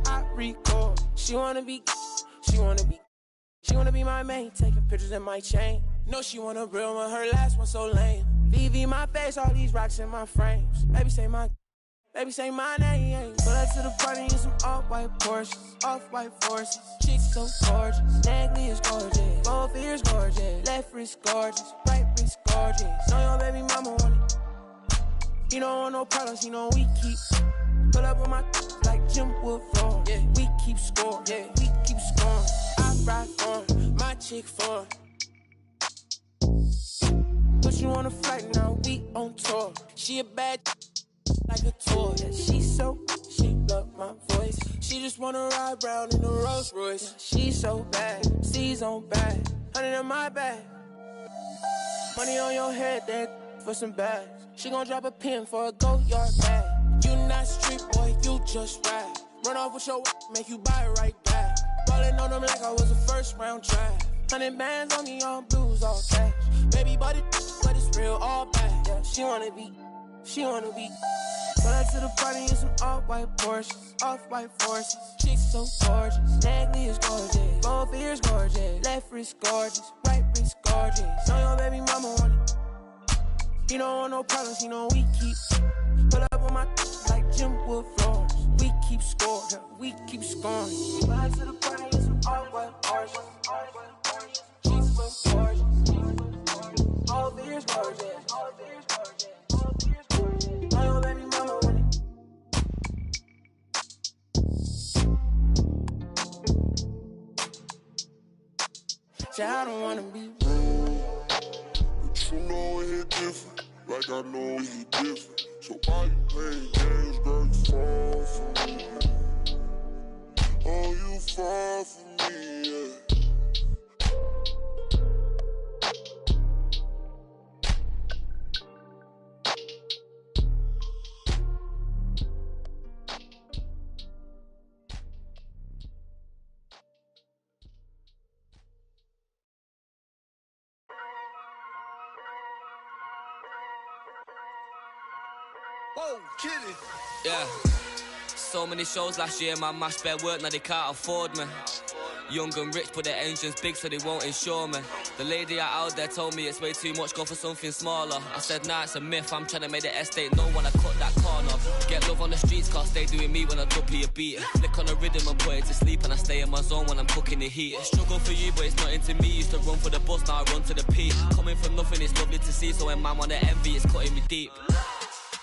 I record, she wanna be my main. Taking pictures in my chain. No, she want a real one, her last one so lame. VV my face, all these rocks in my frames. Baby say my name. Pull up to the party in some off-white Porsches, off-white forces. Chicks so gorgeous, Nagley is gorgeous, both ears gorgeous, left wrist gorgeous, right wrist gorgeous. Know your baby mama want it. He don't want no problems, he know we keep. Pull up on my like Jim Wood floor. Yeah, we keep score. Yeah, we keep scoring. I ride for my chick for. Put you on a flight now, we on tour. She a bad like a toy. Yeah, she love my voice. She just wanna ride round in a Rolls Royce. Yeah, she so bad, C's on bag, 100 in my bag. Money on your head, that for some bags. She gon' drop a pin for a go-yard bag. You not street boy, you just ride. Run off with your make you buy it right back. Ballin' on them like I was a first round draft. 100 bands on me, all blues, all cash. Baby, but it's real, all bad. Yeah, she wanna be. Pull up to the party in some off-white Porsches, off-white forces. Chicks so gorgeous, Nagley is gorgeous, both ears gorgeous, left wrist gorgeous, right wrist gorgeous. Know your baby mama want it. He don't want no problems, he know we keep. Pull up on my like Jim Wood floors. We keep score, we keep scoring. Pull up to the party in some off-white Porsches, off-white Porsches. Chicks so gorgeous, both ears gorgeous, both ears gorgeous. I don't wanna be rude, but you know he different, like I know he different. So why you playing games, girl? You fall for me. Oh, you fall for me, yeah. Whoa, kitty. Yeah. so many shows last year, man, mashed bare work, now they can't afford me. Young and rich, but their engine's big, so they won't insure me. The lady out there told me it's way too much, go for something smaller. I said, nah, it's a myth, I'm trying to make the estate know when I cut that corner. Get love on the streets, cause they doing me when I duppy a beat. Flick on the rhythm and put it to sleep, and I stay in my zone when I'm cooking the heat. Struggle for you, but it's not into me. Used to run for the bus, now I run to the peak. Coming from nothing, it's lovely to see, so when man wanna envy, it's cutting me deep.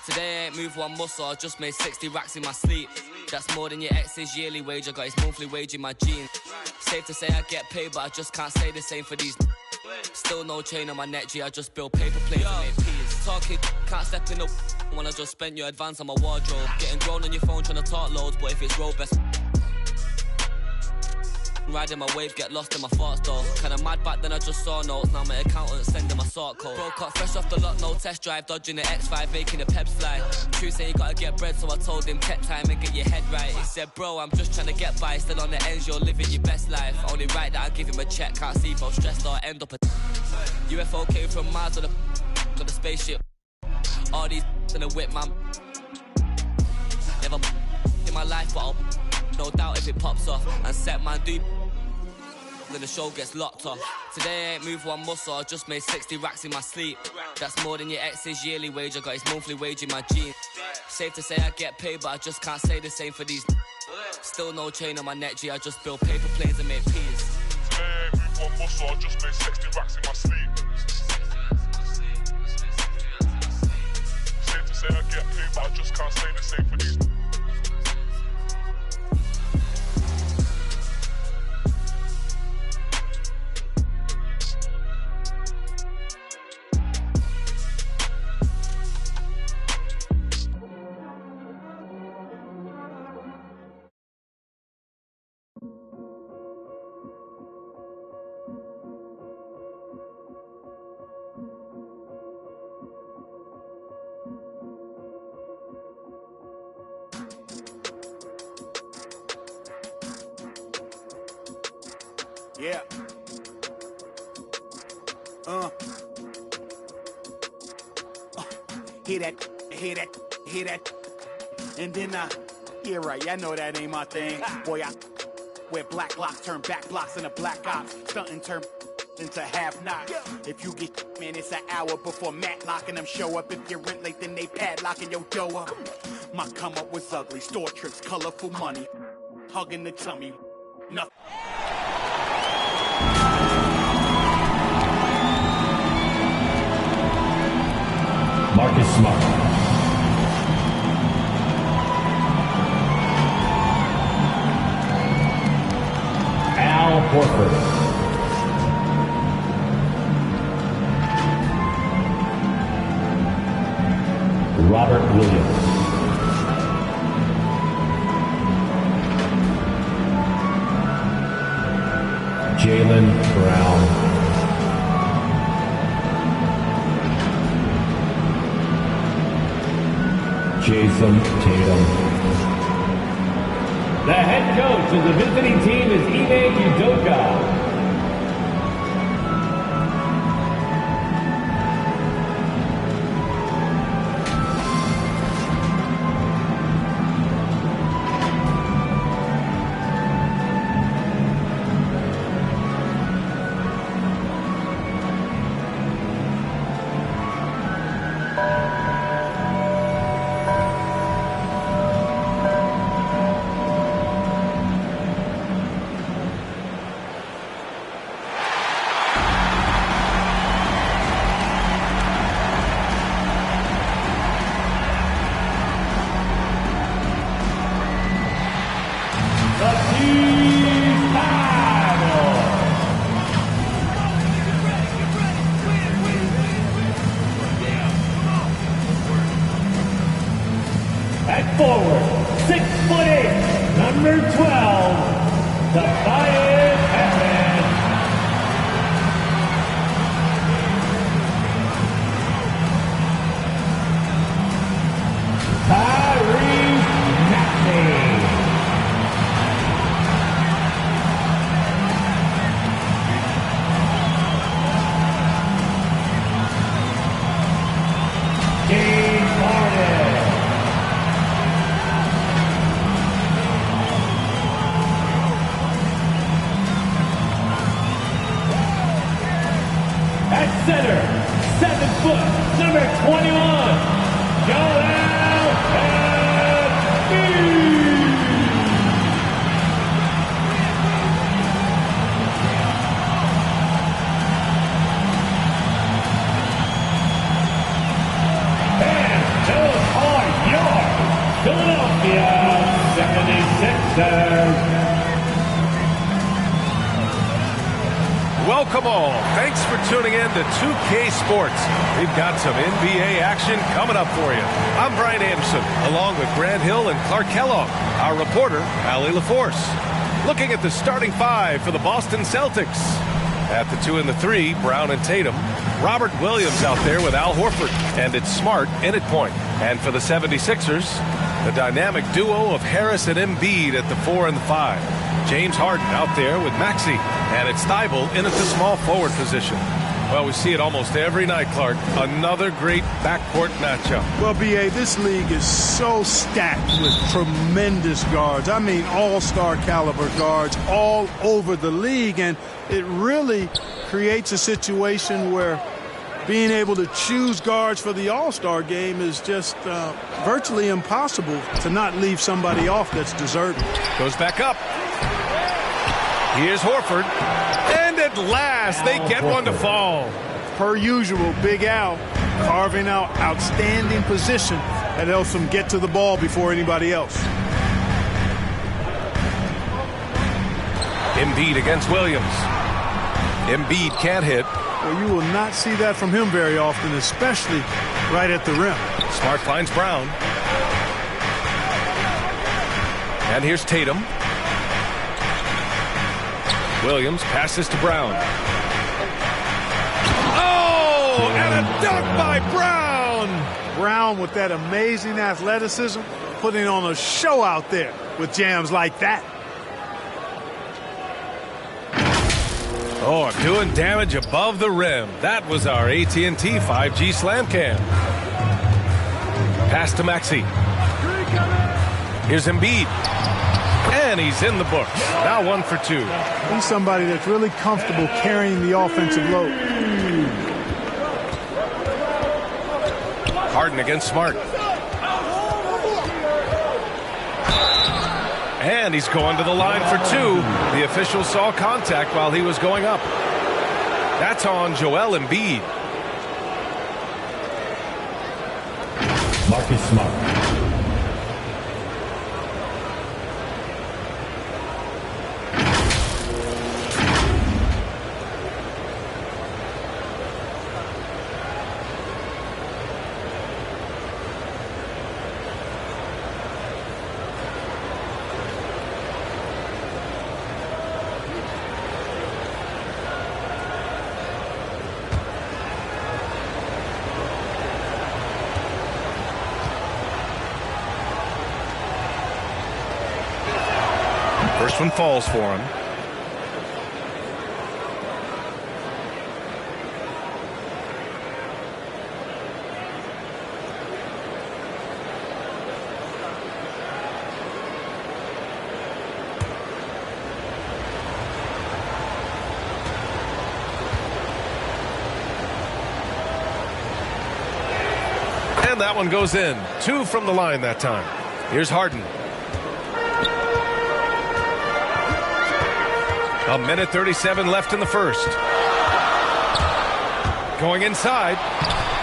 Today I ain't moved one muscle, I just made 60 racks in my sleep. That's more than your ex's yearly wage, I got his monthly wage in my jeans. Safe to say I get paid, but I just can't say the same for these. Still no chain on my neck, G, I just build paper planes and make peas. Talking, can't step in the when I just spent your advance on my wardrobe. Getting grown on your phone trying to talk loads, but if it's road best. Riding my wave, get lost in my thoughts though. Kinda mad back then I just saw notes, now my accountant sending my sort code. Broke up fresh off the lot, no test drive, dodging the X5, making the peps fly. True say you gotta get bread, so I told him take time and get your head right. He said, bro, I'm just trying to get by, still on the ends, you're living your best life. Only right that I give him a check, can't see if I'm stressed or end up a UFO came from Mars on the spaceship. All these in a whip, man. Never in my life, but I'll no doubt if it pops off. And set man do then the show gets locked off. Today I ain't moved one muscle, I just made 60 racks in my sleep. That's more than your ex's yearly wage, I got his monthly wage in my jeans. Safe to say I get paid, but I just can't say the same for these. Still no chain on my neck, G, I just build paper planes and make peas. Today I ain't moved one muscle, I just made 60 racks in my sleep. Safe to say I get paid, but I just can't say the same for these. Yeah. Hear that, hear that, hear that. And then yeah right, I know that ain't my thing. Boy, I wear black locks, turn back blocks into black ops. Stunting turn into half knocks. If you get man, it's an hour before Matlock and them show up. If you're rent late, then they padlocking your dough up. My come up was ugly, store trips, colorful money. Hugging the tummy, nothing. Marcus Smart. Al Horford. Robert Williams. Jaylen Brown. Jason Tatum. The head coach of the visiting team is Ime Udoka. Forward, 6'8", number 12, Tobias Harris. Tyrese Maxey. James Harden. center, 7 foot, number 21, Joel Embiid. And those are your Philadelphia 76ers. Welcome all. Thanks for tuning in to 2K Sports. We've got some NBA action coming up for you. I'm Brian Anderson, along with Grant Hill and Clark Kellogg. Our reporter, Allie LaForce. Looking at the starting 5 for the Boston Celtics. At the 2 and the 3, Brown and Tatum. Robert Williams out there with Al Horford. And it's Smart in at point. And for the 76ers, the dynamic duo of Harris and Embiid at the 4 and the 5. James Harden out there with Maxey, and it's Thibault in at the small forward position. Well, we see it almost every night, Clark. Another great backcourt matchup. Well, B.A., this league is so stacked with tremendous guards. I mean, all-star caliber guards all over the league, and it really creates a situation where being able to choose guards for the all-star game is just virtually impossible to not leave somebody off that's deserving. Goes back up. Here's Horford. And at last, they get one to fall. Per usual, Big Al carving out outstanding position that helps him get to the ball before anybody else. Embiid against Williams. Embiid can't hit. Well, you will not see that from him very often, especially right at the rim. Smart finds Brown. And here's Tatum. Williams passes to Brown. Oh, and a dunk by Brown! Brown with that amazing athleticism, putting on a show out there with jams like that. Oh, doing damage above the rim. That was our AT&T 5G slam cam. Pass to Maxey. Here's Embiid. And he's in the books. Now 1 for 2. He's somebody that's really comfortable carrying the offensive load. Harden against Smart. And he's going to the line for 2. The official saw contact while he was going up. That's on Joel Embiid. Marcus Smart. First one falls for him. And that one goes in. 2 from the line that time. Here's Harden. A minute 37 left in the first. Going inside,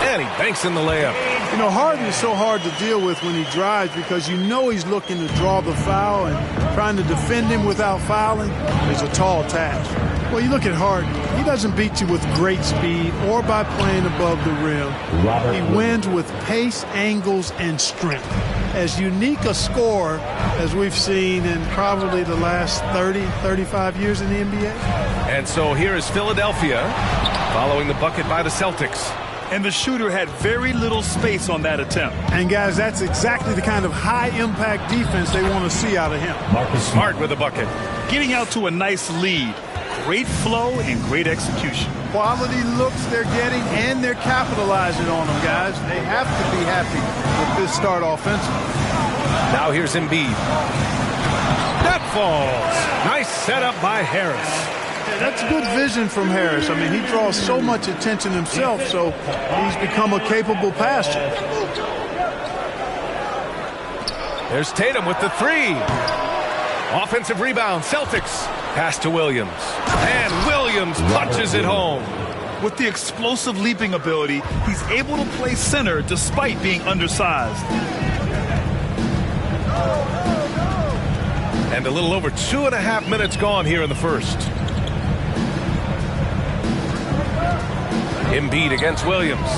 and he banks in the layup. You know, Harden is so hard to deal with when he drives because you know he's looking to draw the foul, and trying to defend him without fouling is a tall task. Well, you look at Harden. He doesn't beat you with great speed or by playing above the rim. He wins with pace, angles, and strength. As unique a scorer as we've seen in probably the last 30, 35 years in the NBA. And so here is Philadelphia following the bucket by the Celtics. And the shooter had very little space on that attempt. And guys, that's exactly the kind of high-impact defense they want to see out of him. Marcus Smart with a bucket. Getting out to a nice lead. Great flow and great execution. Quality looks they're getting, and they're capitalizing on them, guys. They have to be happy with this start offensively. Now here's Embiid. That falls. Nice setup by Harris. That's good vision from Harris. I mean, he draws so much attention himself, so he's become a capable passer. There's Tatum with the three. Offensive rebound, Celtics. Pass to Williams. And Williams punches it home. With the explosive leaping ability, he's able to play center despite being undersized. And a little over 2.5 minutes gone here in the first. Embiid against Williams.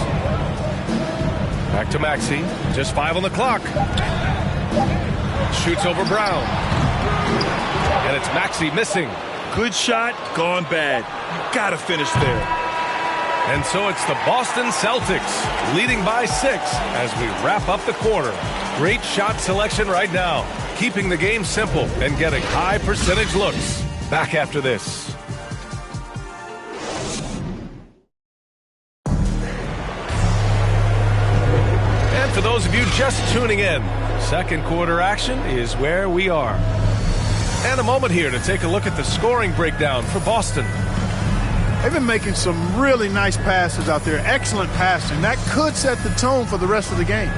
Back to Maxey. Just 5 on the clock. Shoots over Brown. And it's Maxey missing. Good shot, gone bad. You gotta finish there. And so it's the Boston Celtics leading by 6 as we wrap up the quarter. Great shot selection right now, keeping the game simple and getting high percentage looks. Back after this. And for those of you just tuning in, second quarter action is where we are. And a moment here to take a look at the scoring breakdown for Boston. They've been making some really nice passes out there. Excellent passing. That could set the tone for the rest of the game.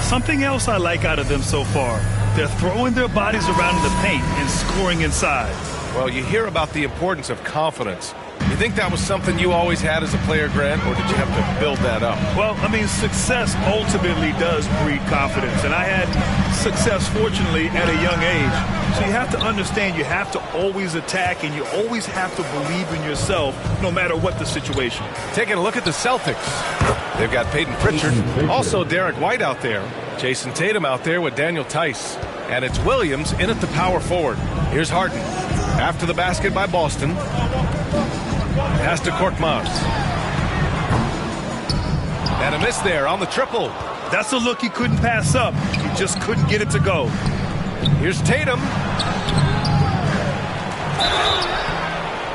Something else I like out of them so far. They're throwing their bodies around in the paint and scoring inside. Well, you hear about the importance of confidence. You think that was something you always had as a player, Grant, or did you have to build that up? Well, I mean, success ultimately does breed confidence, and I had success, fortunately, at a young age. So you have to understand you have to always attack, and you always have to believe in yourself, no matter what the situation. Taking a look at the Celtics. They've got Peyton Pritchard, also Derek White out there, Jason Tatum out there with Daniel Tice, and it's Williams in at the power forward. Here's Harden. After the basket by Boston. Pass to Korkmaz. And a miss there on the triple. That's a look he couldn't pass up. He just couldn't get it to go. Here's Tatum.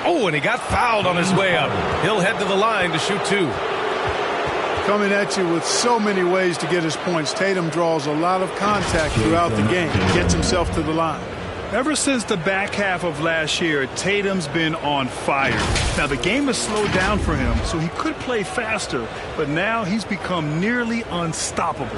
Oh, and he got fouled on his way up. He'll head to the line to shoot 2. Coming at you with so many ways to get his points. Tatum draws a lot of contact throughout the game. Gets himself to the line. Ever since the back half of last year, Tatum's been on fire. Now, the game has slowed down for him, so he could play faster, but now he's become nearly unstoppable.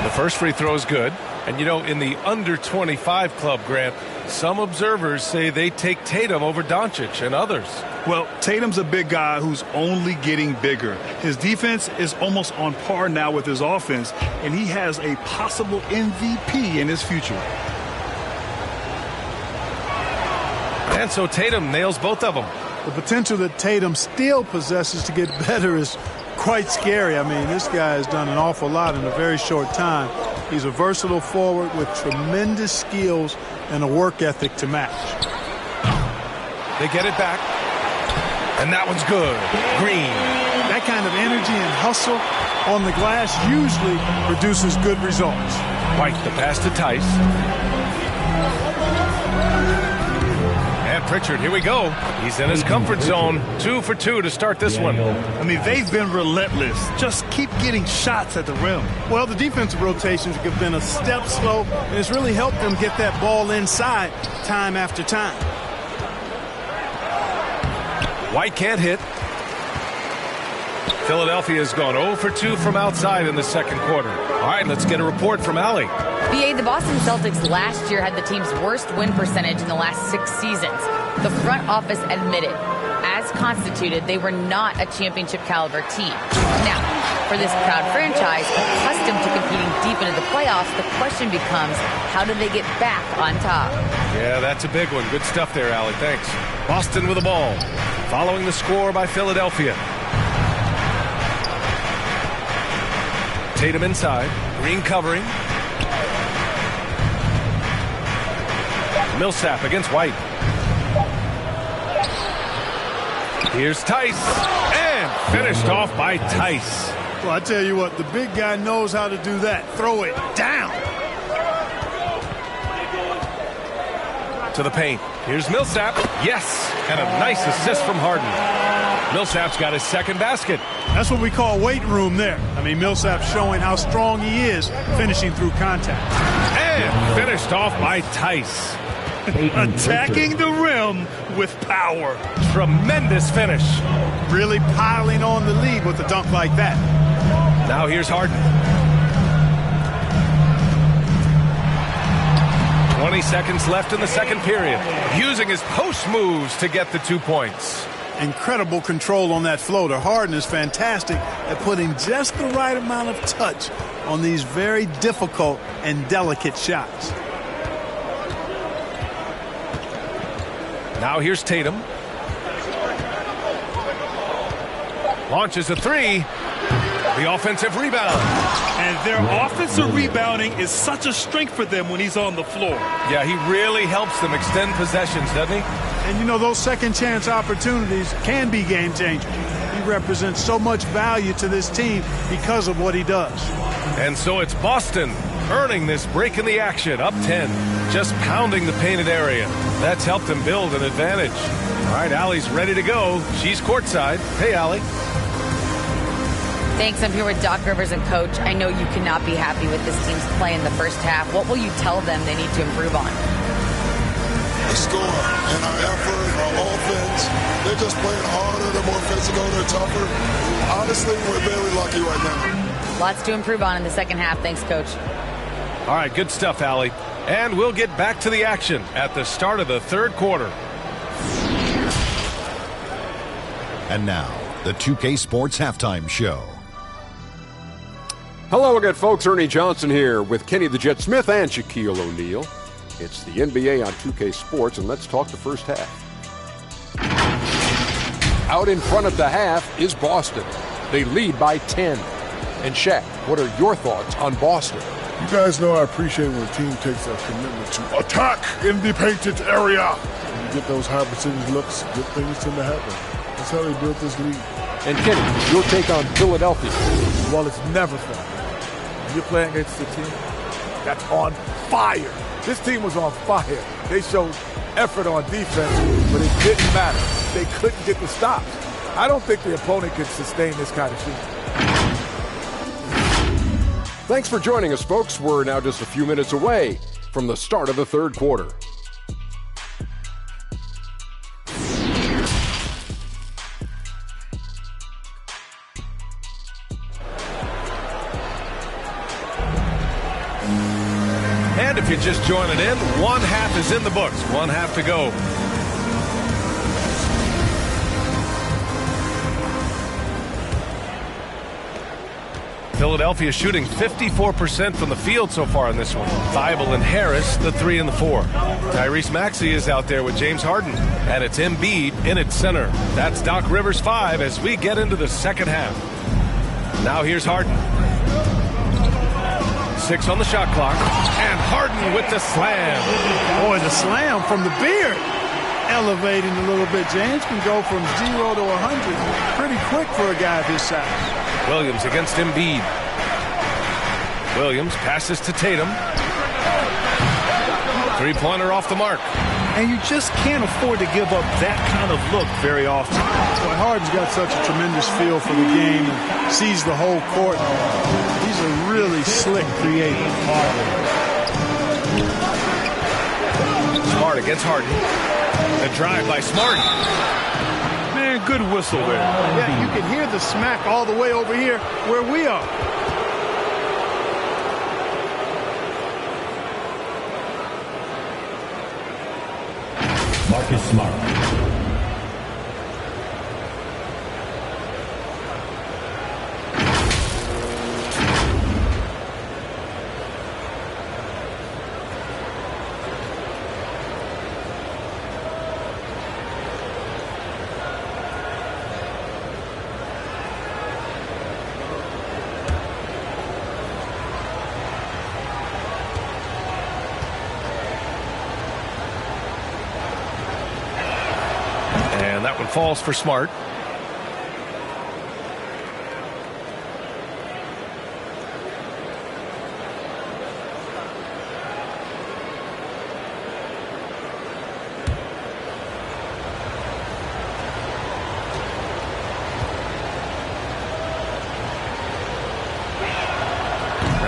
The first free throw is good. And, you know, in the under-25 club, Grant, some observers say they take Tatum over Doncic and others. Well, Tatum's a big guy who's only getting bigger. His defense is almost on par now with his offense, and he has a possible MVP in his future. And so Tatum nails both of them. The potential that Tatum still possesses to get better is quite scary. I mean, this guy has done an awful lot in a very short time. He's a versatile forward with tremendous skills and a work ethic to match. They get it back. And that one's good. Green. That kind of energy and hustle on the glass usually produces good results. White, the pass to Tice. And Pritchard, here we go. He's in his comfort zone. 2 for 2 to start this one. I mean, they've been relentless. Just keep getting shots at the rim. Well, the defensive rotations have been a step slow, and it's really helped them get that ball inside time after time. White can't hit. Philadelphia's gone 0 for 2 from outside in the second quarter. All right, let's get a report from Allie. BA, the Boston Celtics last year had the team's worst win percentage in the last 6 seasons. The front office admitted, as constituted, they were not a championship caliber team. Now, for this proud franchise, accustomed to competing deep into the playoffs, the question becomes, how do they get back on top? Yeah, that's a big one. Good stuff there, Allie. Thanks. Boston with the ball, following the score by Philadelphia. Tatum inside. Green covering. Millsap against White. Here's Tice. And finished off by Tice. Well, I tell you what, the big guy knows how to do that. Throw it down. To the paint. Here's Millsap. Yes. And a nice assist from Harden. Millsap's got his second basket. That's what we call weight room there. I mean, Millsap's showing how strong he is finishing through contact. And finished off by Tice. Attacking the rim with power. Tremendous finish. Really piling on the lead with a dunk like that. Now here's Harden. 20 seconds left in the second period. Using his post moves to get the 2 points. Incredible control on that floater. Harden is fantastic at putting just the right amount of touch on these very difficult and delicate shots. Now here's Tatum. Launches a three. The offensive rebound. And their offensive rebounding is such a strength for them when he's on the floor. Yeah, he really helps them extend possessions, doesn't he? And, you know, those second chance opportunities can be game changers. He represents so much value to this team because of what he does. And so it's Boston earning this break in the action, up 10, just pounding the painted area. That's helped them build an advantage. All right, Allie's ready to go. She's courtside. Hey, Allie. Thanks. I'm here with Doc Rivers and Coach. I know you cannot be happy with this team's play in the first half. What will you tell them they need to improve on? The score and our effort, our offense. They're just playing harder. They're more physical. They're tougher. Honestly, we're very lucky right now. Lots to improve on in the second half. Thanks, Coach. All right, good stuff, Allie. And we'll get back to the action at the start of the third quarter. And now, the 2K Sports Halftime Show. Hello again, folks. Ernie Johnson here with Kenny the Jet Smith and Shaquille O'Neal. It's the NBA on 2K Sports, and let's talk the first half. Out in front of the half is Boston. They lead by 10. And Shaq, what are your thoughts on Boston? You guys know I appreciate when a team takes a commitment to attack in the painted area. When you get those high percentage looks, good things tend to happen. That's how they built this league. And Kenny, your take on Philadelphia? Well, it's never fun. You're playing against a team that's on fire. This team was on fire. They showed effort on defense, but it didn't matter. They couldn't get the stops. I don't think the opponent can sustain this kind of shooting. Thanks for joining us, folks. We're now just a few minutes away from the start of the third quarter. And if you're just joining in, one half is in the books. One half to go. Philadelphia shooting 54% from the field so far in this one. Thibault and Harris, the 3 and the 4. Tyrese Maxey is out there with James Harden. And it's Embiid in its center. That's Doc Rivers 5 as we get into the second half. Now here's Harden. 6 on the shot clock. And Harden with the slam. Boy, the slam from the beard. Elevating a little bit. James can go from 0 to 100 pretty quick for a guy of his size. Williams against Embiid. Williams passes to Tatum. Three-pointer off the mark. And you just can't afford to give up that kind of look very often. Boy, Harden's got such a tremendous feel for the game and sees the whole court. He's a really slick, creative player. Smart against Harden. The drive by Smart. Man, good whistle there. Yeah, you can hear the smack all the way over here where we are. Marcus Smart. That one falls for Smart.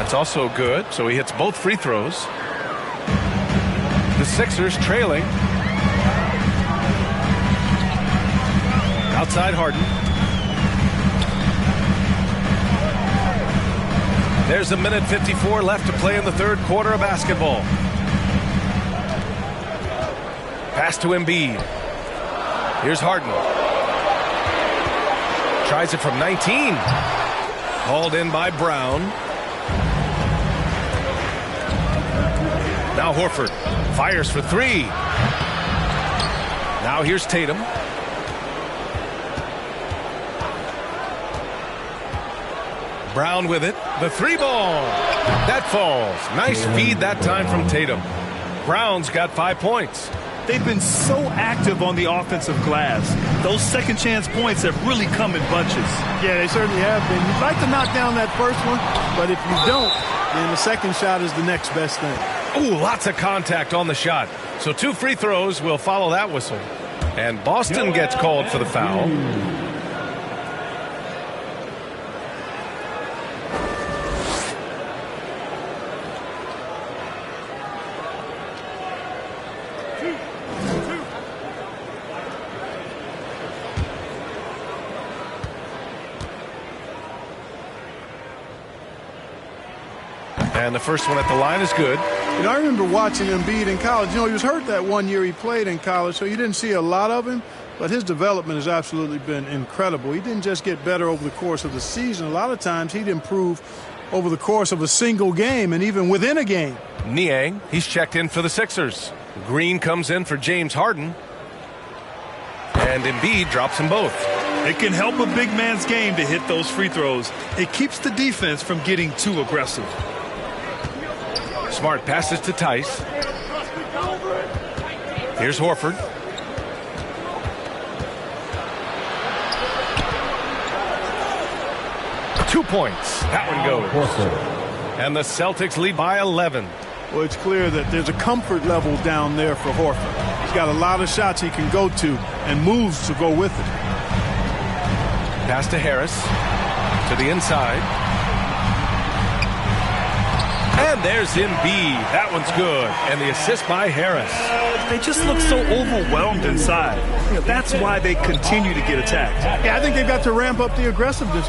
That's also good, so he hits both free throws. The Sixers trailing. Outside Harden. There's 1:54 left to play in the third quarter of basketball. Pass to Embiid. Here's Harden. Tries it from 19. Hauled in by Brown. Now Horford fires for three. Now here's Tatum. Brown with it. The three ball. That falls. Nice feed that time from Tatum. Brown's got 5 points. They've been so active on the offensive glass. Those second chance points have really come in bunches. Yeah, they certainly have been. You'd like to knock down that first one, but if you don't, then the second shot is the next best thing. Ooh, lots of contact on the shot. So 2 free throws will follow that whistle. And Boston gets called for the foul. And the first one at the line is good. You know, I remember watching Embiid in college. You know, he was hurt that one year he played in college, so you didn't see a lot of him. But his development has absolutely been incredible. He didn't just get better over the course of the season. A lot of times he'd improve over the course of a single game and even within a game. Niang, he's checked in for the Sixers. Green comes in for James Harden. And Embiid drops them both. It can help a big man's game to hit those free throws. It keeps the defense from getting too aggressive. Smart passes to Tice. Here's Horford. Two points. That one goes. And the Celtics lead by 11. Well, it's clear that there's a comfort level down there for Horford. He's got a lot of shots he can go to and moves to go with it. Pass to Harris. To the inside. And there's Embiid. That one's good. And the assist by Harris. They just look so overwhelmed inside. That's why they continue to get attacked. Yeah, I think they've got to ramp up the aggressiveness.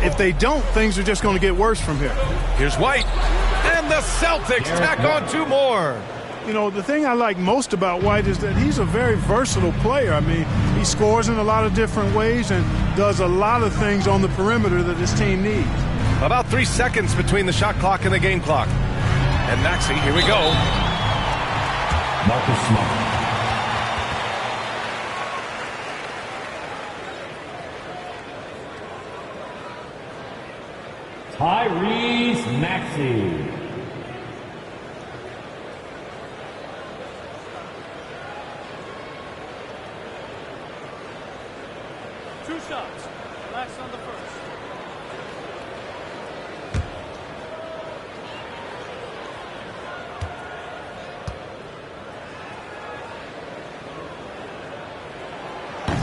If they don't, things are just going to get worse from here. Here's White. And the Celtics tack on 2 more. You know, the thing I like most about White is that he's a very versatile player. I mean, he scores in a lot of different ways and does a lot of things on the perimeter that his team needs. About 3 seconds between the shot clock and the game clock. And Maxey, here we go. Marcus Smart. Tyrese Maxey. Two shots. Last on the first.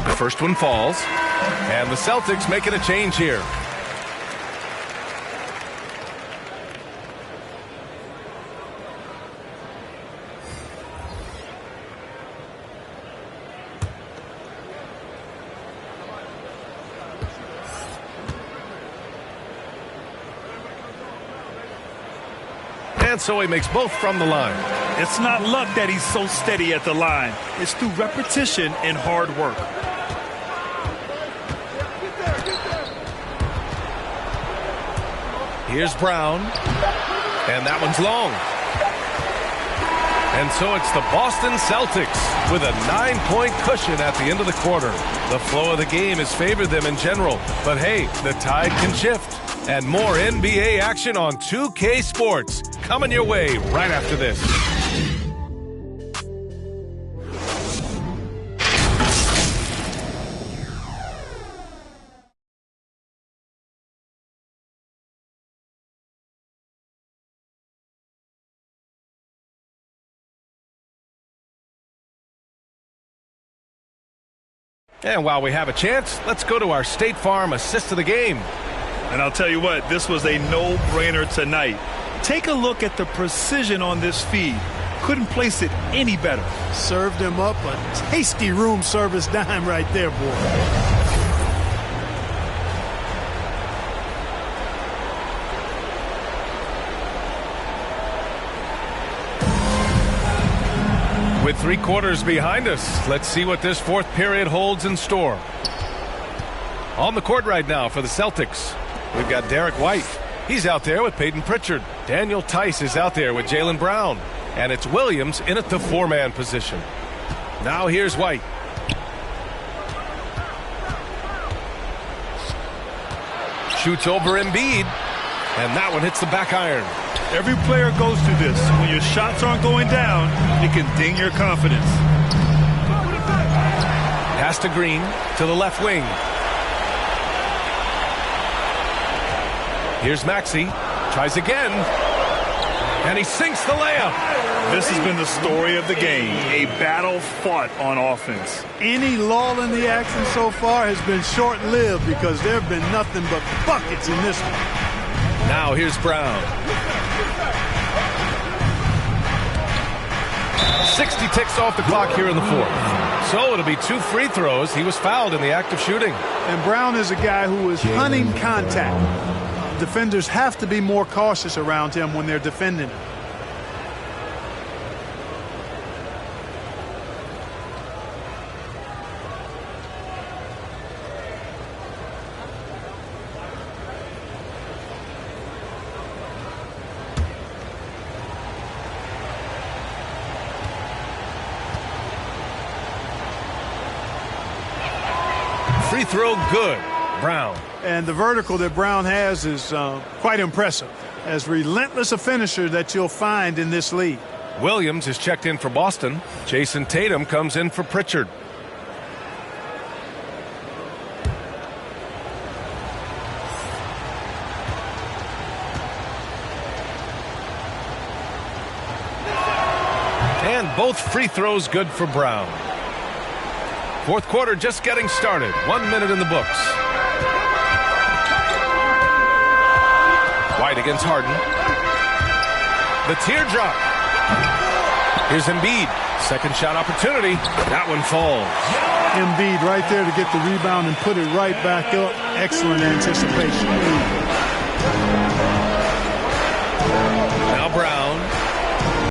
The first one falls. And the Celtics making a change here. And so he makes both from the line. It's not luck that he's so steady at the line. It's through repetition and hard work. Here's Brown. And that one's long. And so it's the Boston Celtics with a 9-point cushion at the end of the quarter. The flow of the game has favored them in general. But hey, the tide can shift. And more NBA action on 2K Sports coming your way right after this. And while we have a chance, let's go to our State Farm assist of the game. And I'll tell you what, this was a no-brainer tonight. Take a look at the precision on this feed. Couldn't place it any better. Served him up a tasty room service dime right there, boy. With 3 quarters behind us, let's see what this fourth period holds in store. On the court right now for the Celtics, we've got Derek White. He's out there with Peyton Pritchard. Daniel Tice is out there with Jaylen Brown. And it's Williams in at the 4-man position. Now here's White. Shoots over Embiid. And that one hits the back iron. Every player goes through this. When your shots aren't going down, it can ding your confidence. Pass to Green to the left wing. Here's Maxey. Tries again. And he sinks the layup. This has been the story of the game. A battle fought on offense. Any lull in the action so far has been short-lived because there have been nothing but buckets in this one. Now here's Brown. 60 ticks off the clock here in the fourth. So it'll be 2 free throws. He was fouled in the act of shooting. And Brown is a guy who is hunting contact. Defenders have to be more cautious around him when they're defending him. Free throw good. Brown. And the vertical that Brown has is quite impressive. As relentless a finisher that you'll find in this league. Williams is checked in for Boston. Jason Tatum comes in for Pritchard. And both free throws good for Brown. Fourth quarter just getting started. 1 minute in the books. White against Harden. The teardrop. Here's Embiid. Second shot opportunity. That one falls. Embiid right there to get the rebound and put it right back up. Excellent anticipation.